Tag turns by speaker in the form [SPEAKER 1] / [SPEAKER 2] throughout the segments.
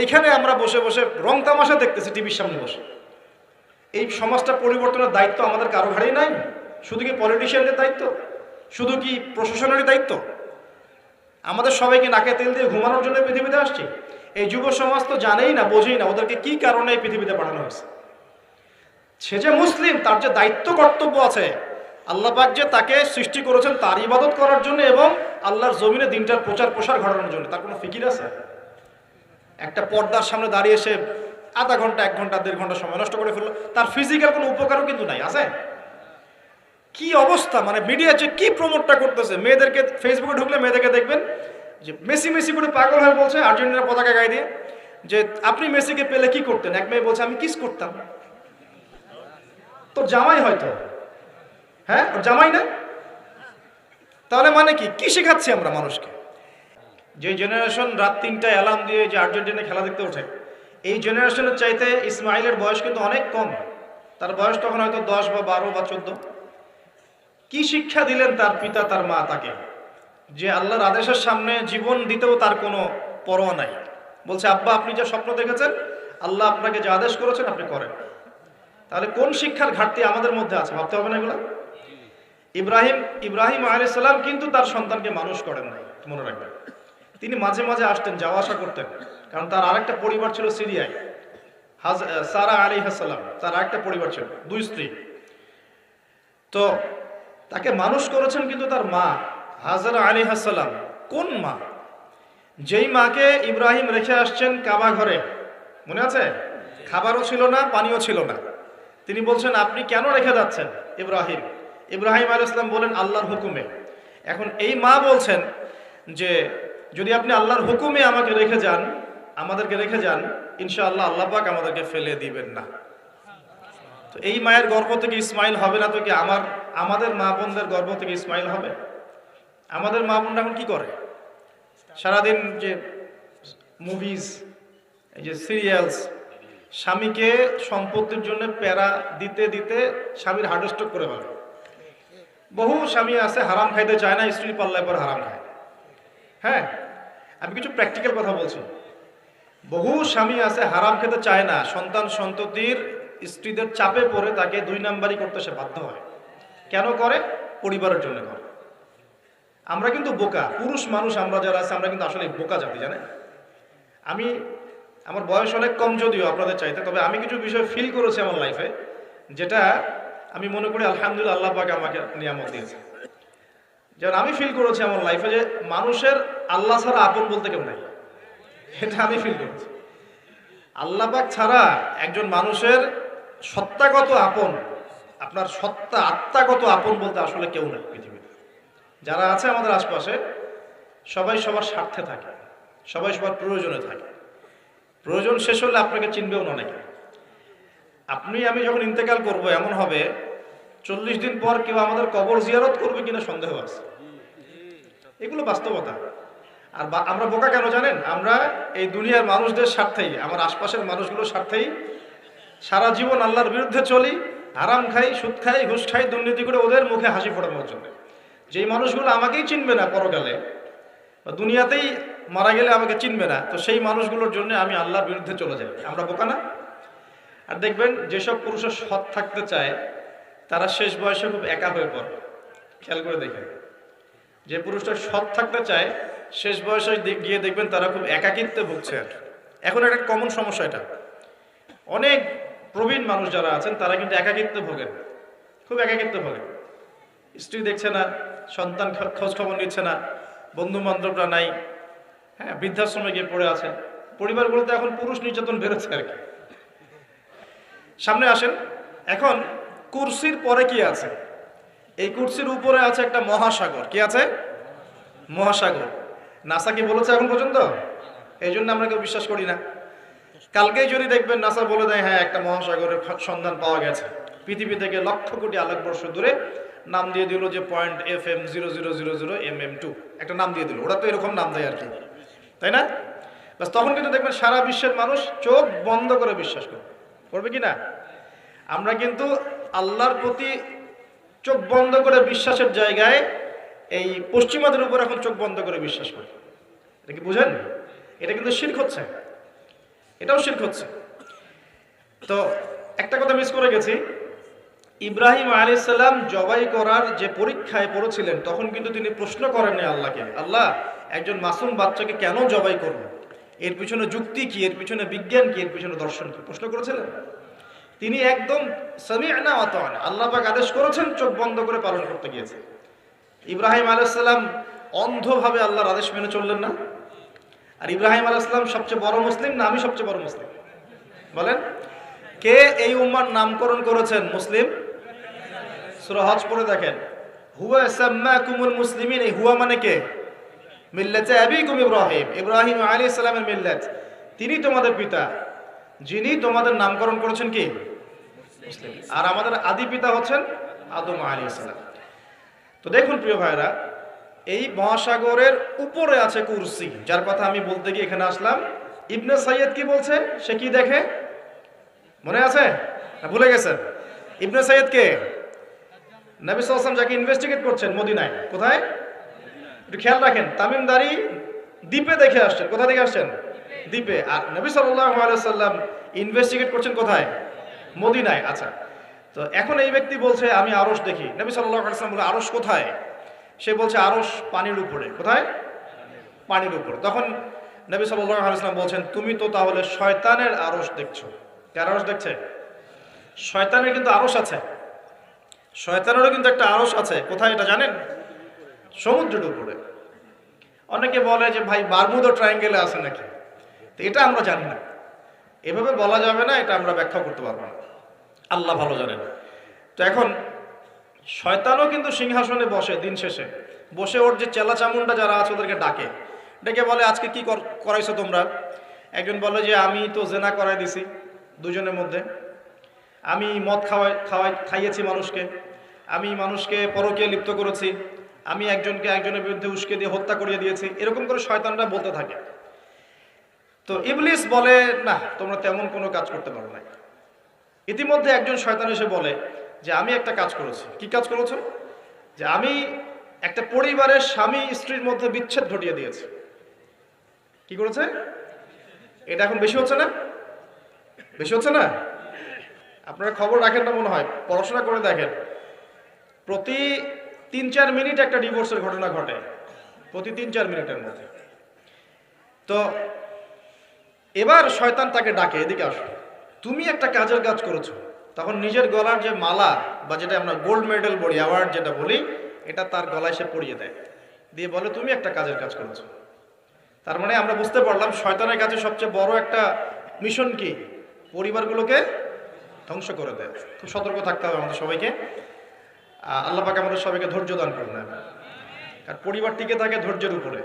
[SPEAKER 1] এইখানে আমরা বসে বসে রং তামাশা দেখতেছি টিভির সামনে বসে। এই সমাজটা পরিবর্তনের দায়িত্ব আমাদের কারো ঘাড়েই নাই। শুধু কি পলিটিশিয়ানদের দায়িত্ব? শুধু কি প্রশাসনেরই দায়িত্ব? আমাদের সবাইকে নাকে তেল দিয়ে ঘুমানোর জন্য পৃথিবীতে আসছে। এই যুব সমাজ তো জানেই না, বোঝেই না ওদেরকে কি কারণে এই পৃথিবীতে পাঠানো হয়েছে। সে যে মুসলিম, তার যে দায়িত্ব কর্তব্য আছে, আল্লাহ পাক যে তাকে সৃষ্টি করেছেন তার ইবাদত করার জন্য এবং আল্লাহর জমিনে দিনটার প্রচার প্রসার ঘটানোর জন্য, তার কোনো ফিকির আছে? একটা পর্দার সামনে দাঁড়িয়ে সে আধা ঘন্টা, 1 ঘন্টা, 1.5 ঘন্টা সময় নষ্ট করে ফেললো, তার ফিজিক্যাল কোনো উপকারও কিন্তু নাই। আছে কি অবস্থা, মানে মিডিয়া যে কি প্রমোটটা করতেছে, মেয়েদেরকে ফেসবুকে ঢুকলে মেয়েদেরকে দেখবেন যে মেসি মেসি করে পাগল হয়ে বলছে আর্জেন্টিনার পতাকা গায়ে দিয়ে যে আপনি মেসিকে পেলে কি করতেন। এক মেয়ে বলছে আমি কিস করতাম। তোর জামাই হয়তো, হ্যাঁ ওর জামাই না, তাহলে মানে কি কি শেখাচ্ছি আমরা মানুষকে? যে জেনারেশন রাত 3টায় অ্যালার্ম দিয়ে যে আর্জেন্টিনা খেলা দেখতে ওঠে, এই জেনারেশনের চাইতে ইসমাইলের বয়স কিন্তু অনেক কম। তার বয়স তখন হয়তো 10 বা 12 বা 14। কি শিক্ষা দিলেন তার পিতা তার মা তাকে, যে আল্লাহর আদেশের সামনে জীবন দিতেও তার কোনো পরোয়া নাই। বলছে আব্বা আপনি যা স্বপ্ন দেখেছেন, আল্লাহ আপনাকে যে আদেশ করেছেন আপনি করেন। তাহলে কোন শিক্ষার ঘাটতি আমাদের মধ্যে আছে, ভাবতে হবে না এগুলো? ইব্রাহিম আলাইহিস সালাম কিন্তু তার সন্তানকে মানুষ করেন নাই, মনে রাখবেন। তিনি মাঝে মাঝে আসতেন, যাওয়া আসা করতেন, কারণ তার আরেকটা পরিবার ছিল সিরিয়ায়। সারা আলাইহিস সালাম, তার আরেকটা পরিবার ছিল, 2 স্ত্রী। তো তাকে মানুষ করেছেন কিন্তু তার মা হাজারা আলাইহিস সালাম। কোন মা? যেই মাকে ইব্রাহিম রেখে আসছেন কাবা ঘরে, মনে আছে? খাবারও ছিল না, পানিও ছিল না। তিনি বলছেন আপনি কেন রেখে যাচ্ছেন ইব্রাহিম আলাইহিস সালাম বলেন আল্লাহর হুকুমে। এখন এই মা বলছেন যে যদি আপনি আল্লাহর হুকুমে আমাকে রেখে যান, আমাদেরকে রেখে যান, ইনশাআল্লাহ আল্লাহ পাক আমাদেরকে ফেলে দিবেন না। তো এই মায়ের গর্ভ থেকে ইসমাইল হবে না তো কি আমাদের মা বোনদের গর্ভ থেকে ইসমাইল হবে? আমাদের মা বোনরা এখন কি করে? সারাদিন যে মুভিজ, এই যে সিরিয়ালস, স্বামীকে সম্পত্তির জন্য প্যারা দিতে দিতে স্বামীর হার্ট স্ট্রোক করে ফেলে। বহু স্বামী আছে হারাম খাইতে চায় না, স্ত্রীর পাল্লায় পর হারাম খায়। হ্যাঁ, আমি কিছু প্র্যাকটিক্যাল কথা বলছি। বহু স্বামী আছে হারাম খেতে চায় না, সন্তান সন্ততির স্ত্রীদের চাপে পড়ে তাকে 2 নাম্বারই করতে সে বাধ্য হয়। কেন করে? পরিবারের জন্য করে। আমরা কিন্তু বোকা পুরুষ মানুষ, আমরা যারা আছে আমরা কিন্তু আসলে বোকা জাতি, জানেন? আমার বয়স অনেক কম যদিও আপনাদের চাইতে, তবে আমি কিছু বিষয় ফিল করেছি আমার লাইফে, যেটা আমি মনে করি আলহামদুলিল্লাহ আল্লাহ পাক আমাকে নিয়ামত দিয়েছে। যেমন আমি ফিল করেছি আমার লাইফে যে মানুষের আল্লাহ ছাড়া আপন বলতে কেউ নাই, এটা আমি ফিল করেছি। আল্লাহ পাক ছাড়া একজন মানুষের সত্তাগত আপন, আপনার সত্তা আত্মাগত আপন বলতে আসলে কেউ নাই পৃথিবীতে। যারা আছে আমাদের আশপাশে সবাই সবার স্বার্থে থাকে, সবাই সবার প্রয়োজনে থাকে। প্রয়োজন শেষ হলে আপনাকে চিনবেও না অনেকে। আমি যখন ইন্তেকাল করব, এমন হবে 40 দিন পর কেউ আমাদের কবর জিয়ারত করবে কিনা সন্দেহ আছে। এগুলো বাস্তবতা। আর আমরা বোকা কেন জানেন? আমরা এই দুনিয়ার মানুষদের স্বার্থেই, আমার আশপাশের মানুষগুলোর স্বার্থেই সারা জীবন আল্লাহর বিরুদ্ধে চলি, হারাম খাই, সুদ খাই, ঘুষ খাই, দুর্নীতি করে ওদের মুখে হাসি ফোটানোর জন্য। যেই মানুষগুলো আমাকেই চিনবে না পরকালে বা দুনিয়াতেই মারা গেলে আমাকে চিনবে না, তো সেই মানুষগুলোর জন্য আমি আল্লাহর বিরুদ্ধে চলে যাই। আমরা বোকা না? আর দেখবেন যেসব পুরুষের সৎ থাকতে চায় তারা শেষ বয়সে খুব একা হয়ে পড়ে। খেয়াল করে দেখেন, যে পুরুষটা সৎ থাকতে চায় শেষ বয়সে গিয়ে দেখবেন তারা খুব একাকিত্বে ভুগছে। এখন একটা কমন সমস্যা এটা। অনেক প্রবীণ মানুষ যারা আছেন তারা কিন্তু একাকিত্বে ভোগেন, খুব একাকিত্বে ভোগেন। স্ত্রী দেখছে না, সন্তান খোঁজ খবর নিচ্ছে না, বন্ধু বান্ধবরা নাই, হ্যাঁ বৃদ্ধাশ্রমে গিয়ে পড়ে আছে। পরিবারগুলোতে এখন পুরুষ নির্যাতন বেড়েছে আর কি। সামনে আসেন, এখন কুরসির পরে কি আছে? এই কুরসির উপরে আছে একটা মহাসাগর। কি আছে? মহাসাগর। নাসা কি বলেছে এখন পর্যন্ত? এই জন্য আমরা কেউ বিশ্বাস করি না। কালকেই যদি দেখবেন নাসা বলে দেয় হ্যাঁ একটা মহাসাগরের সন্ধান পাওয়া গেছে, পৃথিবী থেকে লক্ষ কোটি আলোকবর্ষ দূরে, নাম দিয়ে দিল যে .FM0000mm2, একটা নাম দিয়ে দিল। ওরা তো এরকম নাম দেয় আর কি, তাই না? বাস তখন কিন্তু দেখবেন সারা বিশ্বের মানুষ চোখ বন্ধ করে বিশ্বাস করবে কি না? আমরা কিন্তু আল্লাহর প্রতি চোখ বন্ধ করে বিশ্বাসের জায়গায় এই পশ্চিমাদের উপর এখন চোখ বন্ধ করে বিশ্বাস করি। এটা কি বুঝেন? এটা কিন্তু শিরক হচ্ছে। এটাও শিরক হচ্ছে। তো একটা কথা মিস করে গেছি, ইব্রাহিম আলাইহিস সালাম জবাই করার যে পরীক্ষায় পড়েছিলেন তখন কিন্তু তিনি প্রশ্ন করেননি আল্লাহকে, আল্লাহ একজন মাসুম বাচ্চাকে কেন জবাই করব, এর পিছনে যুক্তি কি, এর পিছনে বিজ্ঞান কি, এর পিছনে দর্শন কি, প্রশ্ন করেছিলেন? তিনি একদম সামি'না ওয়া আতা'না, আল্লাহ পাক আদেশ করেছেন, চোখ বন্ধ করে পালন করতে গিয়েছে। ইব্রাহিম আলাইহিস সালাম অন্ধভাবে আল্লাহর আদেশ মেনে চললেন না? আর ইব্রাহিম আলাইহিস সালাম সবচেয়ে বড় মুসলিম না আমি সবচেয়ে বড় মুসলিম? বলেন, কে এই উম্মার নামকরণ করেছেন মুসলিম? সূরা হজ পড়ে দেখেন, হুয়া সাম্মাকুমুল মুসলিমিন, এই হুয়া মানে কে? মিল্লাতে আবিকুম ইব্রাহিম, ইব্রাহিম আলাইহিস সালামের মিল্লাত, তিনি তোমাদের পিতা, যিনি তোমাদের নামকরণ করেছেন কি? মুসলিম। আর আমাদের আদি পিতা হচ্ছেন আদম আলাইহিস সালাম। তো দেখুন প্রিয় ভাইরা, এই মহাসাগরের উপরে আছে কুরসি, যার কথা আমি বলতে গিয়ে এখানে আসলাম। ইবনে সাইয়্যিদ কি বলছে, সে কি দেখে মনে আছে না ভুলে গেছেন? ইবনে সাইয়্যিদ কে? নবী সাল্লাল্লাহু আলাইহি ওয়াসাল্লাম যাকে ইনভেস্টিগেট করছেন মদিনায়, কোথায় একটু খেয়াল রাখেন, তামিমদারি দ্বীপে দেখে আসছেন। কোথা থেকে আসছেন? দ্বীপে। আর নবী সাল্লাল্লাহু আলাইহি ওয়াসাল্লাম ইনভেস্টিগেট করছেন কোথায়? মদিনায়। আচ্ছা, তো এখন এই ব্যক্তি বলছে আমি আরশ দেখি। নবী সাল্লাল্লাহু আলাইহি ওয়াসাল্লাম বলে আরশ কোথায়? সে বলছে আরশ পানির উপরে। কোথায়? পানির উপরে। তখন নবী সাল্লাল্লাহু আলাইহি ওয়াসাল্লাম বলছেন তুমি তো তাহলে শয়তানের আরশ দেখছো। কার আরশ দেখছে? শয়তানের কিন্তু আরশ আছে, শয়তানেরও কিন্তু একটা আরশ আছে। কোথায় এটা জানেন? সমুদ্রের উপরে। অনেকে বলে যে ভাই বারমুদা ট্রায়াঙ্গেলে আছে নাকি, তো এটা আমরা জানি না, এভাবে বলা যাবে না, এটা আমরা ব্যাখ্যা করতে পারবো না, আল্লাহ ভালো জানেন। তো এখন শয়তানও কিন্তু সিংহাসনে বসে, দিন শেষে বসে ওর যে চেলা চামুন্ডা যারা আছে ওদেরকে ডাকে, ডেকে বলে আজকে কি করাইছো তোমরা? একজন বলে যে আমি তো জেনা করাই দিছি দুজনের মধ্যে, আমি মদ খাইয়েছি মানুষকে, আমি মানুষকে পরকীয়ায় লিপ্ত করেছি, আমি একজনকে একজনের বিরুদ্ধে উস্কে দিয়ে হত্যা করিয়ে দিয়েছি, এরকম করে শয়তানরা বলতে থাকে। তো ইবলিস বলে না, তোমরা তেমন কোনো কাজ করতে পারো না। ইতিমধ্যে একজন শয়তান এসে বলে যে আমি একটা কাজ করেছি। কি কাজ করেছো? যে আমি একটা পরিবারের স্বামী স্ত্রীর মধ্যে বিচ্ছেদ ঘটিয়ে দিয়েছি। কি করেছে? এটা এখন বেশি হচ্ছে না? বেশি হচ্ছে না? আপনারা খবর রাখেন না মনে হয়, পড়াশোনা করে দেখেন, প্রতি ৩-৪ মিনিট একটা ডিভোর্সের ঘটনা ঘটে, প্রতি ৩-৪ মিনিটের মধ্যে। তো এবার শয়তান তাকে ডাকে, এদিকে আসো, তুমি একটা কাজের কাজ করেছো। তখন নিজের গলার যে মালা বা যেটা আমরা গোল্ড মেডেল বলি, অ্যাওয়ার্ড যেটা বলি, এটা তার গলায় সে পরিয়ে দেয়, দিয়ে বলে তুমি একটা কাজের কাজ করেছো। তার মানে আমরা বুঝতে পারলাম শয়তানের কাছে সবচেয়ে বড় একটা মিশন কি? পরিবারগুলোকে ধ্বংস করে দেয়। খুব সতর্ক থাকতে হবে আমাদের সবাইকে। আল্লাহ পাক আমাদের সবাইকে ধৈর্য দান করুন। আর পরিবার টিকে থাকে ধৈর্যের উপরে।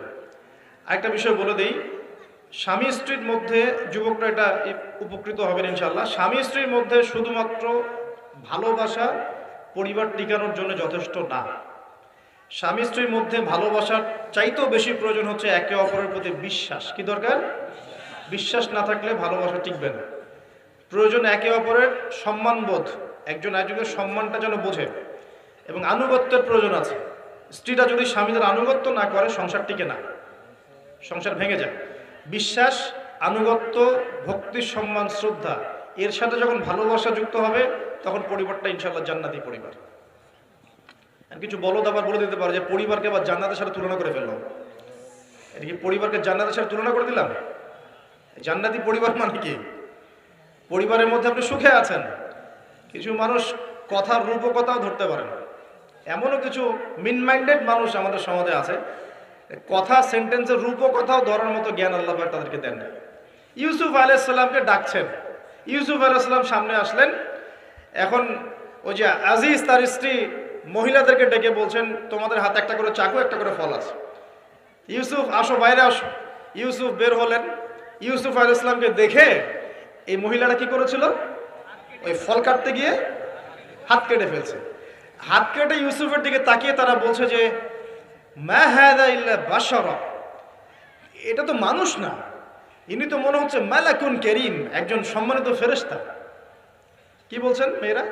[SPEAKER 1] আরেকটা বিষয় বলে দিই, স্বামী স্ত্রীর মধ্যে, যুবকরা এটা উপকৃত হবেন ইনশাআল্লাহ, স্বামী স্ত্রীর মধ্যে শুধুমাত্র ভালোবাসা পরিবার টিকানোর জন্য যথেষ্ট না। স্বামী স্ত্রীর মধ্যে ভালোবাসার চাইতেও বেশি প্রয়োজন হচ্ছে একে অপরের প্রতি বিশ্বাস। কি দরকার? বিশ্বাস না থাকলে ভালোবাসা টিকবে না। প্রয়োজন একে অপরের সম্মানবোধ, একজন একজনের সম্মানটা যেন বোঝে, এবং আনুগত্যের প্রয়োজন আছে। স্ত্রীরা যদি স্বামীদের আনুগত্য না করে সংসার টিকে না, সংসার ভেঙে যায়। বিশ্বাস, আনুগত্য, ভক্তি, সম্মান, শ্রদ্ধা, এর সাথে যখন ভালোবাসা যুক্ত হবে তখন পরিবারটা ইনশাআল্লাহ জান্নাতি পরিবার। আর কিছু বলদ আবার বলে দিতে পারে যে পরিবারকে আবার জান্নাতের সাথে তুলনা করে ফেললাম। এটা কি পরিবারকে জান্নাতের সাথে তুলনা করে দিলাম? জান্নাতি পরিবার মানে কি? পরিবারের মধ্যে আপনি সুখে আছেন, কিছু মানুষ কথার রূপকথাও ধরতে পারে না। এমনও কিছু মিন মাইন্ডেড মানুষ আমাদের সমাজে আছে, কথা সেন্টেন্সের রূপকথাও ধরার মতো জ্ঞান আল্লাহ পাক তাদেরকে দেন না। ইউসুফ আলাইহিস সালামকে ডাকছেন, ইউসুফ আলাইহিস সালাম সামনে আসলেন। এখন ওই যে আজিজ তার স্ত্রী মহিলাদেরকে ডেকে বলছেন তোমাদের হাতে একটা করে চাকু, একটা করে ফল আছে, ইউসুফ আসো, বাইরে আসো। ইউসুফ বের হলেন। ইউসুফ আলাইহিস সালামকে দেখে এই মহিলারা কি করেছিল? ওই ফল কাটতে গিয়ে হাত কেটে ফেলছে। হাত কেটে ইউসুফের দিকে তাকিয়ে তারা বলছে যে মা হাযা ইল্লা বাশারা, এটা তো মানুষ না, ইনি তো মনে হচ্ছে মালাকুন কারীম, একজন সম্মানিত ফেরেশতা। কি বলছেন মেয়েরা?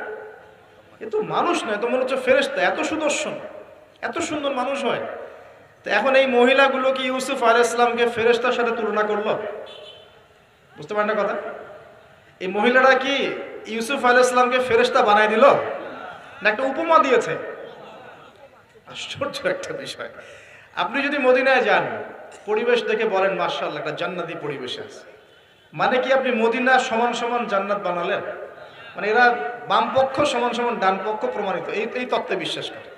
[SPEAKER 1] এ তো মানুষ না, এ তো মনে হচ্ছে ফেরেশতা, এত সুদর্শন, এত সুন্দর মানুষ হয়। তো এখন এই মহিলাগুলো কি ইউসুফ আলাইহিস সালামকে ফেরেশতার সাথে তুলনা করলো? বুঝতে পারেন না কথা? এই মহিলাটা কি ইউসুফ আলাইহিস সালামকে ফেরেশতা বানায় দিল, না একটা উপমা দিয়েছে? আশ্চর্য একটা বিষয়। আপনি যদি মদিনায় যান, পরিবেশ দেখে বলেন মাশাআল্লাহ, একটা জান্নাতি পরিবেশ আছে, মানে কি আপনি মদিনা সমান সমান জান্নাত বানালেন? মানে এরা বাম পক্ষ সমান সমান ডান পক্ষ প্রমাণিত, এই তত্ত্বে বিশ্বাস করে।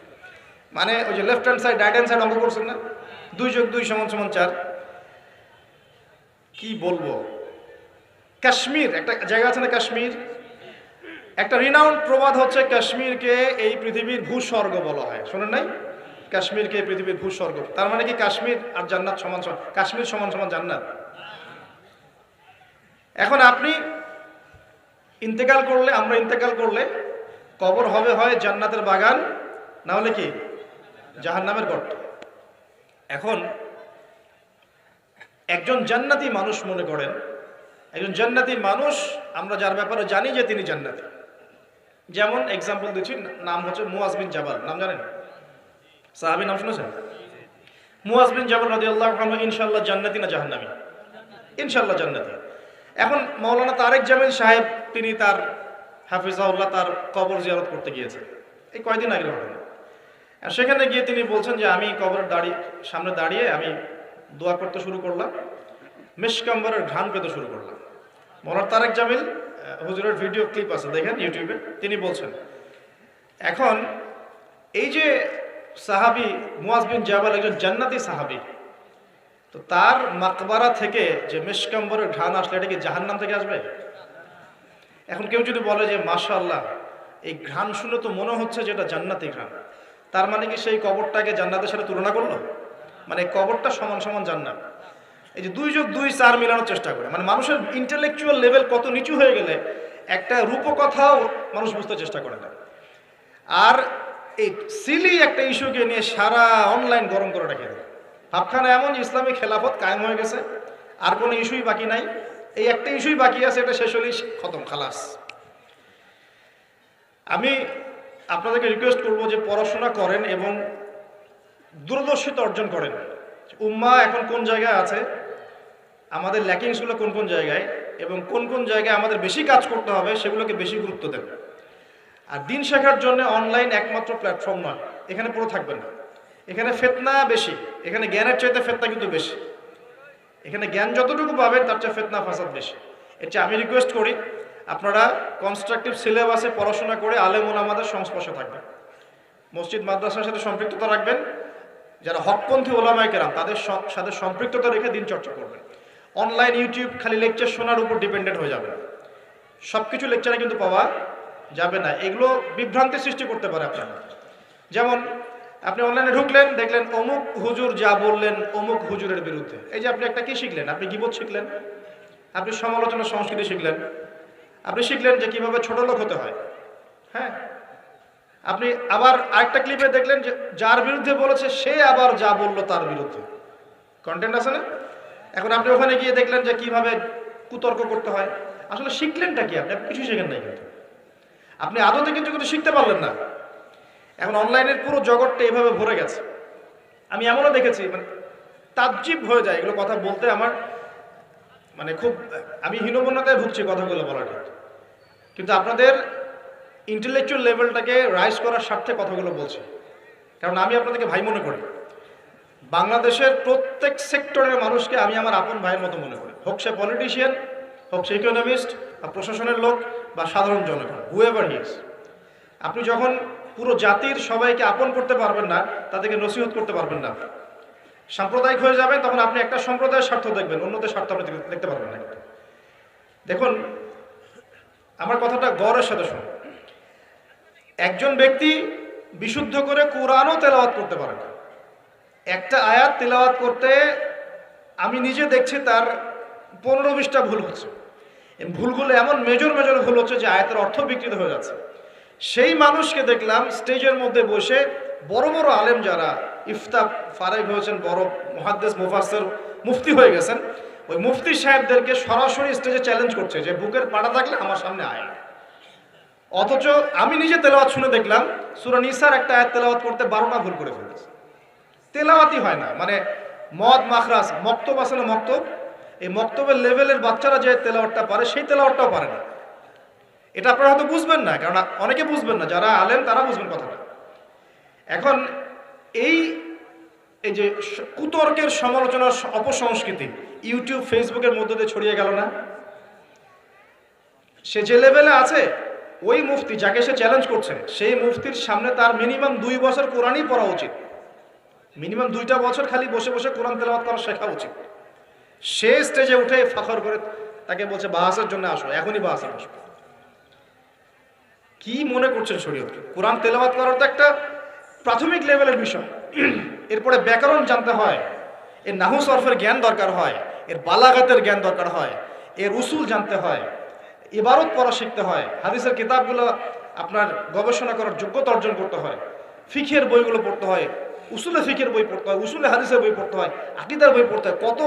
[SPEAKER 1] মানে ওই যে left hand side right hand side অঙ্ক করছেন না, 2+2 = 4। কি বলবো, কাশ্মীর একটা জায়গা আছে না, কাশ্মীর একটা রিনাউন্ড প্রবাদ হচ্ছে কাশ্মীরকে এই পৃথিবীর ভূস্বর্গ বলা হয়, শোনেন নাই? কাশ্মীরকে পৃথিবীর ভূস্বর্গ, তার মানে কি কাশ্মীর আর জান্নাত সমান সমান, কাশ্মীর সমান সমান জান্নাত। এখন আপনি ইন্তেকাল করলে, আমরা ইন্তেকাল করলে কবর হবে হয় জান্নাতের বাগান, না হলে কি জাহান্নামের গর্ত। এখন একজন জান্নাতি মানুষ, মনে করেন একজন জান্নাতি মানুষ, আমরা যার ব্যাপারে জানি যে তিনি জান্নাতি, যেমন এক্সাম্পল দিচ্ছি, নাম হচ্ছে মুয়াজ বিন জাবাল, নাম জানেন? সাহাবী, নাম শুনেছেন? মুয়াজ বিন জাবাল রাদিয়াল্লাহু আনহু ইনশাআল্লাহ জান্নাতি না জাহান্নামী? ইনশাআল্লাহ জান্নাতি। এখন মাওলানা তারেক জামিল সাহেব, তিনি তার হাফিজাহুল্লাহ তার কবর জিয়ারত করতে গিয়েছে, এই কয়দিন আগের ঘটনা। আর সেখানে গিয়ে তিনি বলছেন যে আমি কবরের সামনে দাঁড়িয়ে আমি দোয়া করতে শুরু করলাম, মিশকাম্বরের ঘ্রাণ পেতে শুরু করলাম। মাওলানা তারেক জামিল হুজুরের ভিডিও ক্লিপ আছে, দেখেন ইউটিউবে, তিনি বলছেন। এখন এই যে সাহাবী মুয়াজ বিন জাবাল একজন জান্নাতি সাহাবী, তো তার মাকবারা থেকে যে মিশকাম্বরের ঘ্রাণ আসলে, এটা কি জাহান্নাম থেকে আসবে? এখন কেউ যদি বলে যে মাশাআল্লাহ, এই ঘ্রাণ শুনে তো মনে হচ্ছে যে এটা জান্নাতি ঘ্রাণ, তার মানে কি সেই কবরটাকে জান্নাতের সাথে তুলনা করলো? মানে কবরটা সমান সমান জান্নাত। এই যে 2+2 4 মিলানোর চেষ্টা করে, মানে মানুষের ইন্টেলেকচুয়াল লেভেল কত নিচু হয়ে গেলে একটা রূপকথাও মানুষ বুঝতে চেষ্টা করে না। আর এই সিলি একটা ইস্যুকে নিয়ে সারা অনলাইন গরম করে রেখে দেয়। ভাবখানা এমন যে ইসলামী খেলাফত কায়েম হয়ে গেছে, আর কোনো ইস্যুই বাকি নাই, এই একটা ইস্যুই বাকি আছে, এটা শেষ হলেই খতম, খালাস। আমি আপনাদেরকে রিকোয়েস্ট করব যে পড়াশোনা করেন এবং দূরদর্শিতা অর্জন করেন। উম্মাহ এখন কোন জায়গায় আছে, আমাদের ল্যাকিংসগুলো কোন কোন জায়গায়, এবং কোন কোন জায়গায় আমাদের বেশি কাজ করতে হবে, সেগুলোকে বেশি গুরুত্ব দেন। আর দিন শেখার জন্য অনলাইন একমাত্র প্ল্যাটফর্ম নয়, এখানে পুরো থাকবেন না। এখানে ফিতনা বেশি, এখানে জ্ঞানের চাইতে ফিতনা কিন্তু বেশি। এখানে জ্ঞান যতটুকু পাবেন তার চেয়ে ফিতনা ফাসাদ বেশি। এর চেয়ে আমি রিকোয়েস্ট করি আপনারা কনস্ট্রাকটিভ সিলেবাসে পড়াশোনা করে আলেম ওলামাদের সংস্পর্শে থাকবেন, মসজিদ মাদ্রাসার সাথে সম্পৃক্ততা রাখবেন, যারা হকপন্থী ওলামায়ে কেরাম তাদের সাথে সম্পৃক্ততা রেখে দিন চর্চা করবেন। অনলাইন ইউটিউব খালি লেকচার শোনার উপর ডিপেন্ডেন্ট হয়ে যাবে, সব কিছু লেকচারে কিন্তু পাওয়া যাবে না, এগুলো বিভ্রান্তি সৃষ্টি করতে পারে আপনার। যেমন আপনি অনলাইনে ঢুকলেন, দেখলেন অমুক হুজুর যা বললেন অমুক হুজুরের বিরুদ্ধে, এই যে আপনি একটা কি শিখলেন, আপনি গীবত শিখলেন, আপনি সমালোচনা সংস্কৃতি শিখলেন, আপনি শিখলেন যে কিভাবে ছোট লোক হতে হয়। হ্যাঁ, আপনি আবার আরেকটা ক্লিপে দেখলেন যে যার বিরুদ্ধে বলেছে সে আবার যা বললো তার বিরুদ্ধে, কন্টেন্ট আছে না? এখন আপনি ওখানে গিয়ে দেখলেন যে কিভাবে কুতর্ক করতে হয়। আসলে শিখলেনটা কি? আপনি কিছু শেখেন নাই, কিন্তু আপনি আদতে কিন্তু কিছু শিখতে পারলেন না। এখন অনলাইনের পুরো জগৎটা এভাবে ভরে গেছে। আমি এমনও দেখেছি, মানে তাজ্জিব হয়ে যায় এগুলো কথা বলতে, আমার মানে খুব, আমি হীনমন্যতায় ভুগছি কথাগুলো বলার ক্ষেত্রে, কিন্তু আপনাদের ইন্টেলেকচুয়াল লেভেলটাকে রাইজ করার স্বার্থে কথাগুলো বলছি। কারণ আমি আপনাদেরকে ভাই মনে করি, বাংলাদেশের প্রত্যেক সেক্টরের মানুষকে আমি আমার আপন ভাইয়ের মতো মনে করি, হোক সে পলিটিশিয়ান, হোক সে ইকোনমিস্ট বা প্রশাসনের লোক বা সাধারণ জনগণ, হুএভার হি ইজ। আপনি যখন পুরো জাতির সবাইকে আপন করতে পারবেন না, তাদেরকে নসিহত করতে পারবেন না, সাম্প্রদায়িক হয়ে যাবেন, তখন আপনি একটা সম্প্রদায়ের স্বার্থ দেখবেন, অন্যদের স্বার্থ আপনি দেখতে পারবেন না। দেখুন, আমার কথাটা গৌরবের সাথে শুনুন। একজন ব্যক্তি বিশুদ্ধ করে কোরআনও তেলাওয়াত করতে পারে না, একটা আয়াত তেলাওয়াত করতে আমি নিজে দেখছি তার 15-20টা ভুল হচ্ছে, ভুলগুলো এমন মেজর ভুল হচ্ছে যে আয়াতের অর্থ বিকৃত হয়ে যাচ্ছে। সেই মানুষকে দেখলাম স্টেজের মধ্যে বসে বড় বড় আলেম যারা ইফতা ফারেগ হয়েছেন, বড় মুহাদ্দিস মুফাসসির মুফতি হয়ে গেছেন, ওই মুফতি সাহেবদেরকে সরাসরি স্টেজে চ্যালেঞ্জ করছে যে বুকের পাটা থাকলে আমার সামনে আয়। অথচ আমি নিজে তেলাওয়াত শুনে দেখলাম সূরা নিসার একটা আয়াত তেলাওয়াত করতে 12টা ভুল করে ফেলেছে। তেলাওয়াতই হয় না, মানে মদ মাখরাজ, মক্তব আছে না, মক্তব, এই মক্তবের লেভেলের বাচ্চারা যে তেলাওয়াতটা পারে সেই তেলাওয়াতটাও পারে না। এটা আপনারা হয়তো বুঝবেন না, কারণ অনেকে বুঝবেন না, যারা আলেম তারা বুঝবেন কথাটা। এখন এই এই যে কুতর্কের সমালোচনার অপসংস্কৃতি ইউটিউব ফেসবুকের মধ্যে দিয়ে ছড়িয়ে গেল না? সে যে লেভেলে আছে, ওই মুফতি যাকে সে চ্যালেঞ্জ করছে, সেই মুফতির সামনে তার মিনিমাম 2 বছর কোরআনই পড়া উচিত। মিনিমাম 2টা বছর খালি বসে বসে কোরআন তেলাওয়াত করা শেখা উচিত। সে স্টেজে উঠে ফখর করে তাকে বলছে বাহাসের জন্য আসো, এখনই বাহাসে আসো। কি মনে করছেন শরীয়তকে? কোরআন তেলাওয়াত করার তো একটা প্রাথমিক লেভেলের বিষয়। এরপরে ব্যাকরণ জানতে হয়, এর নাহু সরফের জ্ঞান দরকার হয়, এর বালাগাতের জ্ঞান দরকার হয়, এর উসুল জানতে হয়, ইবারত পড়া শিখতে হয়, হাদিসের কিতাবগুলো আপনার গবেষণা করার যোগ্যতা অর্জন করতে হয়, ফিখের বইগুলো পড়তে হয়, উসুলে ফিখের বই পড়তে হয়, উসুলে হাদিসের বই পড়তে হয়, আকীদার বই পড়তে হয়। কত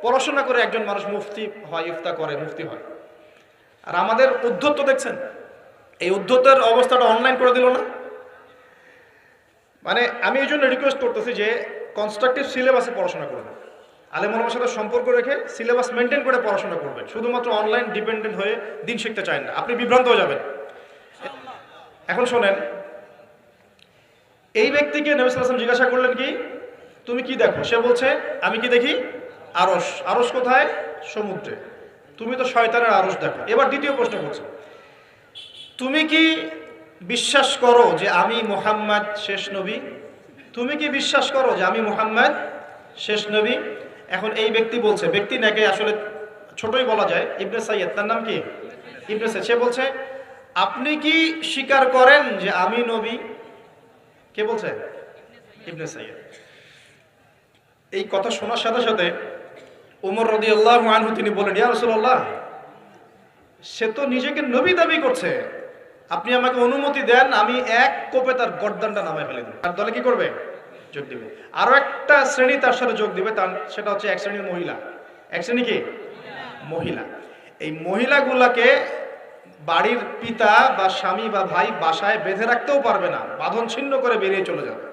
[SPEAKER 1] পড়াশোনা করে একজন মানুষ মুফতি হয়, ইফতা করে, মুফতি হয়। আর আমাদের উদ্ধত্ত দেখছেন, এই উদ্ধতের অবস্থাটা অনলাইন করে দিল না? মানে আমি এই জন্য রিকোয়েস্ট করতেছি যে কনস্ট্রাকটিভ সিলেবাসে পড়াশোনা করবেন, আলেম ওলামার সাথে সম্পর্ক রেখে সিলেবাস মেনটেন করে পড়াশোনা করবেন। শুধুমাত্র অনলাইন ডিপেন্ডেন্ট হয়ে দিন শিখতে চান না, আপনি বিভ্রান্ত হয়ে যাবেন। এখন শোনেন, এই ব্যক্তিকে নবী সাল্লাল্লাহু আলাইহি ওয়াসাল্লাম জিজ্ঞাসা করলেন কি তুমি কি দেখো? সে বলছে আমি কি দেখি? আরশ। আরশ কোথায়? সমুদ্রে। তুমি তো শয়তানের আরশ দেখো। এবার দ্বিতীয় প্রশ্ন করছে, তুমি কি বিশ্বাস করো যে আমি মুহাম্মদ শেষ নবী? তুমি কি বিশ্বাস করো যে আমি মুহাম্মদ শেষ নবী? এখন এই ব্যক্তি বলছে, ব্যক্তি নাকি আসলে ছোটই বলা যায়, ইবনে সাইয়্যিদ, তার নাম কি? ইবনে সাইয়্যিদ। সে বলছে আপনি কি স্বীকার করেন যে আমি নবী? কে বলছে? ইবনে সাইয়্যিদ। এই কথা শোনার সাথে সাথে ওমর রাদিয়াল্লাহু আনহু তিনি বলেন, ইয়া রাসূলুল্লাহ, সে তো নিজেকে নবী দাবি করছে, আপনি আমাকে অনুমতি দেন, আমি এক কোপে তার গর্দানটা নামায় ফেলে দেব। তার দলে কি করবে? যোগ দিবে। আরো একটা শ্রেণী তার সাথে যোগ দিবে, সেটা হচ্ছে এক শ্রেণীর মহিলা। এক শ্রেণী কি? মহিলা। এই মহিলাগুলাকে বাড়ির পিতা বা স্বামী বা ভাই বাসায় বেঁধে রাখতেও পারবে না, বাঁধন ছিন্ন করে বেরিয়ে চলে যাবে।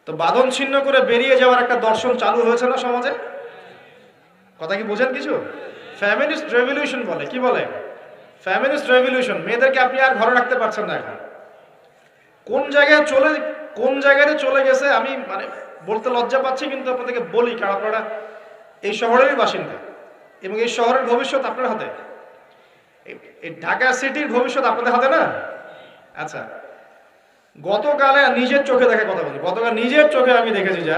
[SPEAKER 1] তো বাঁধন ছিন্ন করে বেরিয়ে যাওয়ার একটা দর্শন চালু হয়েছে না সমাজে? কথা কি বোঝেন কিছু? ফ্যামিনিস্ট রেভলিউশন বলে। কি বলে? Feminist revolution. মেয়েদেরকে আপনি আর ঘরে রাখতে পারছেন না। এখন কোন জায়গায় চলে গেছে আমি মানে বলতে লজ্জা পাচ্ছি, কিন্তু আপনাদেরকে বলি, কারণ আপনারা এই শহরেরই বাসিন্দা এবং এই শহরের ভবিষ্যৎ আপনার হাতে। এই ঢাকা সিটির ভবিষ্যৎ আপনাদের হাতে না? আচ্ছা, গতকালে নিজের চোখে দেখা কথা বলি, গতকাল নিজের চোখে আমি দেখেছি, যা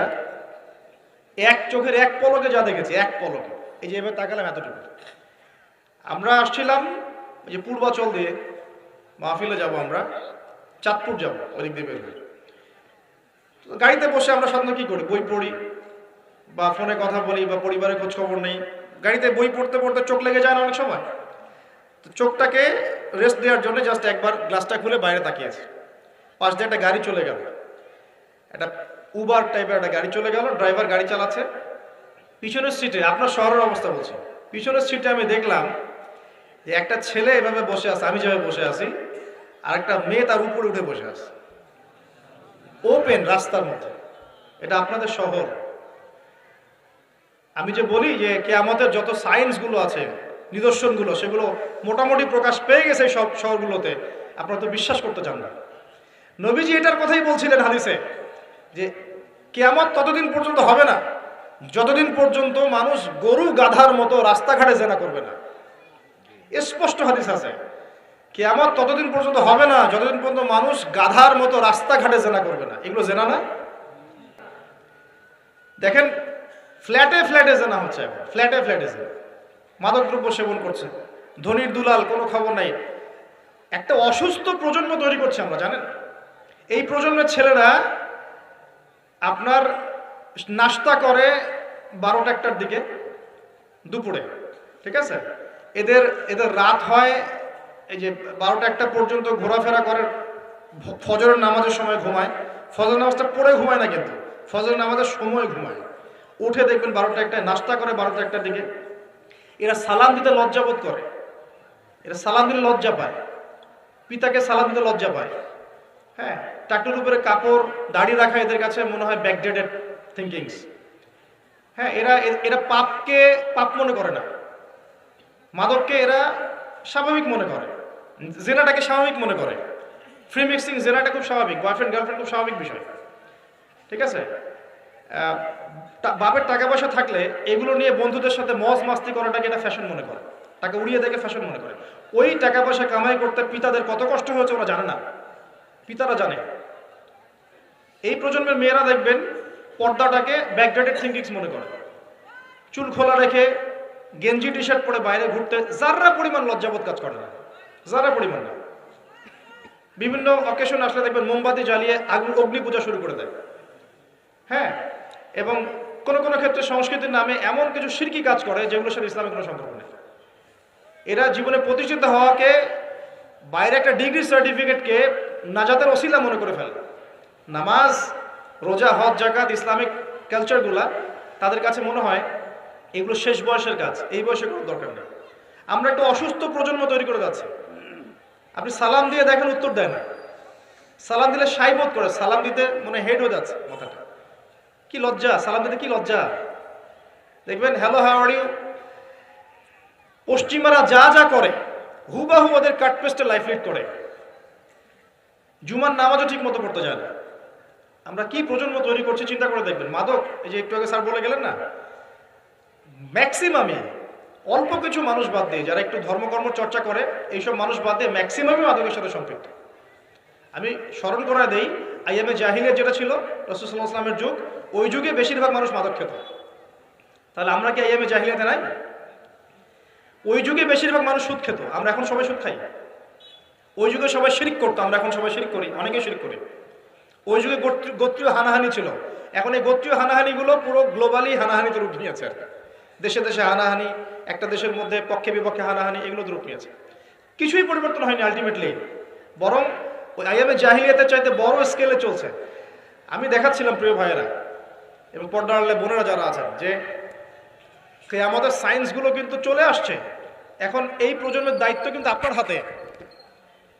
[SPEAKER 1] এক চোখের এক পলকে যা দেখেছি, এক পলকে, এই যে এবার তাকালাম এতটুকু। আমরা আসছিলাম ওই যে পূর্বাচল দিয়ে মাহফিলে যাব, আমরা চাঁদপুর যাব, ওদিক দিয়ে বের হয়ে গাড়িতে বসে আমরা সাধারণত কি করি? বই পড়ি বা ফোনে কথা বলি বা পরিবারের খোঁজ খবর নেই। গাড়িতে বই পড়তে পড়তে চোখ লেগে যায় না অনেক সময়? তো চোখটাকে রেস্ট দেওয়ার জন্য জাস্ট একবার গ্লাসটা খুলে বাইরে তাকিয়েছে। পাশ দিয়ে একটা গাড়ি চলে গেল, একটা উবার টাইপের একটা গাড়ি চলে গেল, ড্রাইভার গাড়ি চালাচ্ছে। পিছনের সিটে, আপনার শহরের অবস্থা বলছি, পিছনের সিটে আমি দেখলাম যে একটা ছেলে এভাবে বসে আছে, আমি যেভাবে বসে আছি, আর একটা মেয়ে তার উপরে উঠে বসে আছে ওপেন রাস্তার মধ্যে। এটা আপনাদের শহর। আমি যে বলি যে কিয়ামতের যত সায়েন্সগুলো আছে, নিদর্শনগুলো, সেগুলো মোটামুটি প্রকাশ পেয়ে গেছে সব শহরগুলোতে, আপনারা তো বিশ্বাস করতে চান না। নবীজি এটার কথাই বলছিলেন হাদিসে যে কিয়ামত ততদিন পর্যন্ত হবে না যতদিন পর্যন্ত মানুষ গরু গাধার মতো রাস্তাঘাটে জেনা করবে না। স্পষ্ট হাদিস আছে, কিয়ামত ততদিন পর্যন্ত হবে না যতদিন পর্যন্ত মানুষ গাধার মতো রাস্তাঘাটে জেনা করবে না। এগুলো জেনা না? দেখেন ফ্ল্যাটে ফ্ল্যাটে জেনা হচ্ছে, ফ্ল্যাটে ফ্ল্যাটে জেনা, মাদকদ্রব্য সেবন করছে, ধনীর দুলাল, কোনো খবর নাই। একটা অসুস্থ প্রজন্ম তৈরি করছে আমরা, জানেন? এই প্রজন্মের ছেলেরা আপনার নাস্তা করে 12টা-1টার দিকে দুপুরে, ঠিক আছে? এদের রাত হয় এই যে 12টা-1টা পর্যন্ত ঘোরাফেরা করে, ফজরের নামাজের সময় ঘুমায়। ফজর নামাজটা পড়ে ঘুমায় না, কিন্তু ফজর নামাজের সময় ঘুমায়। উঠে দেখবেন 12টা-1টায় নাস্তা করে 12টা-1টার দিকে। এরা সালাম দিতে লজ্জাবোধ করে, এরা সালাম দিতে লজ্জা পায়, পিতাকে সালাম দিতে লজ্জা পায়। হ্যাঁ, টাকটুর উপরে কাপড়, দাড়ি রাখা এদের কাছে মনে হয় ব্যাকডেটেড থিঙ্কিংস। হ্যাঁ, এরা এরা পাপকে পাপ মনে করে না, মাদককে এরা স্বাভাবিক মনে করে, জেনাটাকে স্বাভাবিক মনে করে। ফ্রি মিক্সিং জেনাটা খুব স্বাভাবিক, বয়ফ্রেন্ড গার্লফ্রেন্ড খুব স্বাভাবিক বিষয়, ঠিক আছে। বাপের টাকা পয়সা থাকলে এগুলো নিয়ে বন্ধুদের সাথে মজ মাস্তি করাটাকে এটা ফ্যাশন মনে করে, টাকা উড়িয়ে দেখে ফ্যাশন মনে করে। ওই টাকা পয়সা কামাই করতে পিতাদের কত কষ্ট হয়েছে ওরা জানে না, পিতারা জানে। এই প্রজন্মের মেয়েরা দেখবেন পর্দাটাকে ব্যাকডেটেড থিঙ্কিংস মনে করে, চুল খোলা রেখে গেঞ্জি টি শার্ট পরে বাইরে ঘুরতে যারা পরিমাণ লজ্জাবোধ কাজ করে না, যারা পরিমাণ না। বিভিন্ন অকেশন আসলে দেখবেন মোমবাতি জ্বালিয়ে আগুন অগ্নি পূজা শুরু করে দেয়। হ্যাঁ, এবং কোন কোন ক্ষেত্রে সংস্কৃতির নামে এমন কিছু শিরকি কাজ করে যেগুলোর সাথে ইসলামের কোনো সম্পর্ক নেই। এরা জীবনে প্রতিষ্ঠিত হওয়াকে, বাইরে একটা ডিগ্রি সার্টিফিকেটকে নাজাতের ওসিলা মনে করে ফেলে। নামাজ, রোজা, হজ, জাকাত, ইসলামিক কালচারগুলা তাদের কাছে মনে হয় এগুলো শেষ বয়সের কাজ, এই বয়সে কোনো দরকার নেই। আমরা একটা অসুস্থ প্রজন্ম তৈরি করে যাচ্ছি। আপনি সালাম দিয়ে দেখেন উত্তর দেয় না, সালাম দিলে সাই বোধ করে, সালাম দিতে মনে হেড হয়ে যাচ্ছে মাথাটা। কি লজ্জা, সালাম দিতে কি লজ্জা। দেখবেন হ্যালো হাউ আর ইউ, পশ্চিমারা যা যা করে হুবাহু ওদের কাটপেস্টে লাইফ লিড করে। জুমার নামাজও ঠিক মতো পড়তে যায় না। আমরা কি প্রজন্ম তৈরি করছি চিন্তা করে দেখবেন। মাদক, এই যে একটু আগে স্যার বলে গেলেন না, ম্যাক্সিমামই, অল্প কিছু মানুষ বাদ দিয়ে যারা একটু ধর্মকর্ম চর্চা করে, এইসব মানুষ বাদ দিয়ে ম্যাক্সিমামই মাদকের সাথে সম্পৃক্ত। আমি স্মরণ করা দেই, আইএমএ জাহিলিয়াত যেটা ছিল রাসূল সাল্লাল্লাহু আলাইহি ওয়াসাল্লামের যুগ, ওই যুগে বেশিরভাগ মানুষ মাদক খেত। তাহলে আমরা কি আইএমএ জাহিলিয়াতে নাই? ওই যুগে বেশিরভাগ মানুষ সুদ খেত, আমরা এখন সবাই সুদ খাই। ওই যুগে সবাই শিরক করতো, আমরা এখন সবাই শিরক করি, অনেকেই শিরক করি। ওই যুগে গোত্রীয় হানাহানি ছিল, এখন এই গোত্রীয় হানাহানিগুলো পুরো গ্লোবালি হানাহানিতে রূপ নিয়েছে। দেশে দেশে হানাহানি, একটা দেশের মধ্যে পক্ষে বিপক্ষে হানাহানি, এগুলো রূপ নিয়েছে। কিছুই পরিবর্তন হয়নি আলটিমেটলি, বরং ওই আইএমএ জাহিলিয়াতের চাইতে বড় স্কেলে চলছে। আমি দেখাচ্ছিলাম প্রিয় ভাইয়েরা এবং পর্দার আড়ালে বোনেরা যারা আছেন, যে আমাদের সায়েন্সগুলো কিন্তু চলে আসছে। এখন এই প্রজন্মের দায়িত্ব কিন্তু আপনার হাতে।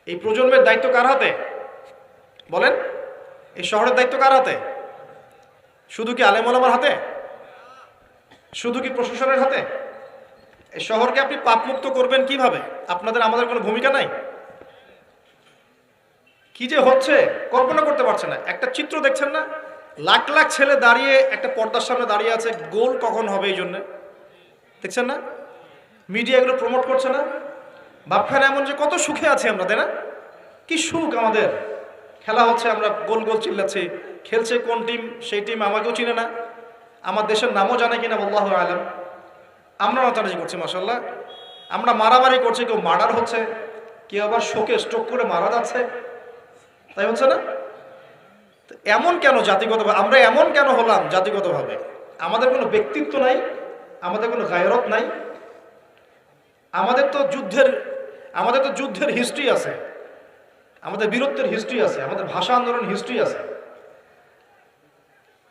[SPEAKER 1] এই প্রজন্মের দায়িত্ব কার হাতে বলেন? এই শহরের দায়িত্ব কার হাতে? শুধু কি আলেম ওলামার হাতে? শুধু কি প্রশাসনের হাতে? এই শহরকে আপনি পাপমুক্ত করবেন কিভাবে? আপনাদের আমাদের কোনো ভূমিকা নাই? কি যে হচ্ছে কল্পনা করতে পারছে না। একটা চিত্র দেখছেন না, লাখ লাখ ছেলে দাঁড়িয়ে একটা পর্দার সামনে দাঁড়িয়ে আছে, গোল কখন হবে এই জন্য দেখছেন না? মিডিয়া এগুলো প্রমোট করছে না? ভাবখানে এমন যে কত সুখে আছি আমরা, তাই না? কি সুখ আমাদের। খেলা হচ্ছে, আমরা গোল গোল চিল্লাচ্ছি, খেলছে কোন টিম, সেই টিম আমাকেও চিনে না, আমার দেশের নামও জানে কিনা আল্লাহু আলাম। আমরা নাচানাচি করছি মাশাআল্লাহ, আমরা মারামারি করছি, কেউ মার্ডার হচ্ছে, কেউ আবার শোকে স্ট্রোক করে মারা যাচ্ছে, তাই হচ্ছে না? এমন কেন জাতিগতভাবে আমরা এমন কেন হলাম? জাতিগতভাবে আমাদের কোনো ব্যক্তিত্ব নাই, আমাদের কোনো গায়রত নাই। আমাদের তো যুদ্ধের হিস্ট্রি আছে, আমাদের বীরত্বের হিস্ট্রি আছে, আমাদের ভাষা আন্দোলন হিস্ট্রি আছে।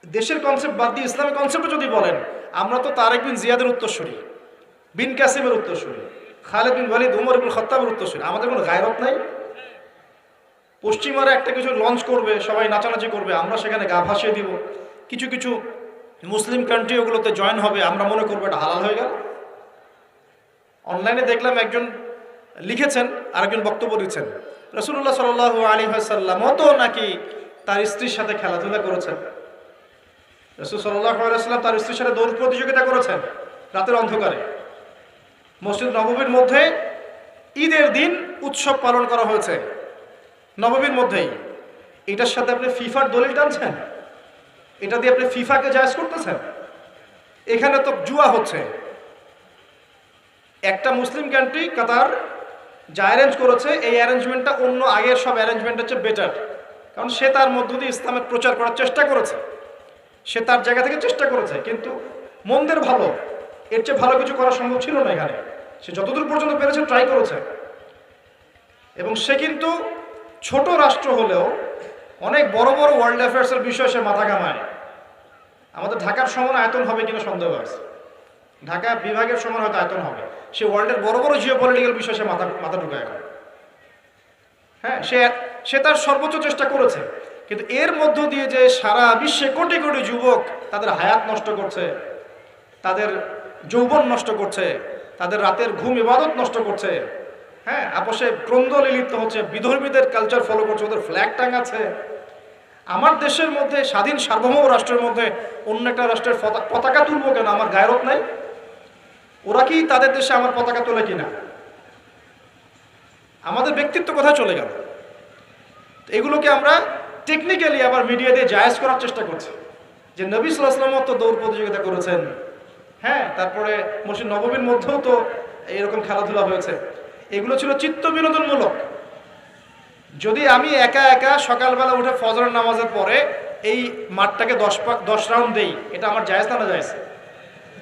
[SPEAKER 1] দেশের কনসেপ্ট বাদ দিয়ে ইসলামিক কনসেপ্টে যদি বলেন, আমরা তো তারেক বিন জিয়াদের উত্তরসূরি, বিন কাসিমের উত্তরসূরি, খালেদ বিন ওয়ালিদ, উমর ইবনে খাত্তাবের উত্তরসূরি। আমাদের কোনো গায়রত নাই। পশ্চিমারা একটা কিছু লঞ্চ করবে, সবাই নাচানাচি করবে, আমরা সেখানে গা ভাসিয়ে দিব। কিছু কিছু মুসলিম কান্ট্রি ওগুলোতে জয়েন হবে, আমরা মনে করবো এটা হালাল হয়ে গেল। অনলাইনে দেখলাম একজন লিখেছেন, আরেকজন বক্তব্য দিচ্ছেন, রাসূলুল্লাহ সাল্লাল্লাহু আলাইহি ওয়াসাল্লাম তো নাকি তার স্ত্রীর সাথে খেলাধুলা করেছেন। রাসূল সাল্লাল্লাহু আলাইহি ওয়াসাল্লাম তার স্ত্রীর সাথে দৌড় প্রতিযোগিতা করেছেন রাতের অন্ধকারে। মসজিদ নববীর মধ্যে ঈদের দিন উৎসব পালন করা হয়েছে নববীর মধ্যেই। এটার সাথে আপনি ফিফার দলিল টানছেন, এটা দিয়ে আপনি ফিফাকে জায়েজ করতেছেন। এখানে তো জুয়া হচ্ছে। একটা মুসলিম কান্ট্রি কাতার যা অ্যারেঞ্জ করেছে, এই অ্যারেঞ্জমেন্টটা অন্য আগের সব অ্যারেঞ্জমেন্ট হচ্ছে বেটার, কারণ সে তার মধ্য দিয়ে ইসলামের প্রচার করার চেষ্টা করেছে, সে তার জায়গা থেকে চেষ্টা করেছে। কিন্তু মন্দের ভালো, এর চেয়ে ভালো কিছু করা সম্ভব ছিল না এখানে। সে যতদূর পর্যন্ত পেরেছে ট্রাই করেছে, এবং সে কিন্তু ছোট রাষ্ট্র হলেও অনেক বড় বড় ওয়ার্ল্ড অ্যাফেয়ার্সের বিষয়ে সে মাথা ঘামায়। আমাদের ঢাকার সমান আয়তন হবে কিনা সন্দেহ আছে, ঢাকা বিভাগের সমান হয়তো আয়তন হবে। সে ওয়ার্ল্ডের বড় বড় জিও পলিটিক্যাল বিষয়ে সে মাথা ঢুকায় এখন। হ্যাঁ, সে তার সর্বোচ্চ চেষ্টা করেছে, কিন্তু এর মধ্য দিয়ে যে সারা বিশ্বে কোটি কোটি যুবক তাদের হায়াত নষ্ট করছে, তাদের যৌবন নষ্ট করছে, তাদের রাতের ঘুম ইবাদত নষ্ট করছে, হ্যাঁ, আপোষে ক্রন্দলে লিপ্ত হচ্ছে, বিধর্মীদের কালচার ফলো করছে, ওদের ফ্ল্যাগ টাঙাচ্ছে। আমার দেশের মধ্যে, স্বাধীন সার্বভৌম রাষ্ট্রের মধ্যে অন্য একটা রাষ্ট্রের পতাকা তুলবো কেন? আমার গায়রত নাই? ওরা কি তাদের দেশে আমার পতাকা তোলে কিনা? আমাদের ব্যক্তিত্ব কোথায় চলে গেল? এগুলোকে আমরা টেকনিক্যালি আবার মিডিয়া দিয়ে জায়েজ করার চেষ্টা করছি, যে নবী সাল্লাল্লাহু আলাইহি ওয়াসাল্লাম তো দৌড় প্রতিযোগিতা করেছেন, হ্যাঁ, তারপরে মসজিদ নববীর মধ্যেও তো এরকম খেলাধুলা হয়েছে। এগুলো ছিল চিত্ত বিনোদনমূলক। যদি আমি একা একা সকালবেলা উঠে ফজরের নামাজের পরে এই মাঠটাকে 10 রাউন্ড দেই, এটা আমার জায়েজ না? না জায়েজ?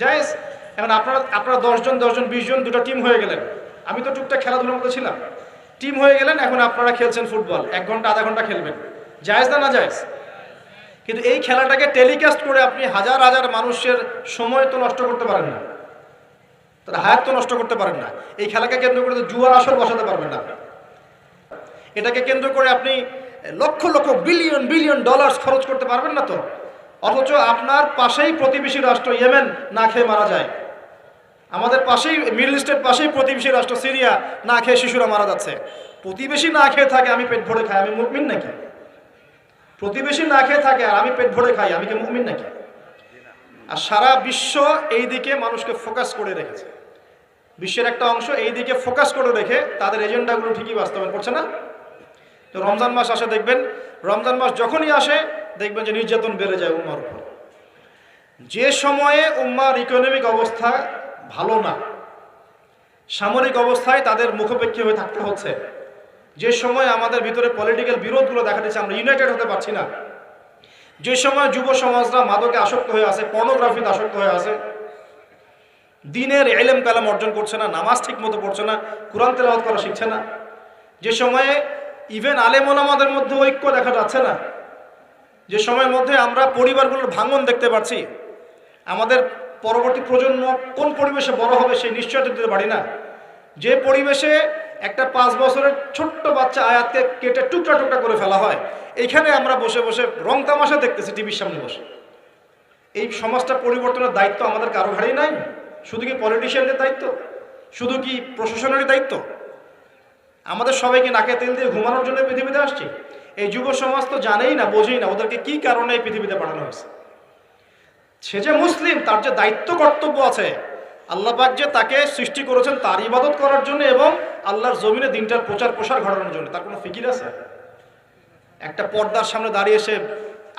[SPEAKER 1] জায়েজ। এখন আপনারা 10 জন 20 জন দুটো টিম হয়ে গেলেন, আমি তো টুকটাক খেলাধুলার মধ্যে ছিলাম, টিম হয়ে গেলেন, এখন আপনারা খেলছেন ফুটবল, 1 ঘন্টা আধা ঘন্টা খেলবেন, জায়েজ না? না জায়েজ? কিন্তু এই খেলাটাকে টেলিকাস্ট করে আপনি হাজার হাজার মানুষের সময় তো নষ্ট করতে পারেন না, তার হায়াত তো নষ্ট করতে পারেন না। এই খেলাকে কেন্দ্র করে তো জুয়ার আসর বসাতে পারবেন না। এটাকে কেন্দ্র করে আপনি lakh lakh billion billion dollar খরচ করতে পারবেন না তো। অথচ আপনার পাশেই প্রতিবেশী রাষ্ট্র ইয়েমেন না খেয়ে মারা যায়, আমাদের পাশেই মিডল ইস্টের পাশেই প্রতিবেশী রাষ্ট্র সিরিয়া না খেয়ে শিশুরা মারা যাচ্ছে। প্রতিবেশী না খেয়ে থাকে, আমি পেট ভরে খাই, আমি মুমিন নাকি? প্রতিবেশী না খেয়ে থাকে আর আমি পেট ভরে খাই, আমি কি মুমিন নাকি? আর সারা বিশ্ব এই দিকে মানুষকে ফোকাস করে রেখেছে, বিশ্বের একটা অংশ এই দিকে ফোকাস করে রেখে তাদের এজেন্ডাগুলো ঠিকই বাস্তবায়ন করছে না। তো রমজান মাস আসে, দেখবেন রমজান মাস যখনই আসে দেখবেন যে নির্যাতন বেড়ে যায় উম্মার উপর। যে সময়ে উম্মার ইকোনমিক অবস্থা ভালো না, সামরিক অবস্থায় তাদের মুখাপেক্ষী হয়ে থাকতে হচ্ছে, যে সময় আমাদের ভিতরে পলিটিক্যাল বিরোধগুলো দেখা দিচ্ছে, আমরা ইউনাইটেড হতে পারছি না, যে সময় যুব সমাজরা মাদকে আসক্ত হয়ে আছে, পর্নোগ্রাফিতে আসক্ত হয়ে আছে, দিনের ইলম কালাম অর্জন করছে না, নামাজ ঠিক মতো পড়ছে না, কুরআন তেলাওয়াত করা শিখছে না, যে সময়ে ইভেন আলেম ওলামাদের মধ্যে ঐক্য দেখা যাচ্ছে না, যে সময়ের মধ্যে আমরা পরিবারগুলোর ভাঙন দেখতে পাচ্ছি, আমাদের পরবর্তী প্রজন্ম কোন পরিবেশে বড় হবে সেই নিশ্চয়তা দিতে পারি না, যে পরিবেশে একটা 5 বছরের ছোট্ট বাচ্চা আয়াতকে কেটে টুকরা টুকরা করে ফেলা হয়, এইখানে আমরা বসে বসে রং তামাশা দেখতেছি টিভির সামনে বসে। এই সমাজটা পরিবর্তনের দায়িত্ব আমাদের কারো ঘাড়েই নাই? শুধু কি পলিটিশিয়ানদের দায়িত্ব? শুধু কি প্রশাসনেরই দায়িত্ব? আমাদের সবাইকে নাকে তেল দিয়ে ঘুমানোর জন্য পৃথিবীতে আসছি? এই যুব সমাজ তো জানেই না, বোঝেই না ওদেরকে কি কারণে এই পৃথিবীতে পাঠানো হয়েছে। সে যে মুসলিম, তার যে দায়িত্ব কর্তব্য আছে, আল্লাহ পাক যে তাকে সৃষ্টি করেছেন তার ইবাদত করার জন্য এবং আল্লাহর জমিনে দিনটার প্রচার প্রসার ঘটানোর জন্য, তার কোনো ফিকির আছে? একটা পর্দার সামনে দাঁড়িয়ে এসে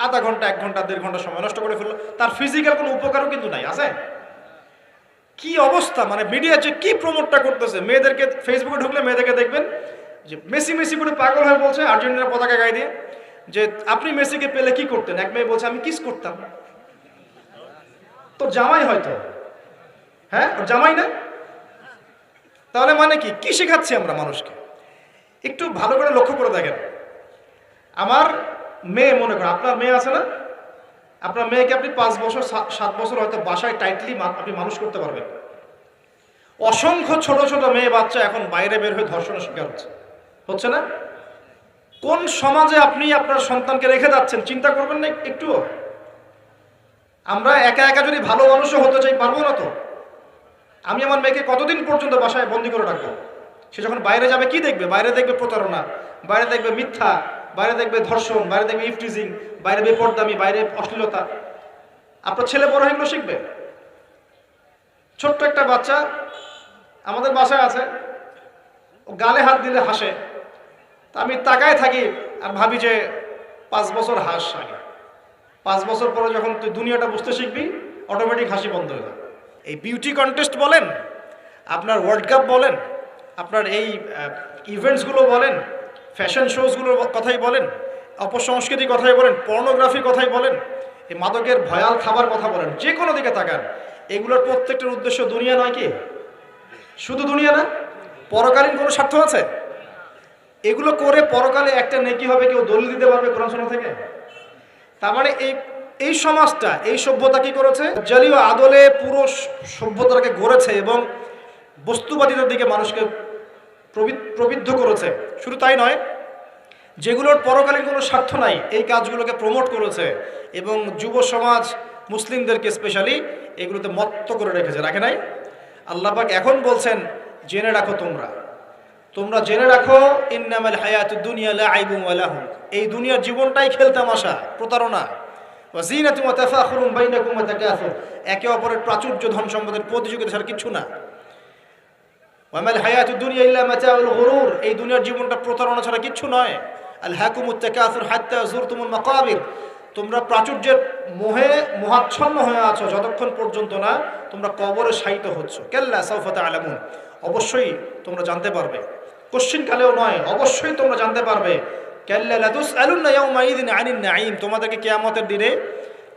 [SPEAKER 1] আধা ঘন্টা 1 ঘন্টা 1.5 ঘন্টা সময় নষ্ট করে ফেললো, তার ফিজিক্যাল কোনো উপকারও কিন্তু নাই, আছে? কি অবস্থা, মানে মিডিয়া যে কি প্রমোটটা করতেছে, মেয়েদেরকে ফেসবুকে ঢুকলে মেয়েদেরকে দেখবেন যে মেসি মেসি করে পাগল হয়ে বলছে আর্জেন্টিনার পতাকা গায়ে দিয়ে যে আপনি মেসিকে পেলে কি করতেন? এক মেয়ে বলছে আমি কিস করতাম। তো জামাই হয়তো, হ্যাঁ, ওর জামাই না? তাহলে মানে কি কি শেখাচ্ছি আমরা মানুষকে? একটু ভালো করে লক্ষ্য করে দেখেন। আমার মেয়ে, মনে করেন আপনার মেয়ে আছে না, আপনার মেয়েকে আপনি 5 বছর 7 বছর হয়তো বাসায় টাইটলি আপনি মানুষ করতে পারবেন। অসংখ্য ছোট ছোট মেয়ে বাচ্চা এখন বাইরে বের হয়ে ধর্ষণের শিকার হচ্ছে না? কোন সমাজে আপনি আপনার সন্তানকে রেখে যাচ্ছেন চিন্তা করবেন না একটুও? আমরা একা একা যদি ভালো মানুষও হতে চাই, পারবো না তো। আমি আমার মেয়েকে কতদিন পর্যন্ত বাসায় বন্দি করে রাখবো? সে যখন বাইরে যাবে কি দেখবে? বাইরে দেখবে প্রতারণা, বাইরে দেখবে মিথ্যা, বাইরে দেখবে ধর্ষণ, বাইরে দেখবে ইফটিজিং, বাইরে বেপরদামি, বাইরে অশ্লীলতা। আপনার ছেলে বড় এগুলো শিখবে? ছোট্ট একটা বাচ্চা আমাদের বাসায় আছে, ও গালে হাত দিলে হাসে, তা আমি তাকায় থাকি আর ভাবি যে 5 বছর হাস, আগে 5 বছর পরে যখন তুই দুনিয়াটা বুঝতে শিখবি অটোমেটিক হাসি বন্ধ হয়ে যাবে। এই বিউটি কন্টেস্ট বলেন, আপনার ওয়ার্ল্ড কাপ বলেন, আপনার এই ইভেন্টসগুলো বলেন, ফ্যাশন শোজগুলোর কথাই বলেন, অপসংস্কৃতির কথাই বলেন, পর্নোগ্রাফির কথাই বলেন, এই মাদকের ভয়াল খাবার কথা বলেন, যে কোনো দিকে তাকান, এগুলোর প্রত্যেকটার উদ্দেশ্য দুনিয়া নয় কি? শুধু দুনিয়া না, পরকালীন কোনো স্বার্থ আছে? এগুলো করে পরকালে একটা নেকি হবে, কেউ দলিল দিতে পারবে কোরআন সুন্নাহ থেকে? তার মানে এই সমাজটা, এই সভ্যতা কি করেছে? জালীয় আদলে পুরো সভ্যতাকে গড়েছে এবং বস্তুবাদিতার দিকে মানুষকে প্রবৃদ্ধ করেছে। শুধু তাই নয়, যেগুলোর পরকালীন কোনো স্বার্থ নাই এই কাজগুলোকে প্রমোট করেছে এবং যুব সমাজ, মুসলিমদেরকে স্পেশালি এগুলোতে মত্ত করে রেখেছে, রাখে নাই? আল্লাহ পাক এখন বলছেন জেনে রাখো, তোমরা জেনে রাখো, ইন্নামাল হায়াতুদ দুনিয়া লাইবুন ওয়া লাহু, এই দুনিয়ার জীবনটাই খেলতামাশা, প্রতারণা। ওয়া যিনাতুন ওয়া তাফাখুরুন বাইনাকুম ওয়া তাকাসুর, একে অপরের প্রাচুর্য, ধন সম্পদের প্রতিযোগিতা ছাড়া কিছু না। ওয়া মাল হায়াতুদ দুনিয়া ইল্লা মাতাউল গুরুর, এই দুনিয়ার জীবনটা প্রতারণা ছাড়া কিছু নয়। আলহাকুমুত তাকাসুর হাত্তা যুরতুমুল মাকাবির, তোমরা প্রাচুর্যের মোহে মোহাচ্ছন্ন হয়ে আছো যতক্ষণ পর্যন্ত না তোমরা কবরে শায়িত হচ্ছ। কাল্লা সাউফা তা'লামুন, অবশ্যই তোমরা জানতে পারবে, কোশ্চিন কালেও নয়, অবশ্যই তোমরা জানতে পারবে। কাল্লা লাতুসআলুন্না ইয়াওমাইযিন আনিন নাঈম, তোমাদেরকে কিয়ামতের দিনে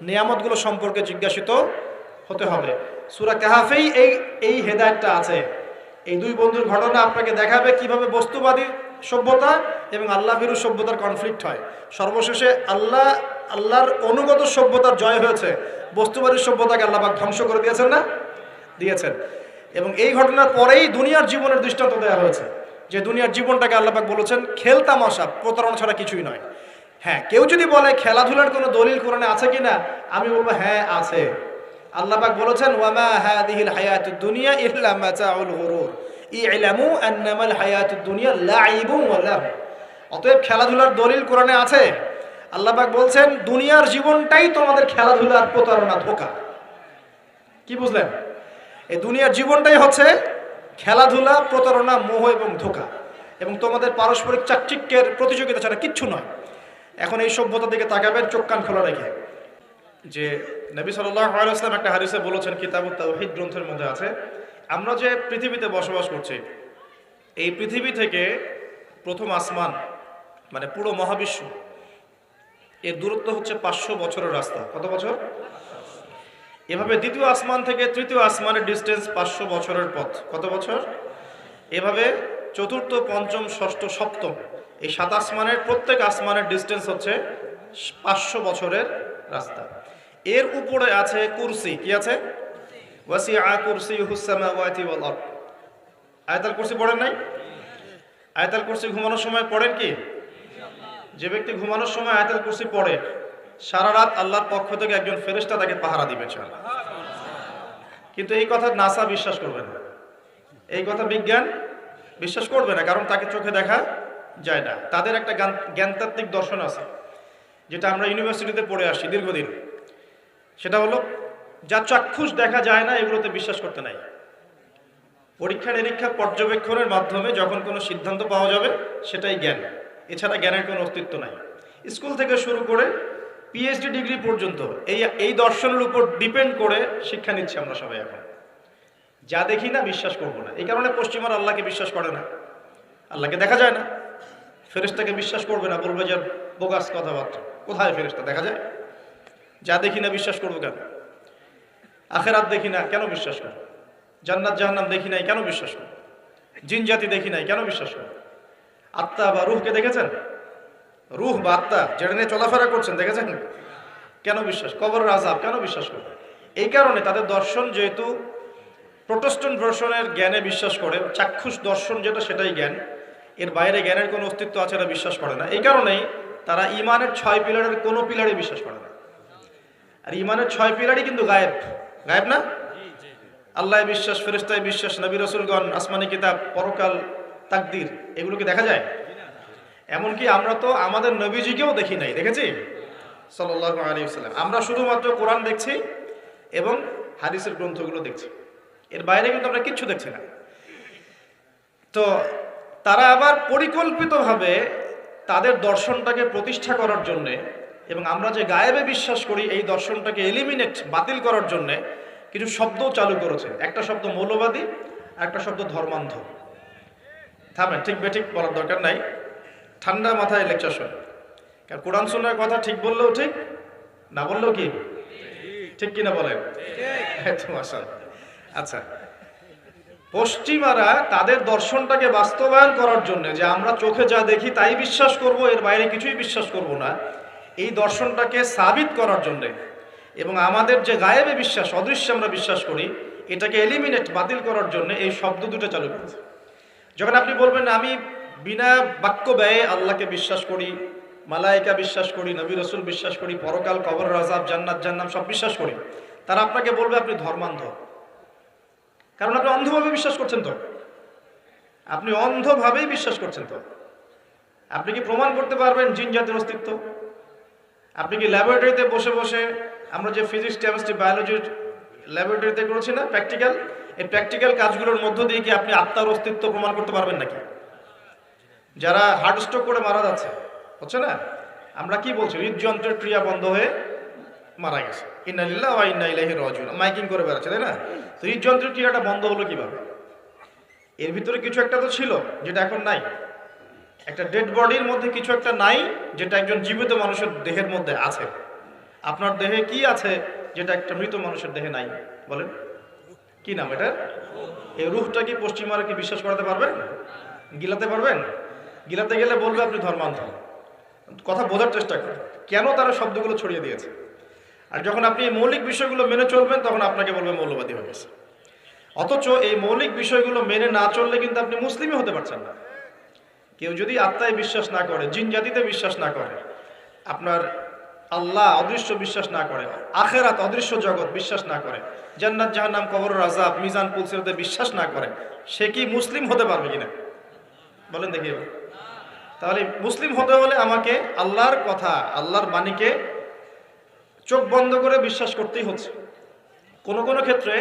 [SPEAKER 1] নিয়ামতগুলো সম্পর্কে জিজ্ঞাসিত হতে হবে। সূরা কাহফেই এই হেদায়েতটা আছে। এই দুই বন্ধুর ঘটনা আপনাকে দেখাবে কিভাবে বস্তুবাদী সভ্যতা এবং আল্লাহ ভীরু সভ্যতার কনফ্লিক্ট হয়। সর্বশেষে আল্লাহর অনুগত সভ্যতার জয় হয়েছে, বস্তুবাদী সভ্যতাকে আল্লাহ পাক ধ্বংস করে দিয়েছেন না? দিয়েছেন। এবং এই ঘটনার পরেই দুনিয়ার জীবনের দৃষ্টান্ত দেওয়া হয়েছে, যে দুনিয়ার জীবনটাকে আল্লাহ পাক বলেছেন খেলতামাশা, প্রতারণা ছাড়া কিছুই নয়। হ্যাঁ, কেউ যদি বলে খেলাধুলার কোনো দলিল কোরআনে আছে কিনা, আমি বলবো হ্যাঁ আছে। আল্লাহ পাক বলেছেন ওয়ামা হাদিহিল হায়াতুদ দুনিয়া ইল্লা মাতাউল গুরুর ইলামু আন্নামাল হায়াতুদ দুনিয়া লাইবুন ওয়া লাহু। অতএব খেলাধুলার দলিল কোরআনে আছে। আল্লাহ পাক বলছেন দুনিয়ার জীবনটাই তোমাদের খেলাধুলার প্রতারণা, ধোঁকা। কি বুঝলেন? এই দুনিয়ার জীবনটাই হচ্ছে খেলাধুলা, প্রতারণা, মোহ এবং ধোঁকা, এবং তোমাদের পারস্পরিক চাকচিক্যের প্রতিযোগিতা ছাড়া কিচ্ছু নয়। এখন এই সভ্যতার দিকে তাকাবেন চোখ কান খোলা রেখে, যে নবী সাল্লাল্লাহু আলাইহি ওয়াসাল্লাম একটা হাদিসে বলেছেন, কিতাবুত তাওহীদ গ্রন্থের মধ্যে আছে, আমরা যে পৃথিবীতে বসবাস করছি, এই পৃথিবী থেকে প্রথম আসমান মানে পুরো মহাবিশ্ব, এর দূরত্ব হচ্ছে 500 বছরের রাস্তা। কত বছর? এভাবে দ্বিতীয় আসমান থেকে তৃতীয় আসমানের ডিস্টেন্স 500 বছরের পথ। কত বছর? এভাবে চতুর্থ, পঞ্চম, ষষ্ঠ, সপ্তম, এই 7 আসমানের প্রত্যেক আসমানের ডিস্টেন্স হচ্ছে 500 বছরের রাস্তা। এর উপরে আছে কুরসি। কি আছে? ওয়াসিআ কুরসিয়ুহুস সামাওয়াতি ওয়াল আরদ। আয়াতুল কুরসি পড়েন নাই? আয়াতুল কুরসি ঘুমানোর সময় পড়েন কি? যে ব্যক্তি ঘুমানোর সময় আয়াতুল কুরসি পড়ে, সারা রাত আল্লাহর পক্ষ থেকে একজন ফেরেশতা তাকে পাহারা দিবে। কিন্তু এই কথা নাসা বিশ্বাস করবে না, এই কথা বিজ্ঞান বিশ্বাস করবে না, কারণ তাকে চোখে দেখা যায় না। তাদের একটা জ্ঞানতাত্ত্বিক দর্শন আছে, যেটা আমরা ইউনিভার্সিটিতে পড়ে আসি দীর্ঘদিন। সেটা হলো যা চাক্ষুষ দেখা যায় না এগুলোতে বিশ্বাস করতে নাই। পরীক্ষা নিরীক্ষা পর্যবেক্ষণের মাধ্যমে যখন কোনো সিদ্ধান্ত পাওয়া যাবে সেটাই জ্ঞান, এছাড়া জ্ঞানের কোনো অস্তিত্ব নাই। স্কুল থেকে শুরু করে পিএইচডি ডিগ্রি পর্যন্ত এই দর্শনের উপর ডিপেন্ড করে শিক্ষা নিচ্ছি আমরা সবাই। এখন যা দেখি না বিশ্বাস করবো না। এই কারণে পশ্চিমার আল্লাহকে বিশ্বাস করে না, আল্লাহকে দেখা যায় না। ফেরেশতাকে বিশ্বাস করবে না, বলবে যে বোগাস কথাবার্তা। কোথায় ফেরেশতা দেখা যায়? যা দেখি না বিশ্বাস করবো কেন? আখেরাত দেখি না কেন বিশ্বাস করবো? জান্নাত জাহান্নাম দেখি নাই কেন বিশ্বাস করবো? জিন জাতি দেখি নাই কেন বিশ্বাস করবো? আত্মা বা রুহকে দেখেছেন? রুহ বা আত্মা যেটা নিয়ে চলাফেরা করছেন দেখেছেন? কেন বিশ্বাস? কবরের আযাব কেন বিশ্বাস করবে? এই কারণে তাদের দর্শন যেহেতু প্রোটেস্ট্যান্ট ভার্সনের জ্ঞানে বিশ্বাস করে, চাক্ষুষ দর্শন যেটা সেটাই জ্ঞান, এর বাইরে জ্ঞানের কোনো অস্তিত্ব আছে এটা বিশ্বাস করে না। এই কারণেই তারা ইমানের 6 পিলারের কোনো পিলারে বিশ্বাস করে না। আর ইমানের 6 পিলারই কিন্তু গায়েব। গায়েব না? আল্লাহ বিশ্বাস, ফেরেশতায় বিশ্বাস, নবী রাসূলগণ, আসমানি কিতাব, পরকাল, তাকদীর, এগুলোকে দেখা যায়? এমনকি আমরা তো আমাদের নবীজিকেও দেখি নাই, দেখেছি? সাল্লাল্লাহু আলাইহি ওয়াসাল্লাম। আমরা শুধুমাত্র কোরআন দেখছি এবং হাদিসের গ্রন্থগুলো দেখছি, এর বাইরে কিন্তু আমরা কিচ্ছু দেখছি না। তো তারা আবার পরিকল্পিতভাবে তাদের দর্শনটাকে প্রতিষ্ঠা করার জন্যে এবং আমরা যে গায়েবে বিশ্বাস করি এই দর্শনটাকে এলিমিনেট, বাতিল করার জন্যে কিছু শব্দ চালু করেছে। একটা শব্দ মৌলবাদী, একটা শব্দ ধর্মান্ধ। থামেন, ঠিক বেঠিক বলার দরকার নাই, ঠান্ডা মাথায় লেকচার শোন। কারণ কোরআন সুন্নাহর কথা ঠিক বললেও ঠিক, না বললেও কি ঠিক কিনা বলেন? আচ্ছা, পশ্চিমারা তাদের দর্শনটাকে বাস্তবায়ন করার জন্য, যে আমরা চোখে যা দেখি তাই বিশ্বাস করব, এর বাইরে কিছুই বিশ্বাস করব না, এই দর্শনটাকে সাবিত করার জন্য এবং আমাদের যে গায়েবে বিশ্বাস, অদৃশ্যে আমরা বিশ্বাস করি, এটাকে এলিমিনেট, বাতিল করার জন্য এই শব্দ দুটো চালু করেছে। যখন আপনি বলবেন আমি বিনা বাক্য ব্যয়ে আল্লাহকে বিশ্বাস করি, মালায়েকা বিশ্বাস করি, নবী রাসূল বিশ্বাস করি, পরকাল, কবর, আযাব, জান্নাত জাহান্নাম সব বিশ্বাস করি, তারা আপনাকে বলবে আপনি ধর্মান্ধ, কারণ আপনি অন্ধভাবে বিশ্বাস করছেন। তো আপনি অন্ধভাবেই বিশ্বাস করছেন। তো আপনি কি প্রমাণ করতে পারবেন জিন জাতির অস্তিত্ব? আপনি কি ল্যাবরেটরিতে বসে বসে, আমরা যে ফিজিক্স, কেমিস্ট্রি, বায়োলজির ল্যাবরেটরিতে করেছি না প্র্যাকটিক্যাল, এই প্র্যাকটিক্যাল কাজগুলোর মধ্য দিয়ে কি আপনি আত্মার অস্তিত্ব প্রমাণ করতে পারবেন নাকি? যারা হার্ট স্ট্রোক করে মারা যাচ্ছে, হচ্ছে না, আমরা কি বলছি? হৃদযন্ত্রের ক্রিয়া বন্ধ হয়ে মারা গেছে, ইন্না লিল্লাহি ওয়া ইন্না ইলাইহি রাজিউন, মাইকিং করে বেড়াচ্ছে, তাই না? তো হৃদযন্ত্রের ক্রিয়াটা বন্ধ হলো কিভাবে? এর ভিতরে কিছু একটা তো ছিল যেটা এখন নাই। একটা ডেড বডির মধ্যে কিছু একটা নাই যেটা একজন জীবিত মানুষের দেহের মধ্যে আছে। আপনার দেহে কি আছে যেটা একটা মৃত মানুষের দেহে নাই? বলেন, কি নাম এটা? এই রূহটা কি পশ্চিমারা কি বিশ্বাস করাতে পারবেন? গিলাতে পারবেন? গিলাতে গেলে বলবে আপনি ধর্মান্ধ। কথা বোঝার চেষ্টা করেন কেন তারা শব্দগুলো ছড়িয়ে দিয়েছে। আর যখন আপনি এই মৌলিক বিষয়গুলো মেনে চলবেন তখন আপনাকে বলবে মৌলবাদী হয়ে গেছে। অথচ এই মৌলিক বিষয়গুলো মেনে না চললে কিন্তু আপনি মুসলিমই হতে পারছেন না। কেউ যদি আত্মায় বিশ্বাস না করে, জিন জাতিতে বিশ্বাস না করে, আপনার আল্লাহ অদৃশ্য বিশ্বাস না করে, আখেরাত অদৃশ্য জগৎ বিশ্বাস না করে, জান্নাত জাহান্নাম কবরের আযাব মিজান পুলসিরাতে বিশ্বাস না করে, সে কি মুসলিম হতে পারবে কিনা বলেন দেখি। তাহলে মুসলিম হতে হলে আমাকে আল্লাহর কথা, আল্লাহর বাণীকে চোখ বন্ধ করে বিশ্বাস করতেই হচ্ছে। কোনো কোনো ক্ষেত্রে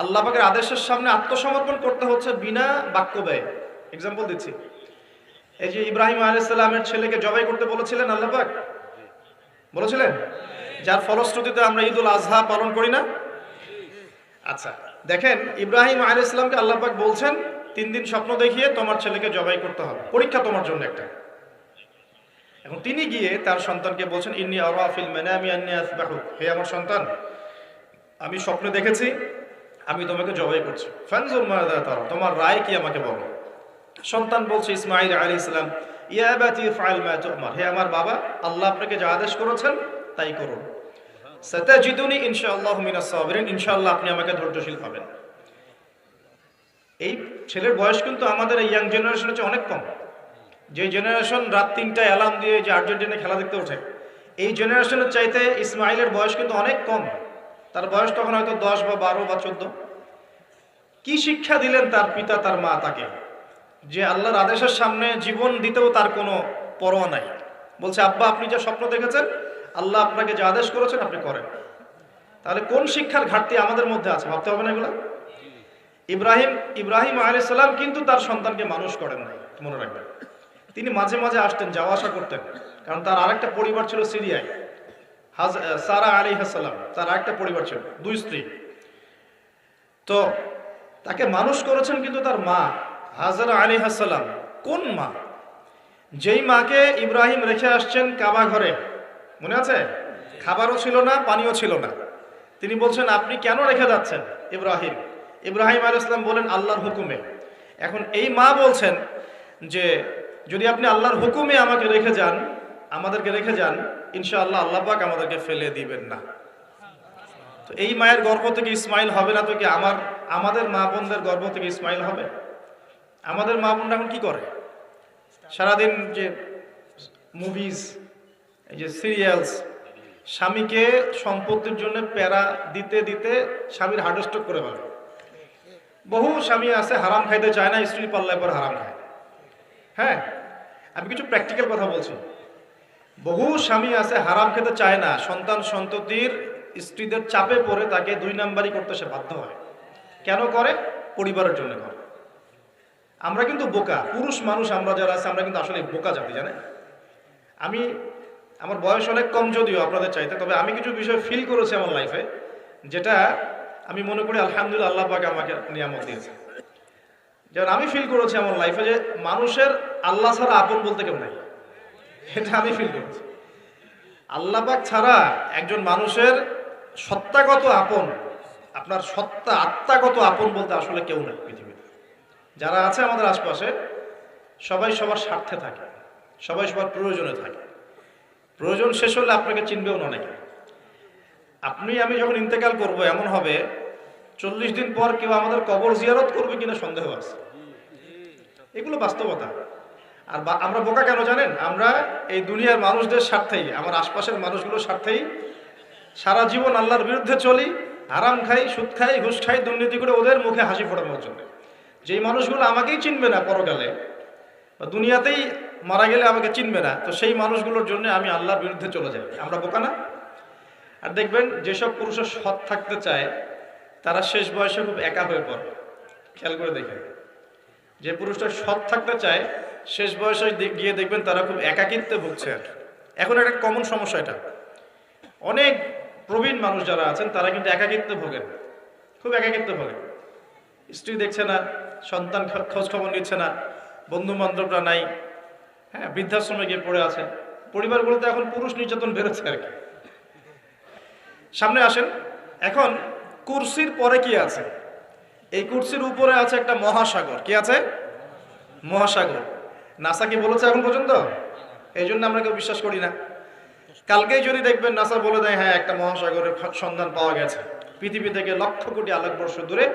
[SPEAKER 1] আল্লাহ পাকের আদেশের সামনে আত্মসমর্পণ করতে হচ্ছে বিনা বাক্য ব্যয়। এক্সাম্পল দিচ্ছি, এই যে ইব্রাহিম আলাইহিস সালামের ছেলেকে জবাই করতে বলেছিলেন আল্লাহ পাক, বলেছিলেন, যার ফলশ্রুতিতে আমরা ঈদুল আজহা পালন করি না। আচ্ছা দেখেন, ইব্রাহিম আলাইহিস সালামকে আল্লাহ পাক বলছেন 3 দিন স্বপ্ন দেখিয়ে তোমার ছেলেকে জবাই করতে হবে, পরীক্ষা তোমার জন্য একটা। এখন তিনি গিয়ে তার সন্তানকে বলছেন, ইন্নী আরা ফিল মানামি আন্নী আসবাহুক, হে আমার সন্তান, আমি স্বপ্নে দেখেছি আমি তোমাকে জবাই করছি, ফানজুর মাযা তারা, তোমার রায় কি আমাকে বলো। সন্তান বলছে ইসমাঈল আলাইহিস সালাম, ইয়া আবাতি ফাআল মা তু'মার, হে আমার বাবা, আল্লাহ আপনাকে যা আদেশ করেছেন তাই করুন। সাতাজিদুনি ইনশাআল্লাহু মিনাস সাবিরিন, ইনশাআল্লাহ আপনি আমাকে ধৈর্যশীল পাবেন। এই ছেলের বয়স কিন্তু আমাদের এই ইয়াং জেনারেশনের চেয়ে অনেক কম। যে জেনারেশন রাত 3টায় অ্যালার্ম দিয়ে যে আর্জেন্টিনা খেলা দেখতে ওঠে, এই জেনারেশনের চাইতে ইসমাইলের বয়স কিন্তু অনেক কম। তার বয়স তখন হয়তো 10 বা 12 বা 14। কি শিক্ষা দিলেন তার পিতা, তার মা তাকে, যে আল্লাহর আদেশের সামনে জীবন দিতেও তার কোনো পরোয়া নাই। বলছে, আব্বা আপনি যা স্বপ্ন দেখেছেন, আল্লাহ আপনাকে যা আদেশ করেছেন আপনি করেন। তাহলে কোন শিক্ষার ঘাটতি আমাদের মধ্যে আছে ভাবতে হবে না এগুলো। ইব্রাহিম আলাইহিস সালাম কিন্তু তার সন্তানকে মানুষ করেন নাই, মনে রাখবেন। তিনি মাঝে মাঝে আসতেন, যাওয়া আসা করতেন, কারণ তার আরেকটা পরিবার ছিল সিরিয়ায়। সারা আলাইহিস সালাম, তার আরেকটা পরিবার ছিল, 2 স্ত্রী। তো তাকে মানুষ করেছেন কিন্তু তার মা হাজারা আলাইহিস সালাম। কোন মা? যেই মাকে ইব্রাহিম রেখে আসছেন কাবা ঘরে, মনে আছে? খাবারও ছিল না, পানিও ছিল না। তিনি বলছেন, আপনি কেন রেখে যাচ্ছেন ইব্রাহিম আলাইহিস সালাম বলেন, আল্লাহর হুকুমে। এখন এই মা বলছেন যে যদি আপনি আল্লাহর হুকুমে আমাকে রেখে যান, আমাদেরকে রেখে যান, ইনশাআল্লাহ আল্লাহ পাক আমাদেরকে ফেলে দিবেন না। তো এই মায়ের গর্ভ থেকে ইসমাইল হবে না তো কি আমাদের মা বোনদের গর্ভ থেকে ইসমাইল হবে? আমাদের মা বোনরা এখন কি করে? সারাদিন যে মুভিজ, এই যে সিরিয়ালস, স্বামীকে সম্পত্তির জন্য প্যারা দিতে দিতে স্বামীর হার্ট স্ট্রোক করে ফেলে। বহু স্বামী আছে হারাম খাইতে চায় না, স্ত্রী পাল্লায় পর হারাম খায়। হ্যাঁ, আমি কিছু প্র্যাকটিক্যাল কথা বলছি। বহু স্বামী আছে হারাম খেতে চায় না, সন্তান সন্ততির স্ত্রীদের চাপে পড়ে তাকে 2 নাম্বারই করতে সে বাধ্য হয়। কেন করে? পরিবারের জন্য করে। আমরা কিন্তু বোকা পুরুষ মানুষ, আমরা যারা আছে আমরা কিন্তু আসলে বোকা জাতি, জানেন? আমার বয়স অনেক কম যদিও আপনাদের চাইতে, তবে আমি কিছু বিষয় ফিল করেছি আমার লাইফে, যেটা আমি মনে করি আলহামদুলিল্লাহ আল্লাহ পাক আমাকে নিয়ামত দিয়েছে। যেমন আমি ফিল করেছি আমার লাইফে যে মানুষের আল্লাহ ছাড়া আপন বলতে কেউ নাই, এটা আমি ফিল করেছি। আল্লাহ পাক ছাড়া একজন মানুষের সত্তাগত আপন, আপনার সত্তা আত্মাগত আপন বলতে আসলে কেউ নাই পৃথিবীতে। যারা আছে আমাদের আশপাশে সবাই সবার স্বার্থে থাকে, সবাই সবার প্রয়োজনে থাকে। প্রয়োজন শেষ হলে আপনাকে চিনবেও না অনেকে। আমি যখন ইন্তেকাল করব, এমন হবে 40 দিন পর কেউ আমাদের কবর জিয়ারত করবে কিনা সন্দেহ আছে। এগুলো বাস্তবতা। আর আমরা বোকা কেন জানেন? আমরা এই দুনিয়ার মানুষদের স্বার্থেই, আমার আশপাশের মানুষগুলোর স্বার্থেই সারা জীবন আল্লাহর বিরুদ্ধে চলি, হারাম খাই, সুদ খাই, ঘুষ খাই, দুর্নীতি করে ওদের মুখে হাসি ফোটানোর জন্য। যেই মানুষগুলো আমাকেই চিনবে না পরকালে, বা দুনিয়াতেই মারা গেলে আমাকে চিনবে না, তো সেই মানুষগুলোর জন্য আমি আল্লাহর বিরুদ্ধে চলে যাই। আমরা বোকা না? আর দেখবেন যেসব পুরুষের সৎ থাকতে চায় তারা শেষ বয়সে খুব একা হয়ে পড়ে। খেয়াল করে দেখেন, যে পুরুষটা সৎ থাকতে চায় শেষ বয়সে গিয়ে দেখবেন তারা খুব একাকিত্বে ভুগছে। আর এখন একটা কমন সমস্যা, এটা অনেক প্রবীণ মানুষ যারা আছেন তারা কিন্তু একাকিত্বে ভোগেন, খুব একাকিত্বে ভোগেন। স্ত্রী দেখছে না, সন্তান খোঁজ খবর নিচ্ছে না, বন্ধু বান্ধবরা নাই, হ্যাঁ, বৃদ্ধাশ্রমে গিয়ে পড়ে আছে। পরিবারগুলোতে এখন পুরুষ নির্যাতন বেরোচ্ছে আর কি। সামনে আসেন, এখন কুরসির পরে কি আছে? এই কুরসির উপরে আছে একটা মহাসাগর। কি আছে? মহাসাগর। নাসা কি বলেছে এখন পর্যন্ত? এই জন্য আমরা কেউ বিশ্বাস করি না। কালকেই যদি দেখবেন নাসা বলে দেয় হ্যাঁ একটা মহাসাগরের সন্ধান পাওয়া গেছে, পৃথিবী থেকে লক্ষ কোটি আলোকবর্ষ দূরে,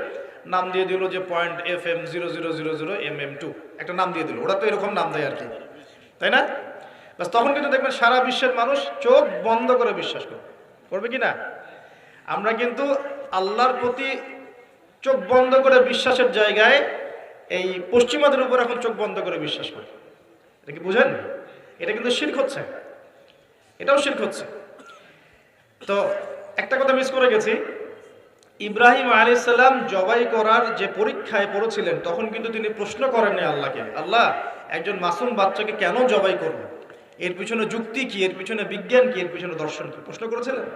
[SPEAKER 1] নাম দিয়ে দিল যে .FM0000mm2, একটা নাম দিয়ে দিল। ওরা তো এরকম নাম দেয় আর কি, তাই না? বাস তখন কিন্তু দেখবেন সারা বিশ্বের মানুষ চোখ বন্ধ করে বিশ্বাস করবে কি না? আমরা কিন্তু আল্লাহর প্রতি চোখ বন্ধ করে বিশ্বাসের জায়গায় এই পশ্চিমাদের উপর এখন চোখ বন্ধ করে বিশ্বাস করি। এটা কি বুঝেন? এটা কিন্তু শিরক হচ্ছে, এটাও শিরক হচ্ছে। তো একটা কথা মিস করে গেছি, ইব্রাহিম আলাইহিস সালাম জবাই করার যে পরীক্ষায় পড়েছিলেন তখন কিন্তু তিনি প্রশ্ন করেননি আল্লাহকে, আল্লাহ একজন মাসুম বাচ্চাকে কেন জবাই করব, এর পিছনে যুক্তি কি, এর পিছনে বিজ্ঞান কি, এর পিছনে দর্শন কি, প্রশ্ন করেছিলেন?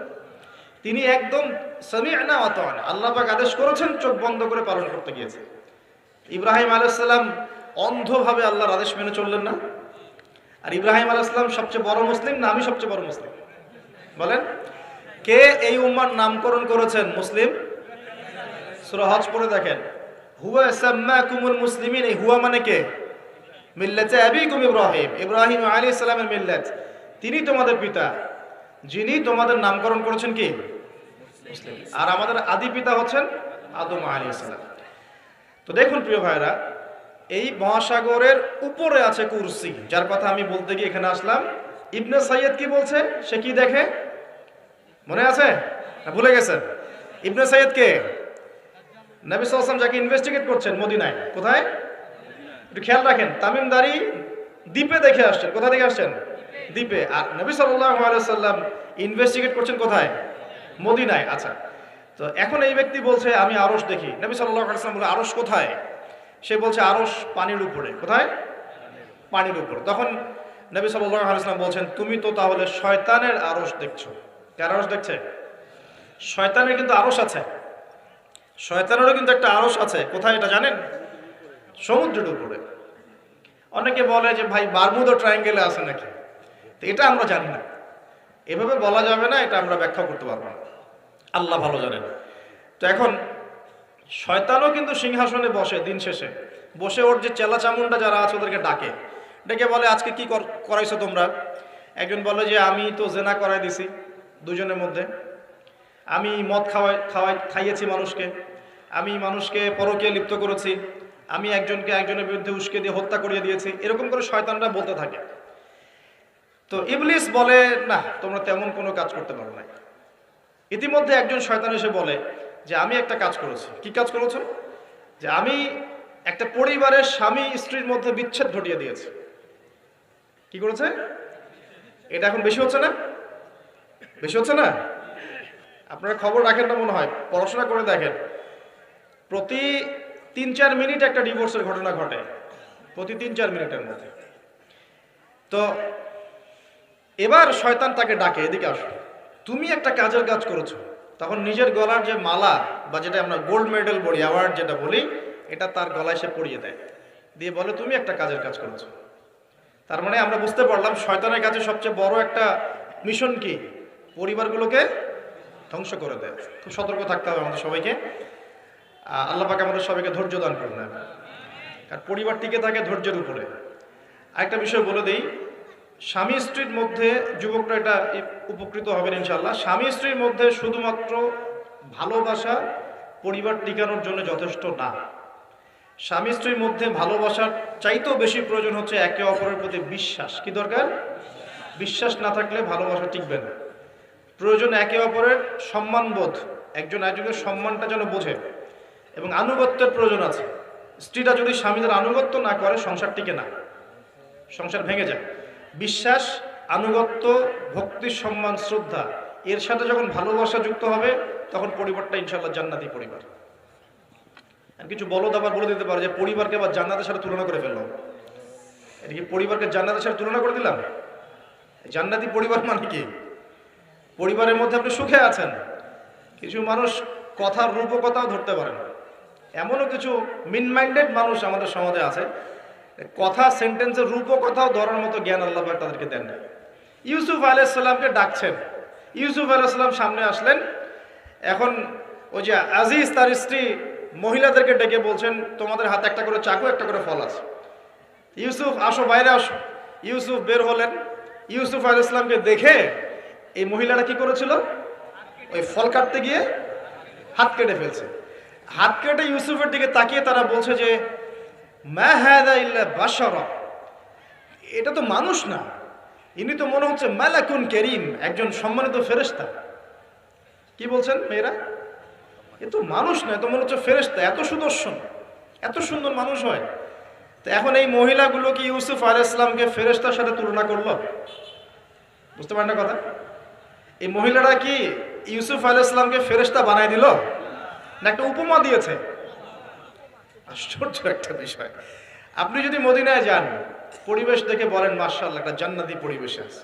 [SPEAKER 1] তিনি একদম সামি'না ওয়া আতা'না, আল্লাহ পাক আদেশ করেছেন, চোখ বন্ধ করে পালন করতে গিয়েছে। ইব্রাহিম আলাইহিস সালাম অন্ধভাবে আল্লাহর আদেশ মেনে চললেন না? আর ইব্রাহিম আলাইহিস সালাম সবচেয়ে বড় মুসলিম না আমি সবচেয়ে বড় মুসলিম? বলেন, কে এই উম্মার নামকরণ করেছেন মুসলিম? সূরা হজ পড়ে দেখেন, হুয়া সাম্মাকুমুল মুসলিমিন। এই হুয়া মানে কে? মিল্লাতে আবিকুম ইব্রাহিম, ইব্রাহিম আলাইহিস সালামের মিল্লাত, তিনি তোমাদের পিতা, যিনি তোমাদের নামকরণ করেছেন কি? মুসলিম। আর আমাদের আদি পিতা হচ্ছেন আদম আলাইহিস সালাম। তো দেখুন প্রিয় ভাইরা, এই মহাসাগরের উপরে আছে কুরসি, যার কথা আমি বলতে গিয়ে এখানে আসলাম। ইবনে সাইয়্যিদ কি বলছে? সে কি দেখে মনে আছে না ভুলে গেছেন? ইবনে সাইয়্যিদ কে? নবী সাল্লাল্লাহু আলাইহি ওয়াসাল্লাম যাকে ইনভেস্টিগেট করছেন মদিনায়, কোথায় একটু খেয়াল রাখেন, তামিমদারি দ্বীপে দেখে আসছেন। কোথা থেকে আসছেন? দ্বীপে। আর নবী সাল্লাল্লাহু আলাইহি ওয়াসাল্লাম ইনভেস্টিগেট করছেন কোথায়? মদিনায়। আচ্ছা, তো এখন এই ব্যক্তি বলছে আমি আরশ দেখি। নবী সাল্লাল্লাহু আলাইহি ওয়াসাল্লাম বলে আরশ কোথায়? সে বলছে আরশ পানির উপরে। কোথায়? পানির উপরে। তখন নবী সাল্লাল্লাহু আলাইহি ওয়াসাল্লাম বলছেন তুমি তো তাহলে শয়তানের আরশ দেখছো। কার আরশ দেখছে? শয়তানের কিন্তু আরশ আছে, শয়তানেরও কিন্তু একটা আরশ আছে। কোথায় এটা জানেন? সমুদ্রের উপরে। অনেকে বলে যে ভাই বারমুদা ট্রায়াঙ্গেলে আছে নাকি, তো এটা আমরা জানি না, এভাবে বলা যাবে না, এটা আমরা ব্যাখ্যা করতে পারবো না, আল্লাহ ভালো জানেন। তো এখন শয়তানও কিন্তু সিংহাসনে বসে, দিন শেষে বসে ওর যে চেলা চামুন্ডা যারা আছে ওদেরকে ডাকে, ডেকে বলে আজকে কি করাইছো তোমরা? একজন বলে যে আমি তো জেনা করাই দিছি দুজনের মধ্যে, আমি মদ খাইয়েছি মানুষকে, আমি মানুষকে পরকীয়ায় লিপ্ত করেছি, আমি একজনকে একজনের বিরুদ্ধে উস্কে দিয়ে হত্যা করিয়ে দিয়েছি। এরকম করে শয়তানরা বলতে থাকে। তো ইবলিস বলে না, তোমরা তেমন কোনো কাজ করতে পারো না। ইতিমধ্যে একজন শয়তান এসে বলে যে আমি একটা কাজ করেছি। কি কাজ করেছো? যে আমি একটা পরিবারের স্বামী স্ত্রীর মধ্যে বিচ্ছেদ ঘটিয়ে দিয়েছি। কি করেছে? এটা এখন বেশি হচ্ছে না? বেশি হচ্ছে না? আপনারা খবর রাখেন না মনে হয়, পড়াশোনা করে দেখেন, প্রতি ৩-৪ মিনিট একটা ডিভোর্সের ঘটনা ঘটে, প্রতি ৩-৪ মিনিটের মধ্যে। তো এবার শয়তান তাকে ডাকে, এদিকে আসো, তুমি একটা কাজের কাজ করেছো। তখন নিজের গলার যে মালা বা যেটা আমরা গোল্ড মেডেল বলি, অ্যাওয়ার্ড যেটা বলি, এটা তার গলায় সে পরিয়ে দেয়, দিয়ে বলে তুমি একটা কাজের কাজ করেছো। তার মানে আমরা বুঝতে পারলাম শয়তানের কাছে সবচেয়ে বড় একটা মিশন কি? পরিবারগুলোকে ধ্বংস করে দেয়। খুব সতর্ক থাকতে হবে আমাদের সবাইকে। আল্লাহ পাক আমাদের সবাইকে ধৈর্য দান করুন। আর পরিবার টিকে থাকে ধৈর্যের উপরে। আরেকটা বিষয় বলে দিই, স্বামী স্ত্রীর মধ্যে, যুবকরা এটা উপকৃত হবেন ইনশাআল্লাহ, স্বামী স্ত্রীর মধ্যে শুধুমাত্র ভালোবাসা পরিবার টিকানোর জন্য যথেষ্ট না। স্বামী স্ত্রীর মধ্যে ভালোবাসার চাইতেও বেশি প্রয়োজন হচ্ছে একে অপরের প্রতি বিশ্বাস। কি দরকার? বিশ্বাস না থাকলে ভালোবাসা টিকবে না। প্রয়োজন একে অপরের সম্মানবোধ, একজন একজনের সম্মানটা যেন বোঝে এবং আনুগত্যের প্রয়োজন আছে। স্ত্রীরা যদি স্বামীদের আনুগত্য না করে সংসার টিকে না, সংসার ভেঙে যায়। বিশ্বাস, আনুগত্য, ভক্তি, সম্মান, শ্রদ্ধা এর সাথে যখন ভালোবাসা যুক্ত হবে তখন পরিবারটা ইনশাআল্লাহ জান্নাতি পরিবার। আর কিছু বলদ আবার বলে দিতে পারে যে পরিবারকে আবার জান্নাতের সাথে তুলনা করে ফেললাম। এটা কি পরিবারকে জান্নাতের সাথে তুলনা করে দিলাম? জান্নাতি পরিবার মানে কি? পরিবারের মধ্যে আপনি সুখে আছেন। কিছু মানুষ কথার রূপকথাও ধরতে পারে না। এমনও কিছু মিন মাইন্ডেড মানুষ আমাদের সমাজে আছে, কথা সেন্টেন্সের রূপকথাও ধরার মতো জ্ঞান আল্লাহ পাক তাদেরকে দেন না। ইউসুফ আলাইহিস সালামকে ডাকছেন, ইউসুফ আলাইহিস সালাম সামনে আসলেন। এখন ওই যে আজিজ তার স্ত্রী মহিলাদেরকে ডেকে বলছেন তোমাদের হাতে একটা করে চাকু, একটা করে ফল আছে, ইউসুফ আসো, বাইরে আসো। ইউসুফ বের হলেন। ইউসুফ আলাইহিস সালামকে দেখে এই মহিলারা কি করেছিল, ওই ফল কাটতে গিয়ে হাত কেটে ফেলছে। হাত কেটে ইউসুফের দিকে তাকিয়ে তারা বলছে যে মা হাযা ইল্লা বাশারা, এটা তো মানুষ না, ইনি তো মনে হচ্ছে মালাকুন কারীম, একজন সম্মানিত ফেরেশতা। কি বলছেন মেয়েরা? এ তো মানুষ না, এ তো মনে হচ্ছে ফেরেশতা, এত সুদর্শন, এত সুন্দর মানুষ হয়। তো এখন এই মহিলাগুলো কি ইউসুফ আলাইহিস সালামকে ফেরেশতার সাথে তুলনা করলো? বুঝতে পারেন না কথা? এই মহিলারা কি ইউসুফ আলাইহিস সালামকে ফেরেশতা বানায় দিল, না একটা উপমা দিয়েছে? আশ্চর্য একটা বিষয়। আপনি যদি মদিনায় যান, পরিবেশ দেখে বলেন মাশাআল্লাহ একটা জান্নাতি পরিবেশ আছে,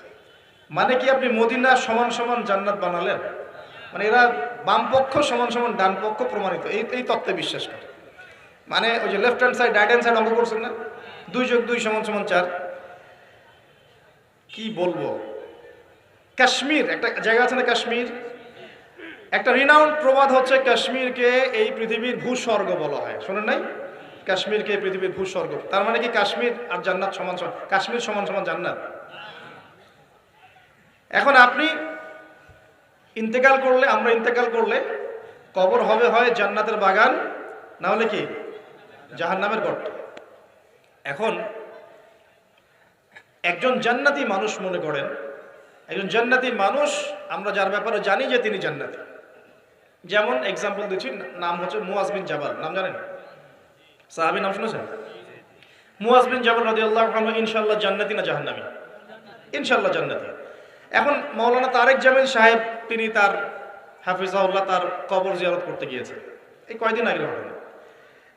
[SPEAKER 1] মানে কি আপনি মদিনা সমান সমান জান্নাত বানালেন? মানে এরা বাম পক্ষ সমান সমান ডান পক্ষ প্রমাণিত, এই তত্ত্বে বিশ্বাস করে। মানে ওই যে left hand side right hand side অঙ্ক করছেন না, 2 + 2 = 4। কি বলবো, কাশ্মীর একটা জায়গা আছে না, কাশ্মীর একটা রিনাউন্ড প্রবাদ হচ্ছে কাশ্মীরকে এই পৃথিবীর ভূস্বর্গ বলা হয়, শোনেন নাই? কাশ্মীরকে এই পৃথিবীর ভূস্বর্গ, তার মানে কি কাশ্মীর আর জান্নাত সমান সমান, কাশ্মীর সমান সমান জান্নাত? এখন আপনি ইন্তেকাল করলে, আমরা ইন্তেকাল করলে কবর হবে হয় জান্নাতের বাগান, না হলে কি জাহান্নামের গর্ত। এখন একজন জান্নাতি মানুষ মনে করেন, একজন জান্নাতি মানুষ আমরা যার ব্যাপারে জানি যে তিনি জান্নাতি, যেমন এক্সাম্পল দিচ্ছি, নাম হচ্ছে মুয়াজ বিন জাবাল, নাম জানেন? সাহাবী নাম শুনেছেন? মুয়াজ বিন জাবাল রাদিয়াল্লাহু আনহু ইনশাআল্লাহ জান্নাতি না জাহান্নামী? ইনশাআল্লাহ জান্নাতি। এখন মাওলানা তারেক জামিল সাহেব তিনি তার হাফিজাহুল্লাহ তার কবর জিয়ারত করতে গিয়েছেন এই কয়দিন আগে ঘটনা।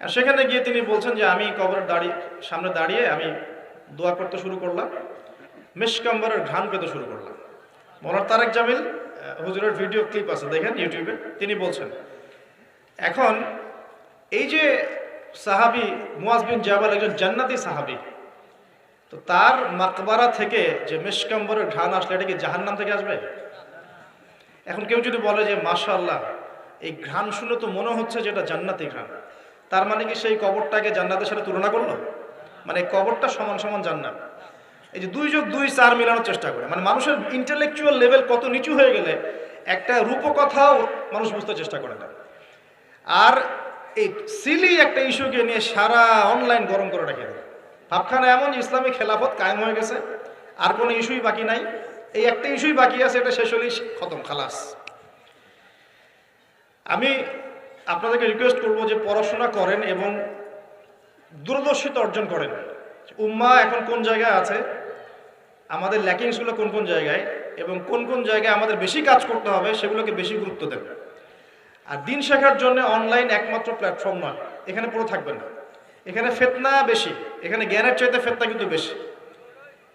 [SPEAKER 1] আর সেখানে গিয়ে তিনি বলছেন যে আমি কবরের সামনে দাঁড়িয়ে আমি দোয়া করতে শুরু করলাম, মিশকাম্বরের ঘ্রাণ পেতে শুরু করলাম। মাওলানা তারেক জামিল হুজুরের ভিডিও ক্লিপ আছে, দেখেন ইউটিউবে। তিনি বলছেন এখন এই যে সাহাবী মুয়াজ বিন জাবাল একজন জান্নাতি সাহাবী, তো তার মাকবারা থেকে যে মিশকাম্বরের ঘ্রাণ আসলে এটা কি জাহান্নাম থেকে আসবে? এখন কেউ যদি বলে যে মাশাআল্লাহ এই ঘ্রাণ শুনে তো মনে হচ্ছে যে এটা জান্নাতি ঘ্রাণ, তার মানে কি সেই কবরটাকে জান্নাতের সাথে তুলনা করলো? মানে কবরটা সমান সমান জান্নাত। এই যে 2 + 2 4 মিলানোর চেষ্টা করে, মানে মানুষের ইন্টেলেকচুয়াল লেভেল কত নিচু হয়ে গেলে একটা রূপকথাও মানুষ বুঝতে চেষ্টা করে না। আর এই সিলি একটা ইস্যুকে নিয়ে সারা অনলাইন গরম করে রেখে দেয়। ভাবখানা এমন ইসলামী খেলাফত কায়েম হয়ে গেছে, আর কোনো ইস্যুই বাকি নাই, এই একটা ইস্যুই বাকি আছে, এটা শেষ হলেই খতম, খালাস। আমি আপনাদেরকে রিকোয়েস্ট করব যে পড়াশোনা করেন এবং দূরদর্শিতা অর্জন করেন। উম্মাহ এখন কোন জায়গায় আছে, আমাদের ল্যাকিংসগুলো কোন কোন জায়গায়, এবং কোন কোন জায়গায় আমাদের বেশি কাজ করতে হবে সেগুলোকে বেশি গুরুত্ব দেন। আর দিন শেখার জন্য অনলাইন একমাত্র প্ল্যাটফর্ম নয়, এখানে পুরো থাকবেন না। এখানে ফিতনা বেশি, এখানে জ্ঞানের চাইতে ফিতনা কিন্তু বেশি।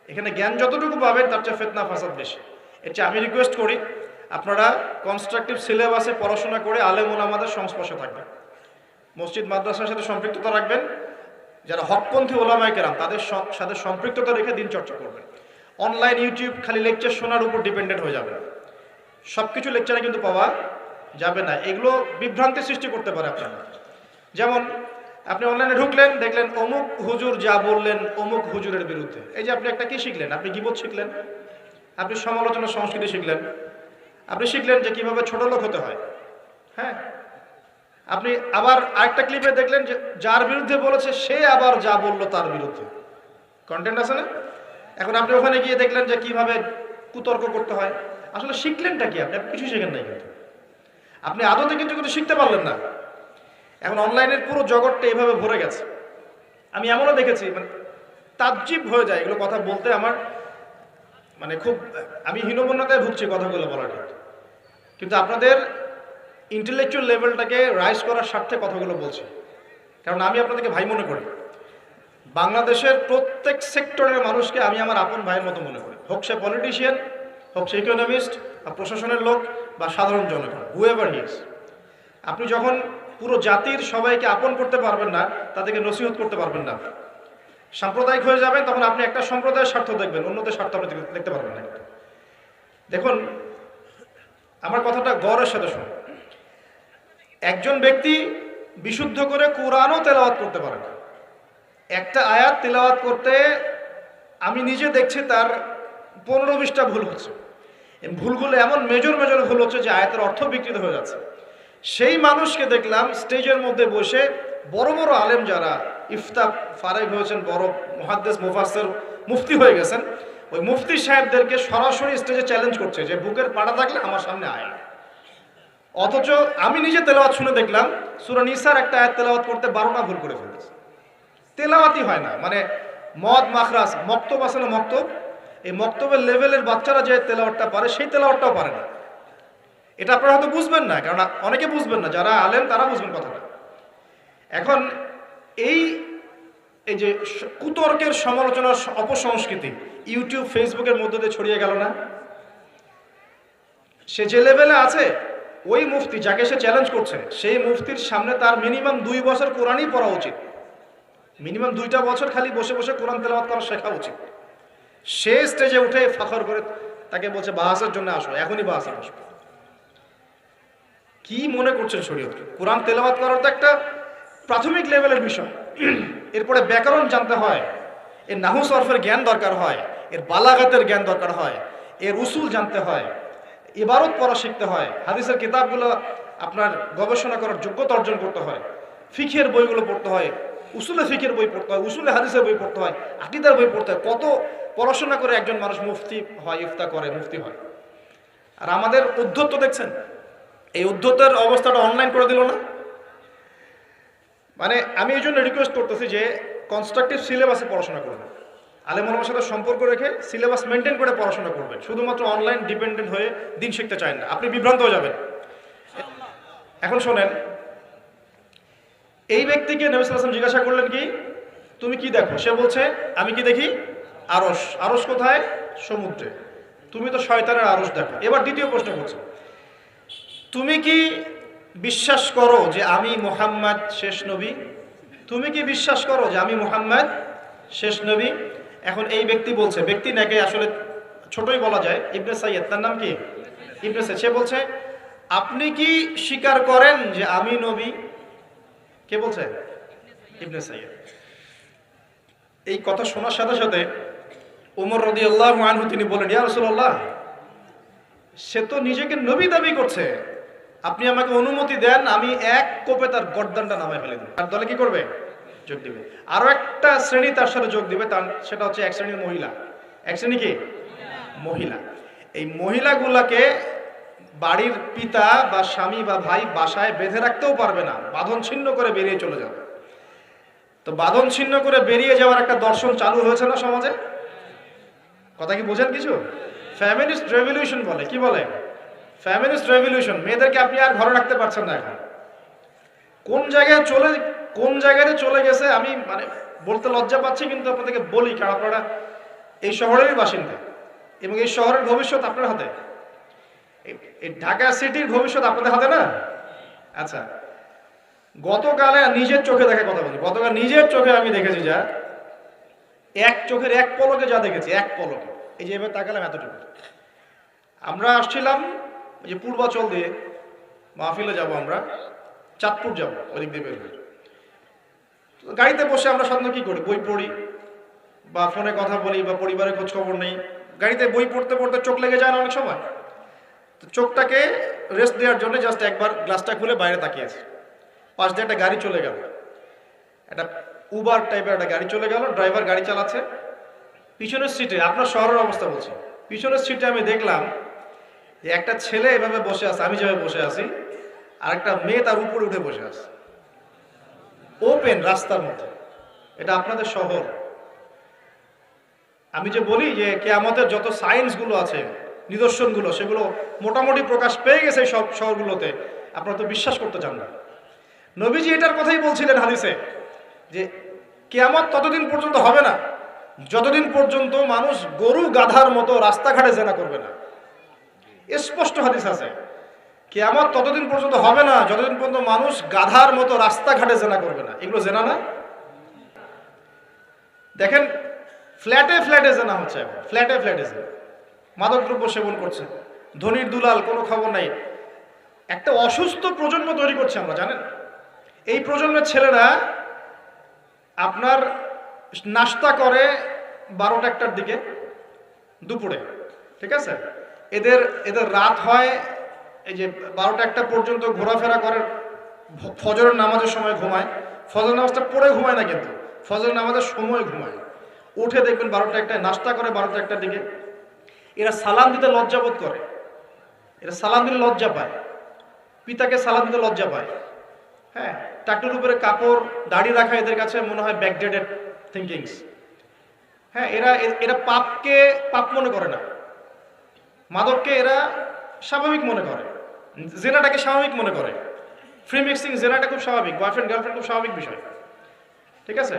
[SPEAKER 1] এখানে জ্ঞান যতটুকু পাবেন তার চেয়ে ফিতনা ফাসাদ বেশি। এর চেয়ে আমি রিকোয়েস্ট করি আপনারা কনস্ট্রাকটিভ সিলেবাসে পড়াশোনা করে আলেম ওলামাদের সংস্পর্শে থাকবেন, মসজিদ মাদ্রাসার সাথে সম্পৃক্ততা রাখবেন, যারা হকপন্থী ওলামায়ে কেরাম তাদের সাথে সম্পৃক্ততা রেখে দিন চর্চা করবেন। অনলাইন ইউটিউব খালি লেকচার শোনার উপর ডিপেন্ডেন্ট হয়ে যাবে, সব কিছু লেকচারে কিন্তু পাওয়া যাবে না, এগুলো বিভ্রান্তি সৃষ্টি করতে পারে আপনারা। যেমন আপনি অনলাইনে ঢুকলেন, দেখলেন অমুক হুজুর যা বললেন অমুক হুজুরের বিরুদ্ধে, এই যে আপনি একটা কি শিখলেন, আপনি গীবত শিখলেন, আপনি সমালোচনা সংস্কৃতি শিখলেন, আপনি শিখলেন যে কিভাবে ছোট লোক হতে হয়। হ্যাঁ, আপনি আবার আরেকটা ক্লিপে দেখলেন যে যার বিরুদ্ধে বলেছে সে আবার যা বললো তার বিরুদ্ধে কন্টেন্ট আছে না। এখন আপনি ওখানে গিয়ে দেখলেন যে কিভাবে কুতর্ক করতে হয়। আসলে শিখলেনটা কি? আপনি কিছু শেখেন নাই কিন্তু। আপনি আদতে কিন্তু কিছু শিখতে পারলেন না। এখন অনলাইনের পুরো জগৎটা এভাবে ভরে গেছে। আমি এমনও দেখেছি, মানে তাজ্জিব হয়ে যায় এগুলো কথা বলতে আমার, মানে খুব আমি হীনমন্যতায় ভুগছি কথাগুলো বলার ক্ষেত্রে, কিন্তু আপনাদের ইন্টেলেকচুয়াল লেভেলটাকে রাইজ করার স্বার্থে কথাগুলো বলছি। কারণ আমি আপনাদেরকে ভাই মনে করি। বাংলাদেশের প্রত্যেক সেক্টরের মানুষকে আমি আমার আপন ভাইয়ের মতো মনে করি, হোক সে পলিটিশিয়ান, হোক সে ইকোনমিস্ট বা প্রশাসনের লোক বা সাধারণ জনগণ, হুএভার হি ইজ। আপনি যখন পুরো জাতির সবাইকে আপন করতে পারবেন না, তাদেরকে নসিহত করতে পারবেন না, সাম্প্রদায়িক হয়ে যাবেন, তখন আপনি একটা সম্প্রদায়ের স্বার্থ দেখবেন, অন্যদের স্বার্থ আপনি দেখতে পারবেন না। দেখুন, আমার কথাটা গৌরবের সাথে শুনুন। একজন ব্যক্তি বিশুদ্ধ করে কোরআনও তেলাওয়াত করতে পারে না। একটা আয়াত তেলাওয়াত করতে আমি নিজে দেখছি তার 15-20টা ভুল হচ্ছে। এই ভুলগুলো এমন মেজর মেজর ভুল হচ্ছে যে আয়াতের অর্থ বিকৃত হয়ে যাচ্ছে। সেই মানুষকে দেখলাম স্টেজের মধ্যে বসে বড় বড় আলেম যারা ইফতা ফারেগ হয়েছেন, বড় মুহাদ্দিস মুফাসসির মুফতি হয়ে গেছেন, ওই মুফতি সাহেবদেরকে সরাসরি স্টেজে চ্যালেঞ্জ করছে যে বুকের পাটা থাকলে আমার সামনে আয়। অথচ আমি নিজে তেলাওয়াত শুনে দেখলাম সূরা নিসার একটা আয়াত তেলাওয়াত করতে 12টা ভুল করে ফেলেছে। তেলাওয়াতই হয় না, মানে মদ মাখরাজ মক্তব আছে না, মক্তব, এই মক্তবের লেভেলের বাচ্চারা যে তেলাওয়াতটা পারে সেই তেলাওয়াতটাও পারে না। এটা আপনারা হয়তো বুঝবেন না, কারণ অনেকে বুঝবেন না, যারা আলেম তারা বুঝবেন কথাটা। এখন এই এই যে কুতর্কের সমালোচনার অপসংস্কৃতি ইউটিউব ফেসবুকের মধ্যে দিয়ে ছড়িয়ে গেল না, সে যে লেভেলে আছে, ওই মুফতি যাকে সে চ্যালেঞ্জ করছে সেই মুফতির সামনে তার মিনিমাম 2 বছর কোরআনই পড়া উচিত, মিনিমাম 2টা বছর খালি বসে বসে কোরআন তেলাওয়াত করা শেখা উচিত। সে স্টেজে উঠে ফাখর করে তাকে বলছে বাহাসের জন্য আসো, এখনই বাহাসের আসো। কি মনে করছেন শরীয়তকে? কোরআন তেলাওয়াত করার তো একটা প্রাথমিক লেভেলের বিষয়। এরপরে ব্যাকরণ জানতে হয়, এর নাহু সরফের জ্ঞান দরকার হয়, এর বালাগাতের জ্ঞান দরকার হয়, এর উসুল জানতে হয়, ইবারত পড়া শিখতে হয়, হাদিসের কিতাবগুলো আপনার গবেষণা করার যোগ্যতা অর্জন করতে হয়, ফিকহের বইগুলো পড়তে হয়, উসুলে ফিকের বই পড়তে হয়, উসুলে হাদিসের বই পড়তে হয়, আকীদার বই পড়তে হয়। কত পড়াশোনা করে একজন মানুষ মুফতি হয়, ইফতা করে, মুফতি হয়। আর আমাদের উদ্ধত্ত দেখছেন, এই উদ্ধতের অবস্থাটা অনলাইন করে দিল না। মানে আমি এই জন্য রিকোয়েস্ট করতেছি যে কনস্ট্রাকটিভ সিলেবাসে পড়াশোনা করবেন, আলেম ওলামার সাথে সম্পর্ক রেখে সিলেবাস মেনটেন করে পড়াশোনা করবেন। শুধুমাত্র অনলাইন ডিপেন্ডেন্ট হয়ে দিন শিখতে চান না, আপনি বিভ্রান্ত হয়ে যাবেন। এখন শোনেন, এই ব্যক্তিকে নবী সাল্লাল্লাহু আলাইহি ওয়াসাল্লাম জিজ্ঞাসা করলেন কি তুমি কি দেখো? সে বলছে আমি কি দেখি? আরশ। আরশ কোথায়? সমুদ্রে। তুমি তো শয়তানের আরশ দেখো। এবার দ্বিতীয় প্রশ্ন করছে, তুমি কি বিশ্বাস করো যে আমি মুহাম্মদ শেষ নবী? তুমি কি বিশ্বাস করো যে আমি মুহাম্মদ শেষ নবী? এখন এই ব্যক্তি বলছে, ব্যক্তি নাকি আসলে ছোটই বলা যায়, ইবনে সাইয়্যিদ, তার নাম কি? ইবনে সাইয়্যিদ। সে বলছে আপনি কি স্বীকার করেন যে আমি নবী? কে বলছে? ইবনে সাইয়্যিদ। এই কথা শোনার সাথে সাথে ওমর রাদিয়াল্লাহু আনহু তিনি বলেন, ইয়া রাসূলুল্লাহ, সে তো নিজেকে নবী দাবি করছে, আপনি আমাকে অনুমতি দেন, আমি এক কোপে তার গর্দানটা নামায় ফেলে দেব। তার দলে কি করবে? যোগ দিবে। আরো একটা শ্রেণী তার সাথে যোগ দিবে, সেটা হচ্ছে এক শ্রেণীর মহিলা। এক শ্রেণী কি? মহিলা। এই মহিলাগুলাকে বাড়ির পিতা বা স্বামী বা ভাই বাসায় বেঁধে রাখতেও পারবে না, বাঁধন ছিন্ন করে বেরিয়ে চলে যাবে। তো বাঁধন ছিন্ন করে বেরিয়ে যাওয়ার একটা দর্শন চালু হয়েছে না সমাজে? কথা কি বোঝেন কিছু? ফ্যামিনিস্ট রেভলিউশন বলে। কি বলে? Feminist revolution. মেয়েদেরকে আপনি আর ঘরে রাখতে পারছেন না। এখন কোন জায়গায় চলে গেছে আমি মানে বলতে লজ্জা পাচ্ছি, কিন্তু আপনাদেরকে বলি, কারণ আপনারা এই শহরেরই বাসিন্দা এবং এই শহরের ভবিষ্যৎ আপনার হাতে। এই ঢাকা সিটির ভবিষ্যৎ আপনাদের হাতে না? আচ্ছা, গতকালে নিজের চোখে দেখা কথা বলি, গতকাল নিজের চোখে আমি দেখেছি যা, এক চোখের এক পলকে যা দেখেছি, এক পলকে, এই যে এবার তাকালাম এতটুকু। আমরা আসছিলাম ওই যে পূর্বাচল দিয়ে মাহফিলে যাব, আমরা চাঁদপুর যাব, ওদিক দিয়ে বের হয়ে। গাড়িতে বসে আমরা সাধারণত কি করি? বই পড়ি বা ফোনে কথা বলি বা পরিবারের খোঁজ খবর নেই। গাড়িতে বই পড়তে পড়তে চোখ লেগে যায় না অনেক সময়? তো চোখটাকে রেস্ট দেওয়ার জন্য জাস্ট একবার গ্লাসটা খুলে বাইরে তাকিয়েছি। পাশ দিয়ে একটা গাড়ি চলে গেল, একটা উবার টাইপের একটা গাড়ি চলে গেল, ড্রাইভার গাড়ি চালাচ্ছে। পিছনের সিটে, আপনার শহরের অবস্থা বলছি, পিছনের সিটে আমি দেখলাম যে একটা ছেলে এভাবে বসে আছে, আমি যেভাবে বসে আছি, আর একটা মেয়ে তার উপরে উঠে বসে আছে ওপেন রাস্তার মধ্যে। এটা আপনাদের শহর। আমি যে বলি যে কিয়ামতের যত সায়েন্সগুলো আছে, নিদর্শনগুলো, সেগুলো মোটামুটি প্রকাশ পেয়ে গেছে সব শহরগুলোতে, আপনারা তো বিশ্বাস করতে চান না। নবীজি এটার কথাই বলছিলেন হাদিসে যে কিয়ামত ততদিন পর্যন্ত হবে না যতদিন পর্যন্ত মানুষ গরু গাধার মতো রাস্তাঘাটে জেনা করবে না। স্পষ্ট হাদিস আছে, কিয়ামত ততদিন পর্যন্ত হবে না যতদিন পর্যন্ত মানুষ গাধার মতো রাস্তাঘাটে জেনা করবে না। এগুলো জেনা না? দেখেন ফ্ল্যাটে ফ্ল্যাটে জেনা হচ্ছে, এখন ফ্ল্যাটে ফ্ল্যাটে জেনা, মাদকদ্রব্য সেবন করছে, ধনীর দুলাল, কোনো খবর নাই। একটা অসুস্থ প্রজন্ম তৈরি করছে আমরা, জানেন? এই প্রজন্মের ছেলেরা আপনার নাস্তা করে 12টা-1টার দিকে দুপুরে, ঠিক আছে? এদের রাত হয় এই যে 12টা-1টা পর্যন্ত ঘোরাফেরা করে, ফজরের নামাজের সময় ঘুমায়। ফজর নামাজটা পড়ে ঘুমায় না, কিন্তু ফজর নামাজের সময় ঘুমায়। উঠে দেখবেন 12টা-1টায় নাস্তা করে, 12টা-1টার দিকে। এরা সালাম দিতে লজ্জাবোধ করে, এরা সালাম দিতে লজ্জা পায়, পিতাকে সালাম দিতে লজ্জা পায়। হ্যাঁ, টাকটুর উপরে কাপড়, দাড়ি রাখা এদের কাছে মনে হয় ব্যাকডেটেড থিঙ্কিংস। হ্যাঁ, এরা পাপকে পাপ মনে করে না, মাদককে এরা স্বাভাবিক মনে করে, জেনাটাকে স্বাভাবিক মনে করে। ফ্রি মিক্সিং জেনাটা খুব স্বাভাবিক, বয়ফ্রেন্ড গার্লফ্রেন্ড খুব স্বাভাবিক বিষয়, ঠিক আছে?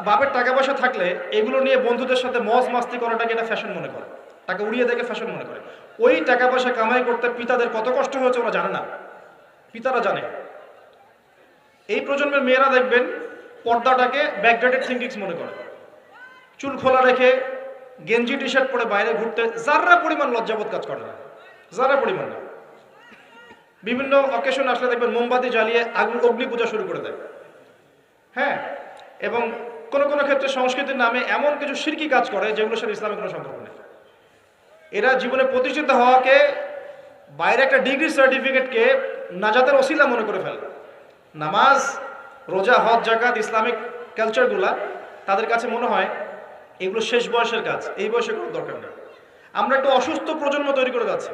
[SPEAKER 1] বাপের টাকা পয়সা থাকলে এগুলো নিয়ে বন্ধুদের সাথে মজ মাস্তি করাটাকে এটা ফ্যাশন মনে করে, টাকা উড়িয়ে দেখে ফ্যাশন মনে করে। ওই টাকা পয়সা কামাই করতে পিতাদের কত কষ্ট হয়েছে ওরা জানে না, পিতারা জানে। এই প্রজন্মের মেয়েরা দেখবেন পর্দাটাকে ব্যাকডেটেড থিঙ্কিংস মনে করে, চুল খোলা রেখে গেঞ্জি টি শার্ট পরে বাইরে ঘুরতে যারা পরিমাণ লজ্জাবোধ কাজ করে না, যারা পরিমাণ না। বিভিন্ন অকেশন আসলে দেখবেন মোমবাতি জ্বালিয়ে অগ্নি পূজা শুরু করে দেয়। হ্যাঁ, এবং কোনো কোনো ক্ষেত্রে সংস্কৃতির নামে এমন কিছু শিরকি কাজ করে যেগুলোর সাথে ইসলামের কোনো সম্পর্ক নেই। এরা জীবনে প্রতিষ্ঠিত হওয়াকে, বাইরে একটা ডিগ্রি সার্টিফিকেটকে নাজাতের ওসিলা মনে করে ফেলে। নামাজ, রোজা, হজ, জাকাত, ইসলামিক কালচারগুলা তাদের কাছে মনে হয় এগুলো শেষ বয়সের কাজ, এই বয়সে কোনো দরকার নেই। আমরা একটা অসুস্থ প্রজন্ম তৈরি করে যাচ্ছি।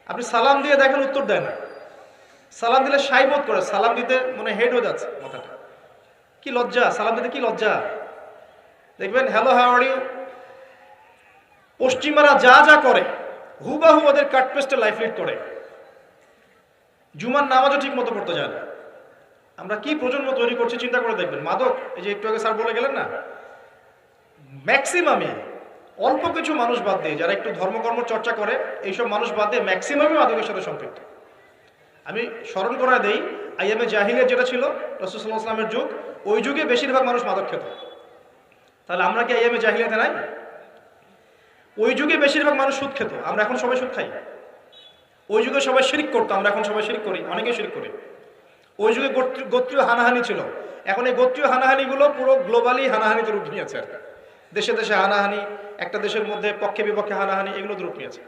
[SPEAKER 1] আপনি সালাম দিয়ে দেখেন উত্তর দেয় না, সালাম দিলে সাই বোধ করে, সালাম দিতে মনে হেড হয়ে যাচ্ছে মাথাটা। কি লজ্জা, সালাম দিতে কি লজ্জা! দেখবেন হ্যালো হাউ আর ইউ, পশ্চিমারা যা যা করে হুবাহু ওদের কাটপেস্টে লাইফ লিড করে। জুমার নামাজও ঠিক মতো পড়তে যায় না। আমরা কি প্রজন্ম তৈরি করছি চিন্তা করে দেখবেন। মাদক, এই যে একটু আগে স্যার বলে গেলেন না, ম্যাক্সিমামই, অল্প কিছু মানুষ বাদ দিয়ে যারা একটু ধর্মকর্ম চর্চা করে, এইসব মানুষ বাদ দিয়ে ম্যাক্সিমামই মাদকের সাথে সম্পৃক্ত। আমি স্মরণ করা দেই, আইয়ামে জাহিলিয়াত যেটা ছিল রাসূলুল্লাহ সাল্লাল্লাহু আলাইহি ওয়াসাল্লামের যুগ, ওই যুগে বেশিরভাগ মানুষ মাদক খেত। তাহলে আমরা কি আইয়ামে জাহিলিয়াতে নাই? ওই যুগে বেশিরভাগ মানুষ সুদ খেত, আমরা এখন সবাই সুদ খাই। ওই যুগে সবাই শিরক করতো, আমরা এখন সবাই শিরক করি, অনেকেই শিরক করি। ওই যুগে গোত্রীয় হানাহানি ছিল, এখন এই গোত্রীয় হানাহানিগুলো পুরো গ্লোবালি হানাহানিতে রূপ নিয়েছে। আর দেশে দেশে হানাহানি, একটা দেশের মধ্যে পক্ষে বিপক্ষে হানাহানি, এগুলো রূপ নিয়েছে।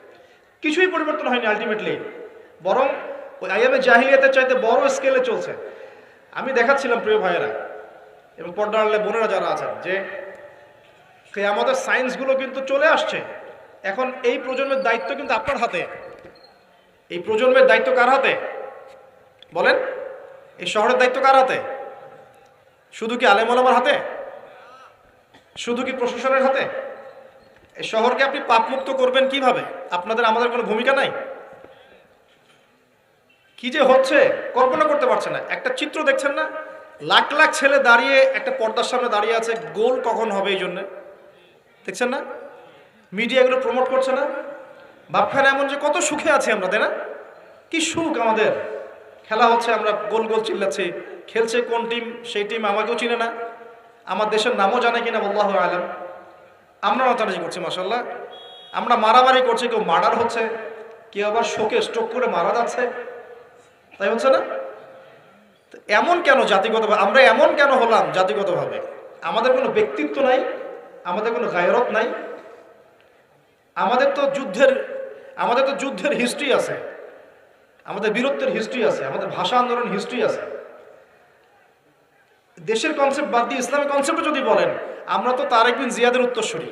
[SPEAKER 1] কিছুই পরিবর্তন হয়নি আলটিমেটলি, বরং ওই আইয়ামে জাহিলিয়াতের চাইতে বড় স্কেলে চলছে। আমি দেখাচ্ছিলাম প্রিয় ভাইয়েরা এবং পর্দার আড়ালে বোনেরা যারা আছেন, যে কিয়ামতের সায়েন্সগুলো কিন্তু চলে আসছে। এখন এই প্রজন্মের দায়িত্ব কিন্তু আপনার হাতে। এই প্রজন্মের দায়িত্ব কার হাতে বলেন? এই শহরের দায়িত্ব কার হাতে? শুধু কি আলেম ওলামার হাতে? শুধু কি প্রশাসনের হাতে? এই শহরকে আপনি পাপমুক্ত করবেন কিভাবে? আপনাদের আমাদের কোনো ভূমিকা নাই? কি যে হচ্ছে কল্পনা করতে পারছে না। একটা চিত্র দেখছেন না, লাখ লাখ ছেলে দাঁড়িয়ে একটা পর্দার সামনে দাঁড়িয়ে আছে, গোল কখন হবে এই জন্য, দেখছেন না? মিডিয়া এগুলো প্রমোট করছে না? ভাবখানে এমন যে কত সুখে আছি আমরা, তাই না? কি সুখ আমাদের! খেলা হচ্ছে, আমরা গোল গোল চিল্লাচ্ছি, খেলছে কোন টিম, সেই টিম আমাকেও চিনে না, আমার দেশের নামও জানে কিনা আল্লাহু আলাম। আমরা নাচানাচি করছি মাশাআল্লাহ, আমরা মারামারি করছি, কেউ মার্ডার হচ্ছে, কেউ আবার শোকে স্ট্রোক করে মারা যাচ্ছে, তাই হচ্ছে না? এমন কেন জাতিগতভাবে আমরা এমন কেন হলাম? জাতিগতভাবে আমাদের কোনো ব্যক্তিত্ব নাই, আমাদের কোনো গায়রত নাই। আমাদের তো যুদ্ধের হিস্ট্রি আছে, আমাদের বীরত্বের হিস্ট্রি আছে, আমাদের ভাষা আন্দোলন হিস্ট্রি আছে। দেশের কনসেপ্ট বাদ দিয়ে ইসলামিক কনসেপ্টে যদি বলেন, আমরা তো তারেক বিন জিয়াদের উত্তরসূরি,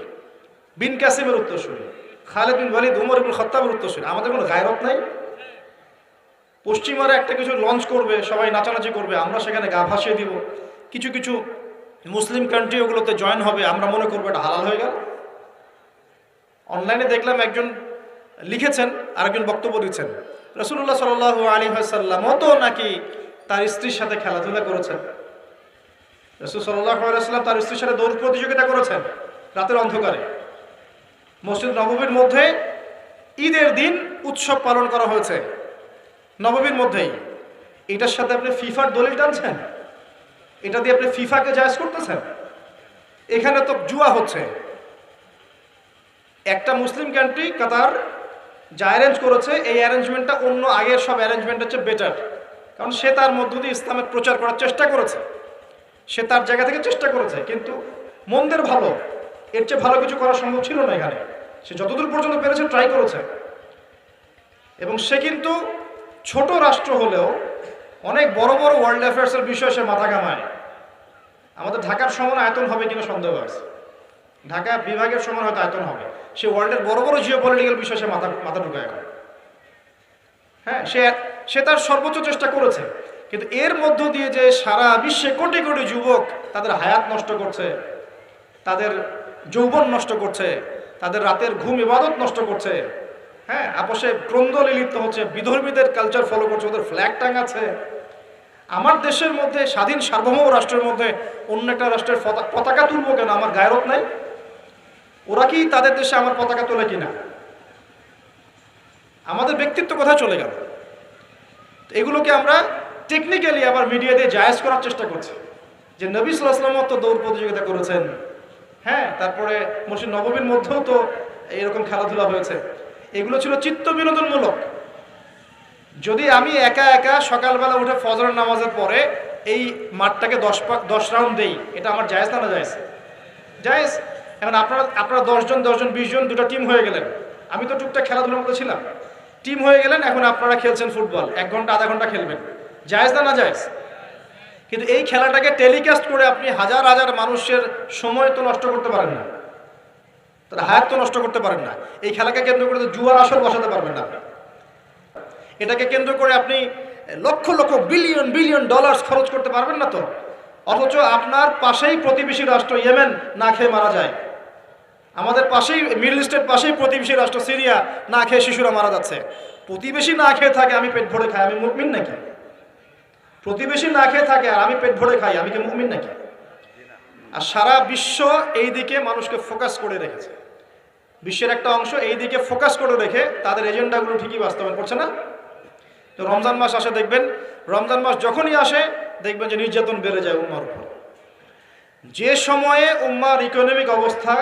[SPEAKER 1] বিন কাসিমের উত্তরসূরি, খালেদ বিন ওয়ালিদ, উমর ইবনে খাত্তাবের উত্তরসূরি। আমাদের কোনো গায়রত নাই, পশ্চিমারা একটা কিছু লঞ্চ করবে, সবাই নাচানাচি করবে, আমরা সেখানে গা ভাসিয়ে দিব। কিছু কিছু মুসলিম কান্ট্রি ওগুলোতে জয়েন হবে, আমরা মনে করবো এটা হালাল হয়ে গেল। অনলাইনে দেখলাম একজন লিখেছেন, আরেকজন বক্তব্য দিচ্ছেন, রাসূলুল্লাহ সাল্লাল্লাহু আলাইহি ওয়াসাল্লামও তো নাকি তার স্ত্রীর সাথে খেলাধুলা করেছেন। রাসূল সাল্লাল্লাহু আলাইহি ওয়াসাল্লাম তার স্ত্রীর সাথে দৌড় প্রতিযোগিতা করেছেন রাতের অন্ধকারে। মসজিদ নববীর মধ্যে ঈদের দিন উৎসব পালন করা হয়েছে নববীর মধ্যেই। এটার সাথে আপনি ফিফার দলিল টানছেন, এটা দিয়ে আপনি ফিফাকে জায়েজ করতেছেন। এখানে তো জুয়া হচ্ছে। একটা মুসলিম কান্ট্রি কাতার যা অ্যারেঞ্জ করেছে, এই অ্যারেঞ্জমেন্টটা অন্য আগের সব অ্যারেঞ্জমেন্ট হচ্ছে বেটার, কারণ সে তার মধ্য দিয়ে ইসলামের প্রচার করার চেষ্টা করেছে, সে তার জায়গা থেকে চেষ্টা করেছে, কিন্তু মন্দের ভালো, এর চেয়ে ভালো কিছু করা সম্ভব ছিল না এখানে। সে যতদূর পর্যন্ত পেরেছে ট্রাই করেছে, এবং সে কিন্তু ছোট রাষ্ট্র হলেও অনেক বড় বড় ওয়ার্ল্ড অ্যাফেয়ার্সের বিষয়ে সে মাথা ঘামায়। আমাদের ঢাকার সমান আয়তন হবে কিনা সন্দেহ আছে, ঢাকা বিভাগের সমান হয়তো আয়তন হবে। সে ওয়ার্ল্ডের বড় বড় জিও পলিটিক্যাল বিষয়ে সে মাথা ঢুকায় এখন। হ্যাঁ, সে তার সর্বোচ্চ চেষ্টা করেছে, কিন্তু এর মধ্য দিয়ে যে সারা বিশ্বে কোটি কোটি যুবক তাদের হায়াত নষ্ট করছে, তাদের যৌবন নষ্ট করছে, তাদের রাতের ঘুম ইবাদত নষ্ট করছে, হ্যাঁ, আপোষে ক্রন্দলে লিপ্ত হচ্ছে, বিধর্মীদের কালচার ফলো করছে, ওদের ফ্ল্যাগ টাঙাচ্ছে। আমার দেশের মধ্যে, স্বাধীন সার্বভৌম রাষ্ট্রের মধ্যে অন্য একটা রাষ্ট্রের পতাকা তুলবো কেন? আমার গায়রত নাই? ওরা কি তাদের দেশে আমার পতাকা তোলে কিনা? আমাদের ব্যক্তিত্ব কোথায় চলে গেল? এগুলোকে আমরা টেকনিক্যালি আবার মিডিয়া দিয়ে জায়েজ করার চেষ্টা করছি, যে নবী সাল্লাল্লাহু আলাইহি ওয়াসাল্লাম তো দৌড় প্রতিযোগিতা করেছেন, হ্যাঁ, তারপরে মসজিদ নববীর মধ্যেও তো এরকম খেলাধুলা হয়েছে। এগুলো ছিল চিত্ত বিনোদনমূলক। যদি আমি একা একা সকালবেলা উঠে ফজরের নামাজের পরে এই মাঠটাকে 10 রাউন্ড দেই, এটা আমার জায়েজ না জায়েজ? জায়েজ। এখন আপনারা 10 জন 20 জন দুটো টিম হয়ে গেলেন, আমি তো টুকটাক খেলাধুলার মধ্যে ছিলাম, টিম হয়ে গেলেন, এখন আপনারা খেলছেন ফুটবল, 1 ঘন্টা আধা ঘন্টা খেলবেন, জায়েজ না জায়েজ? কিন্তু এই খেলাটাকে টেলিকাস্ট করে আপনি হাজার হাজার মানুষের সময় তো নষ্ট করতে পারেন না, তার হায়াত তো নষ্ট করতে পারেন না। এই খেলাকে কেন্দ্র করে জুয়ার আসর বসাতে পারবেন না। এটাকে কেন্দ্র করে আপনি lakh lakh billion billion dollar খরচ করতে পারবেন না তো। অথচ আপনার পাশেই প্রতিবেশী রাষ্ট্র ইয়েমেন না খেয়ে মারা যায়, আমাদের পাশেই মিডল ইস্টের পাশেই প্রতিবেশী রাষ্ট্র সিরিয়া না খেয়ে শিশুরা মারা যাচ্ছে। প্রতিবেশী না খেয়ে থাকে, আমি পেট ভরে খাই, আমি মুমিন নাকি? প্রতিবেশী না খেয়ে থাকে আর আমি পেট ভরে খাই, আমি কি মুমিন নাকি? আর সারা বিশ্ব এই দিকে মানুষকে ফোকাস করে রেখেছে, বিশ্বের একটা অংশ এই দিকে ফোকাস করে রেখে তাদের এজেন্ডাগুলো ঠিকই বাস্তবায়ন করছে না। তো রমজান মাস আসে, দেখবেন রমজান মাস যখনই আসে দেখবেন যে নির্যাতন বেড়ে যায় উম্মার উপর। যে সময়ে উম্মার ইকোনমিক অবস্থা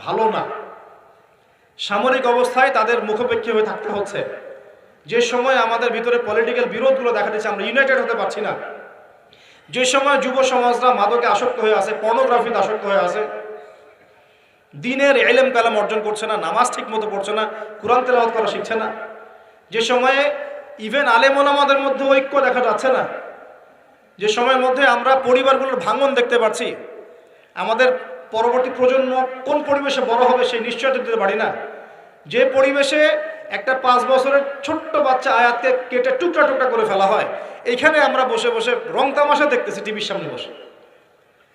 [SPEAKER 1] ভালো না, সামরিক অবস্থায় তাদের মুখোপেক্ষী হয়ে থাকতে হচ্ছে, যে সময় আমাদের ভিতরে পলিটিক্যাল বিরোধগুলো দেখা দিচ্ছে, আমরা ইউনাইটেড হতে পারছি না, যে সময় যুব সমাজরা মাদকে আসক্ত হয়ে আছে, পর্নোগ্রাফিতে আসক্ত হয়ে আছে, দিনের ইলম কালাম অর্জন করছে না, নামাজ ঠিক মতো পড়ছে না, কুরআন তেলাওয়াত করা শিখছে না, যে সময়ে ইভেন আলেম ওলামাদের মধ্যে ঐক্য দেখা যাচ্ছে না, যে সময়ের মধ্যে আমরা পরিবারগুলোর ভাঙন দেখতে পাচ্ছি, আমাদের পরবর্তী প্রজন্ম কোন পরিবেশে বড় হবে সেই নিশ্চয়তা দিতে পারি না, যে পরিবেশে একটা 5 বছরের ছোট্ট বাচ্চা আয়াতকে কেটে টুকরা টুকরা করে ফেলা হয়, এইখানে আমরা বসে বসে রং তামাশা দেখতেছি টিভির সামনে বসে।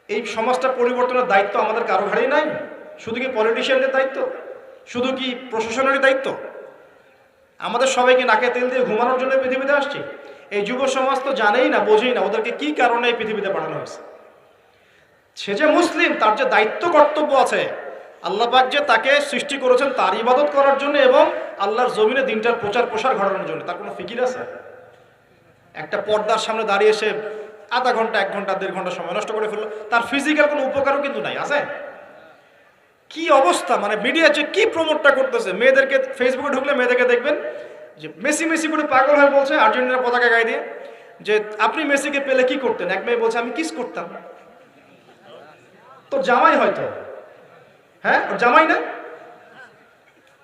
[SPEAKER 1] এই সমাজটা পরিবর্তনের দায়িত্ব আমাদের কারো ঘাড়েই নাই? শুধু কি পলিটিশিয়ানদের দায়িত্ব? শুধু কি প্রশাসনেরই দায়িত্ব? আমাদের সবাইকে নাকে তেল দিয়ে ঘুমানোর জন্য পৃথিবীতে আসছি? এই যুব সমাজ তো জানেই না, বোঝেই না ওদেরকে কি কারণে এই পৃথিবীতে পাঠানো হয়েছে। সে যে মুসলিম, তার যে দায়িত্ব কর্তব্য আছে, আল্লাহ পাক যে তাকে সৃষ্টি করেছেন তার ইবাদত করার জন্য এবং আল্লাহর জমিনে দিনটার প্রচার প্রসার ঘটানোর জন্য, তার কোনো ফিকির আছে? একটা পর্দার সামনে দাঁড়িয়ে এসে আধা ঘন্টা 1 ঘন্টা 1.5 ঘন্টা সময় নষ্ট করে ফেললো, তার ফিজিক্যাল কোনো উপকারও কিন্তু নাই, আছে? কি অবস্থা, মানে মিডিয়া যে কি প্রমোটটা করতেছে, মেয়েদেরকে ফেসবুকে ঢুকলে মেয়েদেরকে দেখবেন যে মেসি মেসি করে পাগল হয়ে বলছে আর্জেন্টিনার পতাকা গায়ে দিয়ে, যে আপনি মেসিকে পেলে কি করতেন? এক মেয়ে বলছে আমি কিস করতাম। তো জামাই হয়তো, হ্যাঁ, জামাই না?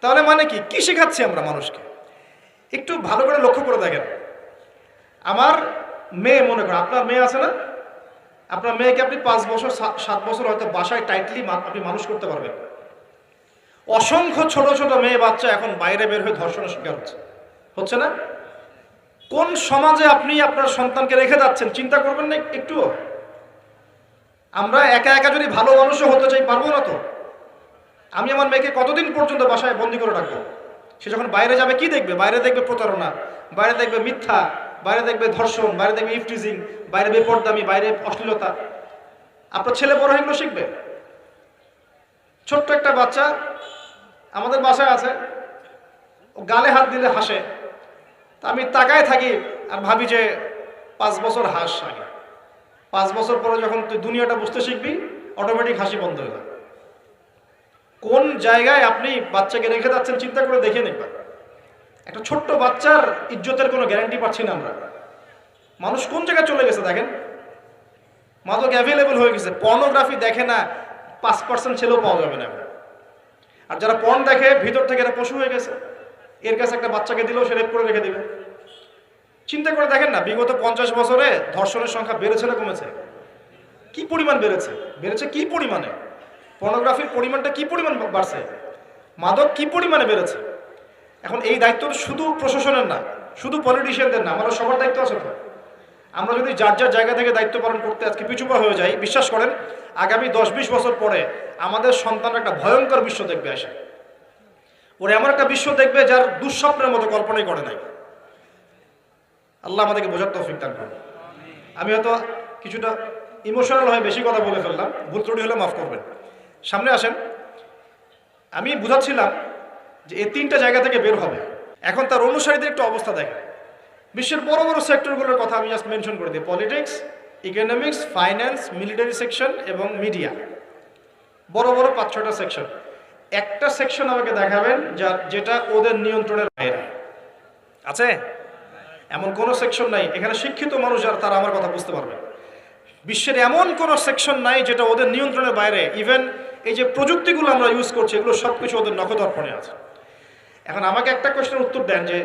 [SPEAKER 1] তাহলে মানে কি শেখাচ্ছি আমরা মানুষকে? একটু ভালো করে লক্ষ্য করে দেখেন। আমার মেয়ে, মনে করেন আপনার মেয়ে আছে না, আপনার মেয়েকে আপনি 5 বছর 7 বছর হয়তো বাসায় টাইটলি আপনি মানুষ করতে পারবেন। অসংখ্য ছোট ছোট মেয়ে বাচ্চা এখন বাইরে বের হয়ে ধর্ষণের শিকার হচ্ছে না? কোন সমাজে আপনি আপনার সন্তানকে রেখে যাচ্ছেন চিন্তা করবেন না একটুও? আমরা একা একা যদি ভালো মানুষও হতে চাই, পারবো না তো। আমি আমার মেয়েকে কতদিন পর্যন্ত বাসায় বন্দি করে রাখবো? সে যখন বাইরে যাবে কি দেখবে? বাইরে দেখবে প্রতারণা, বাইরে দেখবে মিথ্যা, বাইরে দেখবে ধর্ষণ, বাইরে দেখবে ইফটিজিং, বাইরে বেপরদামি, বাইরে অশ্লীলতা। আপনার ছেলে বড় হয়ে এগুলো শিখবে। ছোট্ট একটা বাচ্চা আমাদের বাসায় আছে, ও গালে হাত দিলে হাসে। তা আমি তাকায় থাকি আর ভাবি যে 5 বছর হাস আগে, 5 বছর পরে যখন তুই দুনিয়াটা বুঝতে শিখবি, অটোমেটিক হাসি বন্ধ হয়ে যাবে। কোন জায়গায় আপনি বাচ্চাকে রেখে যাচ্ছেন চিন্তা করে দেখে নেবেন। একটা ছোট্ট বাচ্চার ইজ্জতের কোনো গ্যারান্টি পাচ্ছি না আমরা। মানুষ কোন জায়গায় চলে গেছে দেখেন। মাদক অ্যাভেলেবল হয়ে গেছে। পর্নোগ্রাফি দেখে না 5% ছেলেও পাওয়া যাবে না। আর যারা পর্ন দেখে ভিতর থেকে এরা পশু হয়ে গেছে। এর কাছে একটা বাচ্চাকে দিলেও সে রেপ করে রেখে দিবে। চিন্তা করে দেখেন না, বিগত 50 বছরে ধর্ষণের সংখ্যা বেড়েছে না কমেছে? কি পরিমাণ বেড়েছে? বেড়েছে কি পরিমাণে? পর্নোগ্রাফির পরিমাণটা কি পরিমাণ বাড়ছে? মাদক কি পরিমাণে বেড়েছে? এখন এই দায়িত্ব শুধু প্রশাসনের না, শুধু পলিটিশিয়ানদের না, আমাদের সবার দায়িত্ব আছে তো। আমরা যদি যার যার জায়গা থেকে দায়িত্ব পালন করতে আজকে পিছুপা হয়ে যাই, বিশ্বাস করেন আগামী 10-20 বছর পরে আমাদের সন্তান একটা ভয়ঙ্কর বিশ্ব দেখবে আসে। ওরা এমন একটা বিশ্ব দেখবে যার দুঃস্বপ্নের মতো কল্পনাই করে নাই। আল্লাহ আমাদেরকে বোঝার তৌফিক দান করুন। আমি হয়তো কিছুটা ইমোশনাল হয়ে বেশি কথা বলে ফেললাম, ভুল ত্রুটি হলে মাফ করবেন। সামনে আসেন, আমি বুঝাচ্ছিলাম যে এই 3টা জায়গা থেকে বের হবে। এখন তার অনুসারীদের একটু অবস্থা দেখেন। বিশ্বের বড় বড় সেক্টরগুলোর কথা আমি জাস্ট মেনশন করে দিই। Politics, economics, finance, military section এবং মিডিয়া। বড় বড় 5-6টা সেকশন। একটা সেকশন আমাকে দেখাবেন যেটা ওদের নিয়ন্ত্রণের বাইরে আছে? এমন কোনো সেকশন নাই। এখানে শিক্ষিত মানুষ যারা তারা আমার কথা বুঝতে পারবে। বিশ্বের এমন কোনো সেকশন নাই যেটা ওদের নিয়ন্ত্রণের বাইরে। ইভেন এই যে প্রযুক্তিগুলো আমরা ইউজ করছি এগুলো সব কিছু ওদের নখদর্পণে আছে। এখন আমাকে একটা কোয়েশ্চেনের উত্তর দেন যে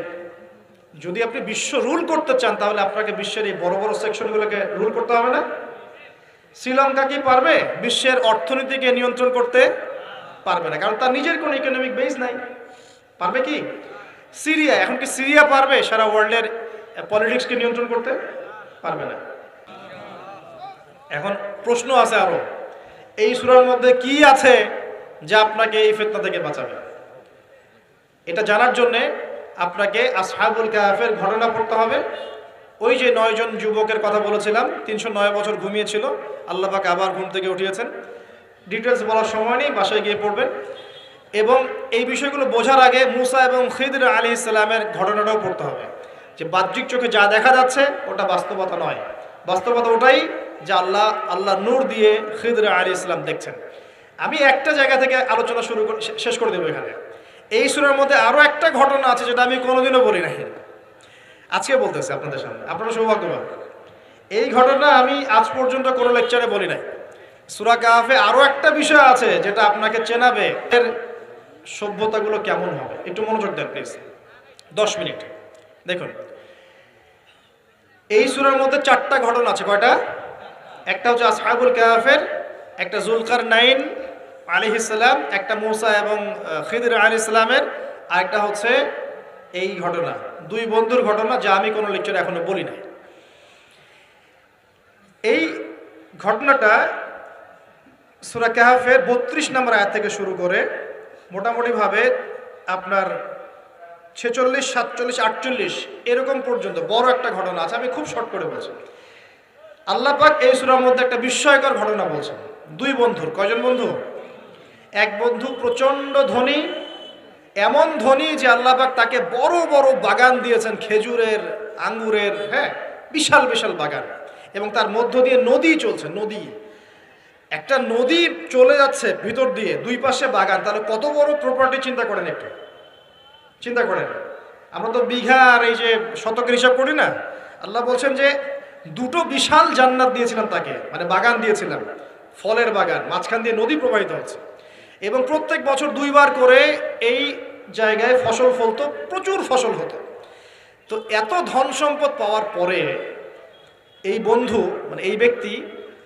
[SPEAKER 1] যদি আপনি বিশ্ব রুল করতে চান তাহলে আপনাকে বিশ্বের এই বড় বড় সেকশনগুলোকে রুল করতে হবে না? শ্রীলঙ্কা কি পারবে বিশ্বের অর্থনীতিকে নিয়ন্ত্রণ করতে? পারবে না, কারণ তার নিজের কোনো ইকোনমিক বেস নাই। পারবে কি? সিরিয়া, এখন কি সিরিয়া পারবে সারা ওয়ার্ল্ডের পলিটিক্সকে নিয়ন্ত্রণ করতে? পারবে না। এখন প্রশ্ন আছে আরো, এই সূরার মধ্যে কি আছে যা আপনাকে এই ফিতনা থেকে বাঁচাবে? এটা জানার জন্য আপনাকে আসহাবুল কাহাফের ঘটনা পড়তে হবে। ওই যে 9 জন যুবকের কথা বলেছিলাম, 309 বছর ঘুমিয়েছিল, আল্লাহ পাক আবার ঘুম থেকে উঠিয়েছেন। ডিটেলস বলার সময় নেই, বাসায় গিয়ে পড়বেন। এবং এই বিষয়গুলো বোঝার আগে মুসা এবং খিদর আলাইহিস সালামের ঘটনাটাও পড়তে হবে। যে বাহ্যিক চোখে যা দেখা যাচ্ছে ওটা বাস্তবতা নয়। বাস্তবতা ওটাই যে আল্লাহ নূর দিয়ে খিদর আলাইহিস সালাম দেখছেন। আমি একটা জায়গা থেকে আলোচনা শেষ করে দেবো এখানে। এই সূরার মধ্যে আরো একটা ঘটনা আছে যেটা আমি কোনোদিনও বলি নাই, আজকে বলতেছি আপনাদের সামনে। আপনারা সৌভাগ্যবান। এই ঘটনা আমি আজ পর্যন্ত কোনো লেকচারে বলি নাই। সূরা কাহফে আরো একটা বিষয় আছে যেটা আপনাকে চেনাবে এর সভ্যতাগুলো কেমন হবে। একটু মনোযোগ দেন প্লিজ, 10 মিনিট দেখুন। এই সূরার মধ্যে 4টা ঘটনা আছে। কয়টা? একটা হচ্ছে আসহাবুল কাহফের, একটা যুলকারনাইন আলাইহিস সালাম, একটা মুসা এবং খিদর আলাইহিস সালামের, আর একটা হচ্ছে এই ঘটনা। 2 বন্ধুর ঘটনা যা আমি কোনো লেকচারে এখনো বলি নাই। এই ঘটনাটা সূরা কাহফের 32 নম্বর আয়াত থেকে শুরু করে মোটামুটি ভাবে আপনার 46, 47, 48 এরকম পর্যন্ত বড় একটা ঘটনা আছে। আমি খুব শর্ট করে বলছি। আল্লাহ পাক এই সূরার মধ্যে একটা বিস্ময়কর ঘটনা বলছেন। 2 বন্ধুর, কয়জন বন্ধু? এক বন্ধু প্রচন্ড ধনী, এমন ধনী যে আল্লাহ পাক তাকে বড় বড় বাগান দিয়েছেন, খেজুরের, আঙ্গুরের, হ্যাঁ, বিশাল বিশাল বাগান। এবং তার মধ্য দিয়ে নদী চলছে। নদী, একটা নদী চলে যাচ্ছে ভিতর দিয়ে, 2 পাশে বাগান। তাহলে কত বড় প্রপার্টি চিন্তা করেন, একটু চিন্তা করেন। আমরা তো বিঘা আর এই যে শতকের হিসাব করি না। আল্লাহ বলছেন যে 2টো বিশাল জান্নাত দিয়েছিলাম তাকে, মানে বাগান দিয়েছিলাম, ফলের বাগান, মাঝখান দিয়ে নদী প্রবাহিত হচ্ছে। এবং প্রত্যেক বছর 2 বার করে এই জায়গায় ফসল ফলতো, প্রচুর ফসল হতো। তো এত ধন সম্পদ পাওয়ার পরে এই বন্ধু, মানে এই ব্যক্তি,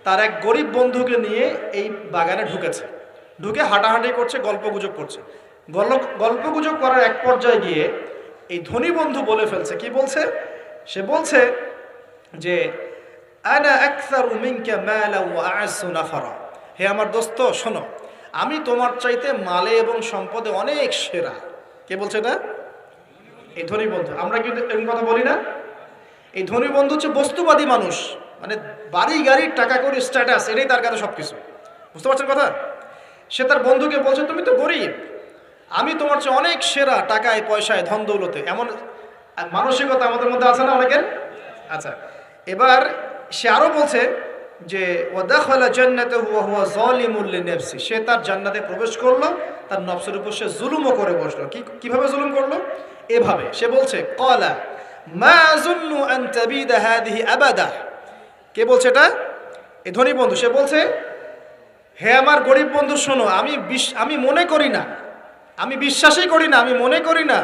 [SPEAKER 1] তার এক গরিব বন্ধুকে নিয়ে এই বাগানে ঢুকেছে। ঢুকে হাঁটাহাঁটি করছে, গল্পগুজব করছে। গল্পগুজব করার এক পর্যায়ে গিয়ে এই ধনী বন্ধু বলে ফেলছে, কি বলছে সে বলছে যে আনা আকসারু মিনকা মালা ওয়া আ'আসু নাফারা, হে আমার দোস্ত শোনো, আমি তোমার চাইতে মালে এবং সম্পদে অনেক সেরা। কে বলছে এটা? এই ধনী বন্ধু। আমরা কিন্তু এরকম কথা বলি না? এই ধনী বন্ধু হচ্ছে বস্তুবাদী মানুষ, মানে বাড়ি গাড়ি টাকা করি স্ট্যাটাস, এটাই তার কাছে সবকিছু। বুঝতে পারছেন কথা? সে তার বন্ধুকে বলছে তুমি তো গরিব, আমি তোমার চেয়ে অনেক সেরা টাকায় পয়সায় ধন দৌলতে। এমন মানসিকতা আমাদের মধ্যে আছে না অনেকের? আচ্ছা, এবার সে আরো বলছে যে ওয়াদাখালা জান্নাতাহু ওয়া হুয়া যালিমুল লিনাফসি, সে তার জান্নাতে প্রবেশ করলো, তার নফসের উপর সে জুলুমও করে বসলো। কিভাবে জুলুম করলো? এভাবে সে বলছে ক্বালা মা আযুন্নু আন তাবিদা হাদিহি আবাদা। কে বলছে এটা? এই ধনী বন্ধু। সে বলছে হে আমার গরিব বন্ধু শোনো, আমি মনে করি না, আমি বিশ্বাসই করি না, আমি মনে করি না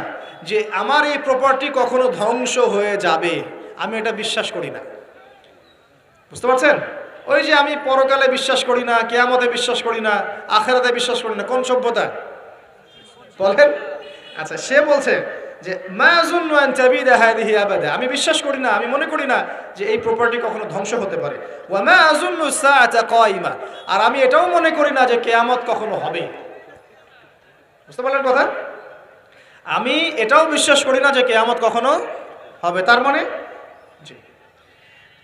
[SPEAKER 1] যে আমার এই প্রপার্টি কখনো ধ্বংস হয়ে যাবে, আমি এটা বিশ্বাস করি না। বুঝতে পারছেন? ওই যে আমি পরকালে বিশ্বাস করি না, কিয়ামতে বিশ্বাস করি না, আখিরাতে বিশ্বাস করি না, কোন সভ্যতা বলেন? আচ্ছা, সে বলছে যে মা আযুন্নু আন তাবিদা হাদিহি আবাদা, আমি বিশ্বাস করি না, আমি মনে করি না যে এই প্রপার্টি কখনো ধ্বংস হতে পারে। ওয়া মা আযুন্নু সাআতা কায়িমা, আর আমি এটাও মনে করি না যে কিয়ামত কখনো হবে। বুঝতে পারলেন কথা? আমি এটাও বিশ্বাস করি না যে কিয়ামত কখনো হবে। তার মানে জি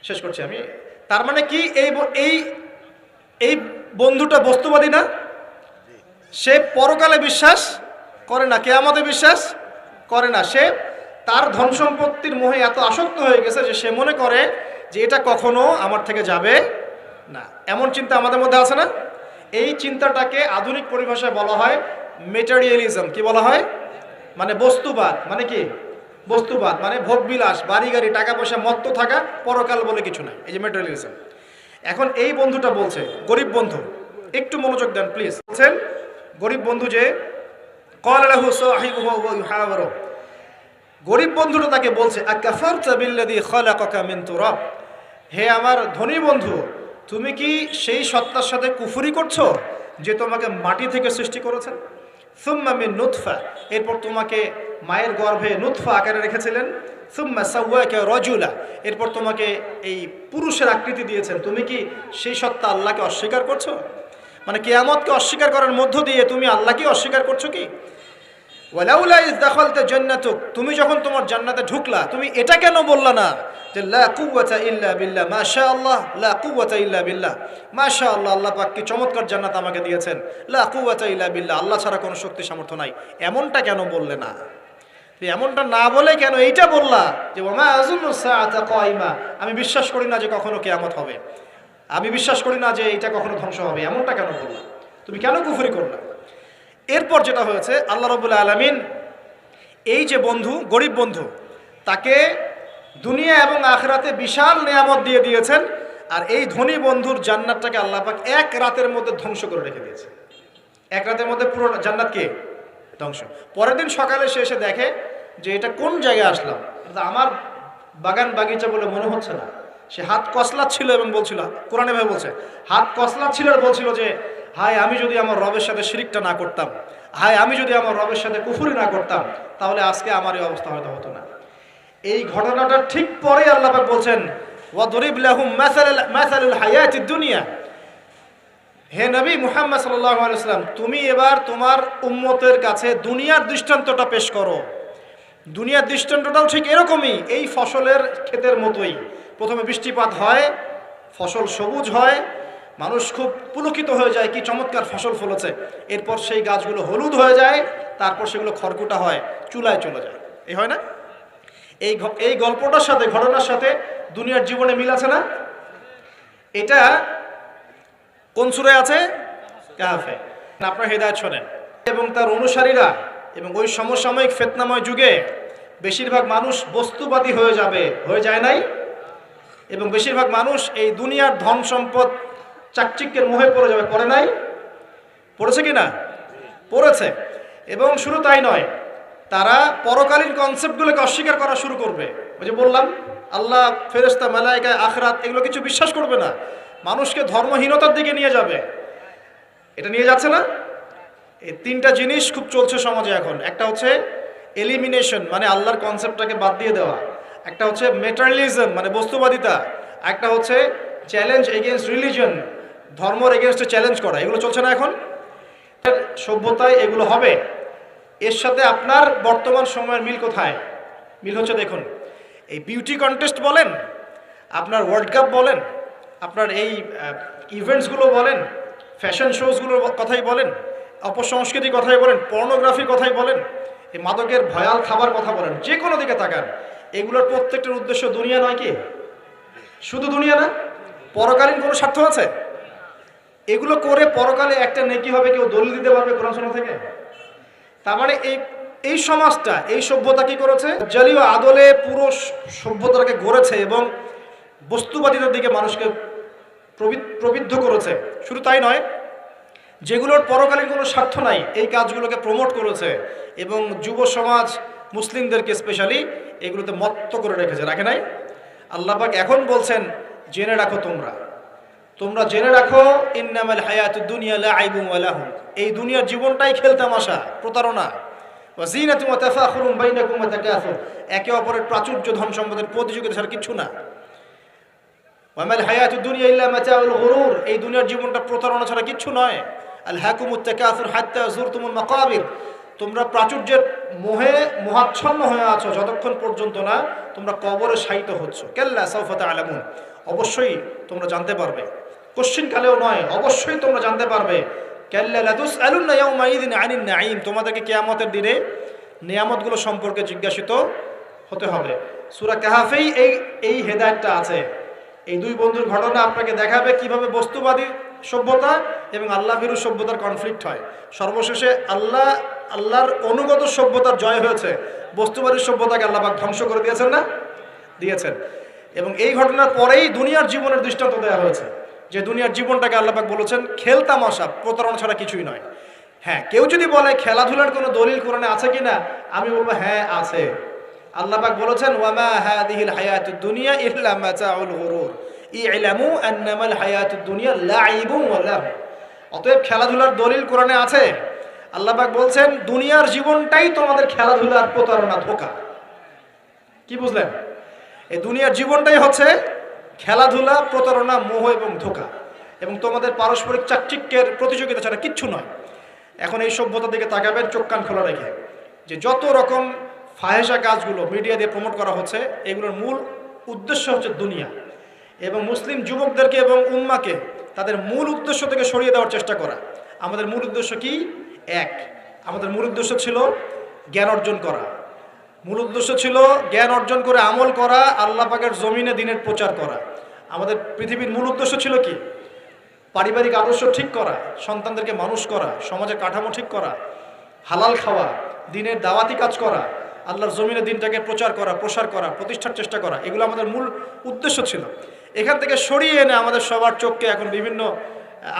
[SPEAKER 1] শেষ করছি আমি। তার মানে কি এই বন্ধুটা বস্তুবাদী না? সে পরকালে বিশ্বাস করে না, কিয়ামতে বিশ্বাস করে না। সে তার ধন সম্পত্তির মোহে এত আসক্ত হয়ে গেছে যে সে মনে করে যে এটা কখনো আমার থেকে যাবে না। এমন চিন্তা আমাদের মধ্যে আছে না? এই চিন্তাটাকে আধুনিক পরিভাষায় বলা হয় মেটেরিয়ালিজম। কি বলা হয়? মানে বস্তুবাদ। মানে কি? বস্তুবাদ মানে ভোগবিলাস, বাড়ি গাড়ি, টাকা পয়সা, মত্ত থাকা, পরকাল বলে কিছু নাই। এই যে মেটেরিয়ালিজম। এখন এই বন্ধুটা বলছে, গরিব বন্ধু, একটু মনোযোগ দেন প্লিজ। বলছেন গরিব বন্ধু যে ক্বালা লাহু সাহিবুহু ওয়া ইউহাওয়ারু, গরিব বন্ধুটা তাকে বলছে আকাফারতা বিল্লাযী খালাকাকা মিন তুরাব, হে আমার ধনী বন্ধু, তুমি কি সেই সত্তার সাথে কুফরি করছো যে তোমাকে মাটি থেকে সৃষ্টি করেছেন? সুম্মা মিন নুতফা, এরপর তোমাকে মায়ের গর্ভে নুতফা আকারে রেখেছিলেন। সুম্মা সাওয়াকা রাজুলা, এরপর তোমাকে এই পুরুষের আকৃতি দিয়েছেন। তুমি কি সেই সত্তা আল্লাহকে অস্বীকার করছো? মানে কিয়ামতকে অস্বীকার করার মধ্য দিয়ে তুমি আল্লাহকে অস্বীকার করছো কি? ওয়ালাউলা ইয দাখালতা জান্নাতুক, তুমি যখন তোমার জান্নাতে ঢুকলা তুমি এটা কেন বললা না যে লা কুওয়াতা ইল্লা বিল্লাহ, মাশাআল্লাহ, লা কুওয়াতা ইল্লা বিল্লাহ, মাশাআল্লাহ, আল্লাহ পাক কি চমৎকার জান্নাত আমাকে দিয়েছেন, লা কুওয়াতা ইল্লা বিল্লাহ, আল্লাহ ছাড়া কোনো শক্তি সামর্থ্য নাই। এমনটা কেন বললে না? এমনটা না বলে কেন এইটা বললা যে ওমা আযুন্নু সাআতা কায়িমা, আমি বিশ্বাস করি না যে কখনো কিয়ামত হবে, আমি বিশ্বাস করি না যে এটা কখনো ধ্বংস হবে, এমনটা কেন বললা? তুমি কেন কুফরি করলা? এরপর যেটা হয়েছে, আল্লাহ রাব্বুল আলামিন এই যে বন্ধু, গরিব বন্ধু, তাকে দুনিয়া এবং আখিরাতে বিশাল নিয়ামত দিয়ে দিয়েছেন। আর এই ধনী বন্ধুর জান্নাতটাকে আল্লাহ পাক এক রাতের মধ্যে ধ্বংস করে রেখে দিয়েছে। এক রাতের মধ্যে পুরো জান্নাতকে ধ্বংস। পরের দিন সকালে সে এসে দেখে যে এটা কোন জায়গায় আসলাম, এটা আমার বাগান বাগিচা বলে মনে হচ্ছে না। সে হাত কসলাচ্ছিল এবং বলছিল, কোরআনে ভাই বলছে, হাত কসলাচ্ছিল আর বলছিল যে হায় আমি যদি আমার রবের সাথে শিরিকটা না করতাম, হায় আমি যদি আমার রবের সাথে কুফরি না করতাম, তাহলে আজকে আমার এই অবস্থা হয়তো হতো না। এই ঘটনাটার ঠিক পরে আল্লাহ পাক বলছেন ওয়াদরিব লাহুম মাসালুল হায়াতিদ দুনিয়া, হে নবী মুহাম্মদ সাল্লাল্লাহু আলাইহি ওয়াসাল্লাম, তুমি এবার তোমার উম্মতের কাছে দুনিয়ার দৃষ্টান্তটা পেশ করো। দুনিয়ার দৃষ্টান্তটাও ঠিক এরকমই, এই ফসলের ক্ষেতের মতোই। প্রথমে বৃষ্টিপাত হয়, ফসল সবুজ হয়, মানুষ খুব পুলকিত হয়ে যায়, কি চমৎকার ফসল ফলেছে। এরপর সেই গাছগুলো হলুদ হয়ে যায়, তারপর সেগুলো খড়কুটা হয়, চুলায় চলে যায়। এই হয় না? এই গল্পটার সাথে, ঘটনার সাথে দুনিয়ার জীবনে মিল আছে না? এটা কোন সূরায় আছে? কাহফে। আপনার হেদায়েত শোনেন। এবং তার অনুসারীরা এবং ওই সমসাময়িক ফিতনাময় যুগে বেশিরভাগ মানুষ বস্তুবাদী হয়ে যাবে, হয়ে যায় নাই? এবং বেশিরভাগ মানুষ এই দুনিয়ার ধন সম্পদ চাকচিক্যের মোহে পড়ে যাবে, পড়ে নাই? পড়েছে কি না? পড়েছে। এবং শুধু তাই নয়, তারা পরকালীন কনসেপ্টগুলোকে অস্বীকার করা শুরু করবে। ওই যে বললাম, আল্লাহ, ফেরেশতা, মালায়েকা, আখিরাত, এগুলো কিছু বিশ্বাস করবে না। মানুষকে ধর্মহীনতার দিকে নিয়ে যাবে। এটা নিয়ে যাচ্ছে না? এই তিনটা জিনিস খুব চলছে সমাজে এখন। একটা হচ্ছে এলিমিনেশন, মানে আল্লাহর কনসেপ্টটাকে বাদ দিয়ে দেওয়া। একটা হচ্ছে মেটারিয়ালিজম মানে বস্তুবাদিতা, একটা হচ্ছে চ্যালেঞ্জ এগেনস্ট রিলিজন, ধর্মর এগেনস্টে চ্যালেঞ্জ করা, এগুলো চলছে না এখন সভ্যতায়, এগুলো হবে। এর সাথে আপনার বর্তমান সময়ের মিল কোথায়? মিল হচ্ছে দেখুন, এই বিউটি কন্টেস্ট বলেন, আপনার ওয়ার্ল্ড কাপ বলেন, আপনার এই ইভেন্টসগুলো বলেন, ফ্যাশন শোজগুলোর কথাই বলেন, অপসংস্কৃতির কথাই বলেন, পর্নোগ্রাফির কথাই বলেন, এই মাদকের ভয়াল খাবার কথা বলেন, যে কোনো দিকে তাকান, এগুলোর প্রত্যেকটার উদ্দেশ্য দুনিয়া নয় কি? শুধু দুনিয়া না, পরকালীন কোনো স্বার্থ আছে? এগুলো করে পরকালে একটা নেকি হবে, কেউ দলিল দিতে পারবে কোরআন সুন্নাহ থেকে? তার মানে এই সমাজটা, এই সভ্যতা কি করেছে? জালীয় আদলে পুরো সভ্যতাকে গড়েছে এবং বস্তুবাদিতার দিকে মানুষকে প্রবৃদ্ধ করেছে। শুধু তাই নয়, যেগুলোর পরকালীন কোনো স্বার্থ নাই এই কাজগুলোকে প্রমোট করেছে এবং যুব সমাজ মুসলিমদেরকে স্পেশালি এগুলোতে মত্ত করে রেখেছে, রাখে নাই? আল্লাহ পাক এখন বলছেন, জেনে রাখো, তোমরা জেনে রাখো, ইন্নামাল হায়াতুদ দুনিয়া লাইবুন ওয়া লাহুন, এই দুনিয়ার জীবনটাই খেলতামাশা, প্রতারণা, ওয়া যিনাতুন ওয়া তাফাখুরুন বাইনাকুম ওয়া তাকাসুর, একে অপরের প্রাচুর্য, ধন সম্পদের প্রতিযোগিতা ছাড়া কিছু না। ওয়া মাল হায়াতুদ দুনিয়া ইল্লা মাতাউল গুরুর, এই দুনিয়ার জীবনটা প্রতারণা ছাড়া কিছু নয়। আলহাকুমুত তাকাসুর হাত্তা যুরতুমুল মাকাবির, তোমরা প্রাচুর্যের মোহে মোহাচ্ছন্ন হয়ে আছো যতক্ষণ পর্যন্ত না তোমরা কবরে শায়িত হচ্ছ। কাল্লা সাউফা তা'লামুন, অবশ্যই তোমরা জানতে পারবে, কোশ্চিন কালেও নয়, অবশ্যই তোমরা জানতে পারবে। কাল্লা লাতুসআলুন্না ইয়াওমাইযিন আনিন নাঈম, তোমাদেরকে কিয়ামতের দিনে নিয়ামতগুলো সম্পর্কে জিজ্ঞাসিত হতে হবে। সূরা কাহফেই এই হেদায়েতটা আছে। এই দুই বন্ধুর ঘটনা আপনাকে দেখাবে কিভাবে বস্তুবাদী সভ্যতা এবং আল্লাহ ভীরু সভ্যতার কনফ্লিক্ট হয়। সর্বশেষে আল্লাহর অনুগত সভ্যতার জয় হয়েছে, বস্তুবাদী সভ্যতাকে আল্লাহ পাক ধ্বংস করে দিয়েছেন না? দিয়েছেন। এবং এই ঘটনার পরেই দুনিয়ার জীবনের দৃষ্টান্ত দেওয়া হয়েছে, যে দুনিয়ার জীবনটাকে আল্লাহ পাক বলেছেন খেলতামাশা, প্রতারণা ছাড়া কিছুই নয়। হ্যাঁ, কেউ যদি বলে খেলাধুলার কোনো দলিল কোরআনে আছে কিনা, আমি বলবো হ্যাঁ আছে। আল্লাহ পাক বলেছেন, ওয়ামা হাদিহিল হায়াতুদ দুনিয়া ইল্লা মাতাউল গুরুর ইলামু আন্নামাল হায়াতুদ দুনিয়া লাইবুন ওয়া লাহু। অতএব খেলাধুলার দলিল কোরআনে আছে। আল্লাহ পাক বলছেন দুনিয়ার জীবনটাই তোমাদের খেলাধুলার প্রতারণা, ধোঁকা। কি বুঝলেন? এই দুনিয়ার জীবনটাই হচ্ছে খেলাধুলা, প্রতারণা, মোহ এবং ধোঁকা, এবং তোমাদের পারস্পরিক চাকচিক্যের প্রতিযোগিতা ছাড়া কিচ্ছু নয়। এখন এই সভ্যতার দিকে তাকাবেন চোখ কান খোলা রেখে, যে যত রকম ফাহেসা কাজগুলো মিডিয়া দিয়ে প্রমোট করা হচ্ছে, এগুলোর মূল উদ্দেশ্য হচ্ছে দুনিয়া, এবং মুসলিম যুবকদেরকে এবং উম্মাকে তাদের মূল উদ্দেশ্য থেকে সরিয়ে দেওয়ার চেষ্টা করা। আমাদের মূল উদ্দেশ্য কি? এক, আমাদের মূল উদ্দেশ্য ছিল জ্ঞান অর্জন করা। মূল উদ্দেশ্য ছিল জ্ঞান অর্জন করে আমল করা, আল্লাহ পাকের জমিনে দ্বীনের প্রচার করা। আমাদের পৃথিবীর মূল উদ্দেশ্য ছিল কি? পারিবারিক আদর্শ ঠিক করা, সন্তানদেরকে মানুষ করা, সমাজের কাঠামো ঠিক করা, হালাল খাওয়া, দ্বীনের দাওয়াতি কাজ করা, আল্লাহর জমিনে দ্বীনটাকে প্রচার করা, প্রসার করা, প্রতিষ্ঠার চেষ্টা করা, এগুলো আমাদের মূল উদ্দেশ্য ছিল। এখান থেকে সরিয়ে এনে আমাদের সবার চোখকে এখন বিভিন্ন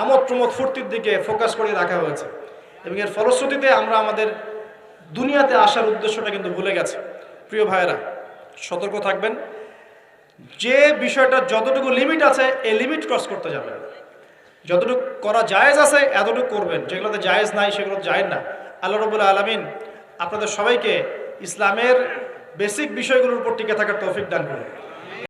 [SPEAKER 1] আমোদ প্রমোদ ফুর্তির দিকে ফোকাস করে রাখা হয়েছে, এবং এর ফলশ্রুতিতে আমরা আমাদের দুনিয়াতে আসার উদ্দেশ্যটা কিন্তু ভুলে গেছে। প্রিয় ভাইয়েরা, সতর্ক থাকবেন, যে বিষয়টা যতটুকু লিমিট আছে এই লিমিট ক্রস করতে যাবেন। যতটুকু করা জায়েজ আছে এতটুকু করবেন, যেগুলোতে জায়েজ নাই সেগুলো জায়েজ না। আল্লাহ রাব্বুল আলামিন আপনাদের সবাইকে ইসলামের বেসিক বিষয়গুলোর উপর টিকে থাকার তৌফিক দান করুন।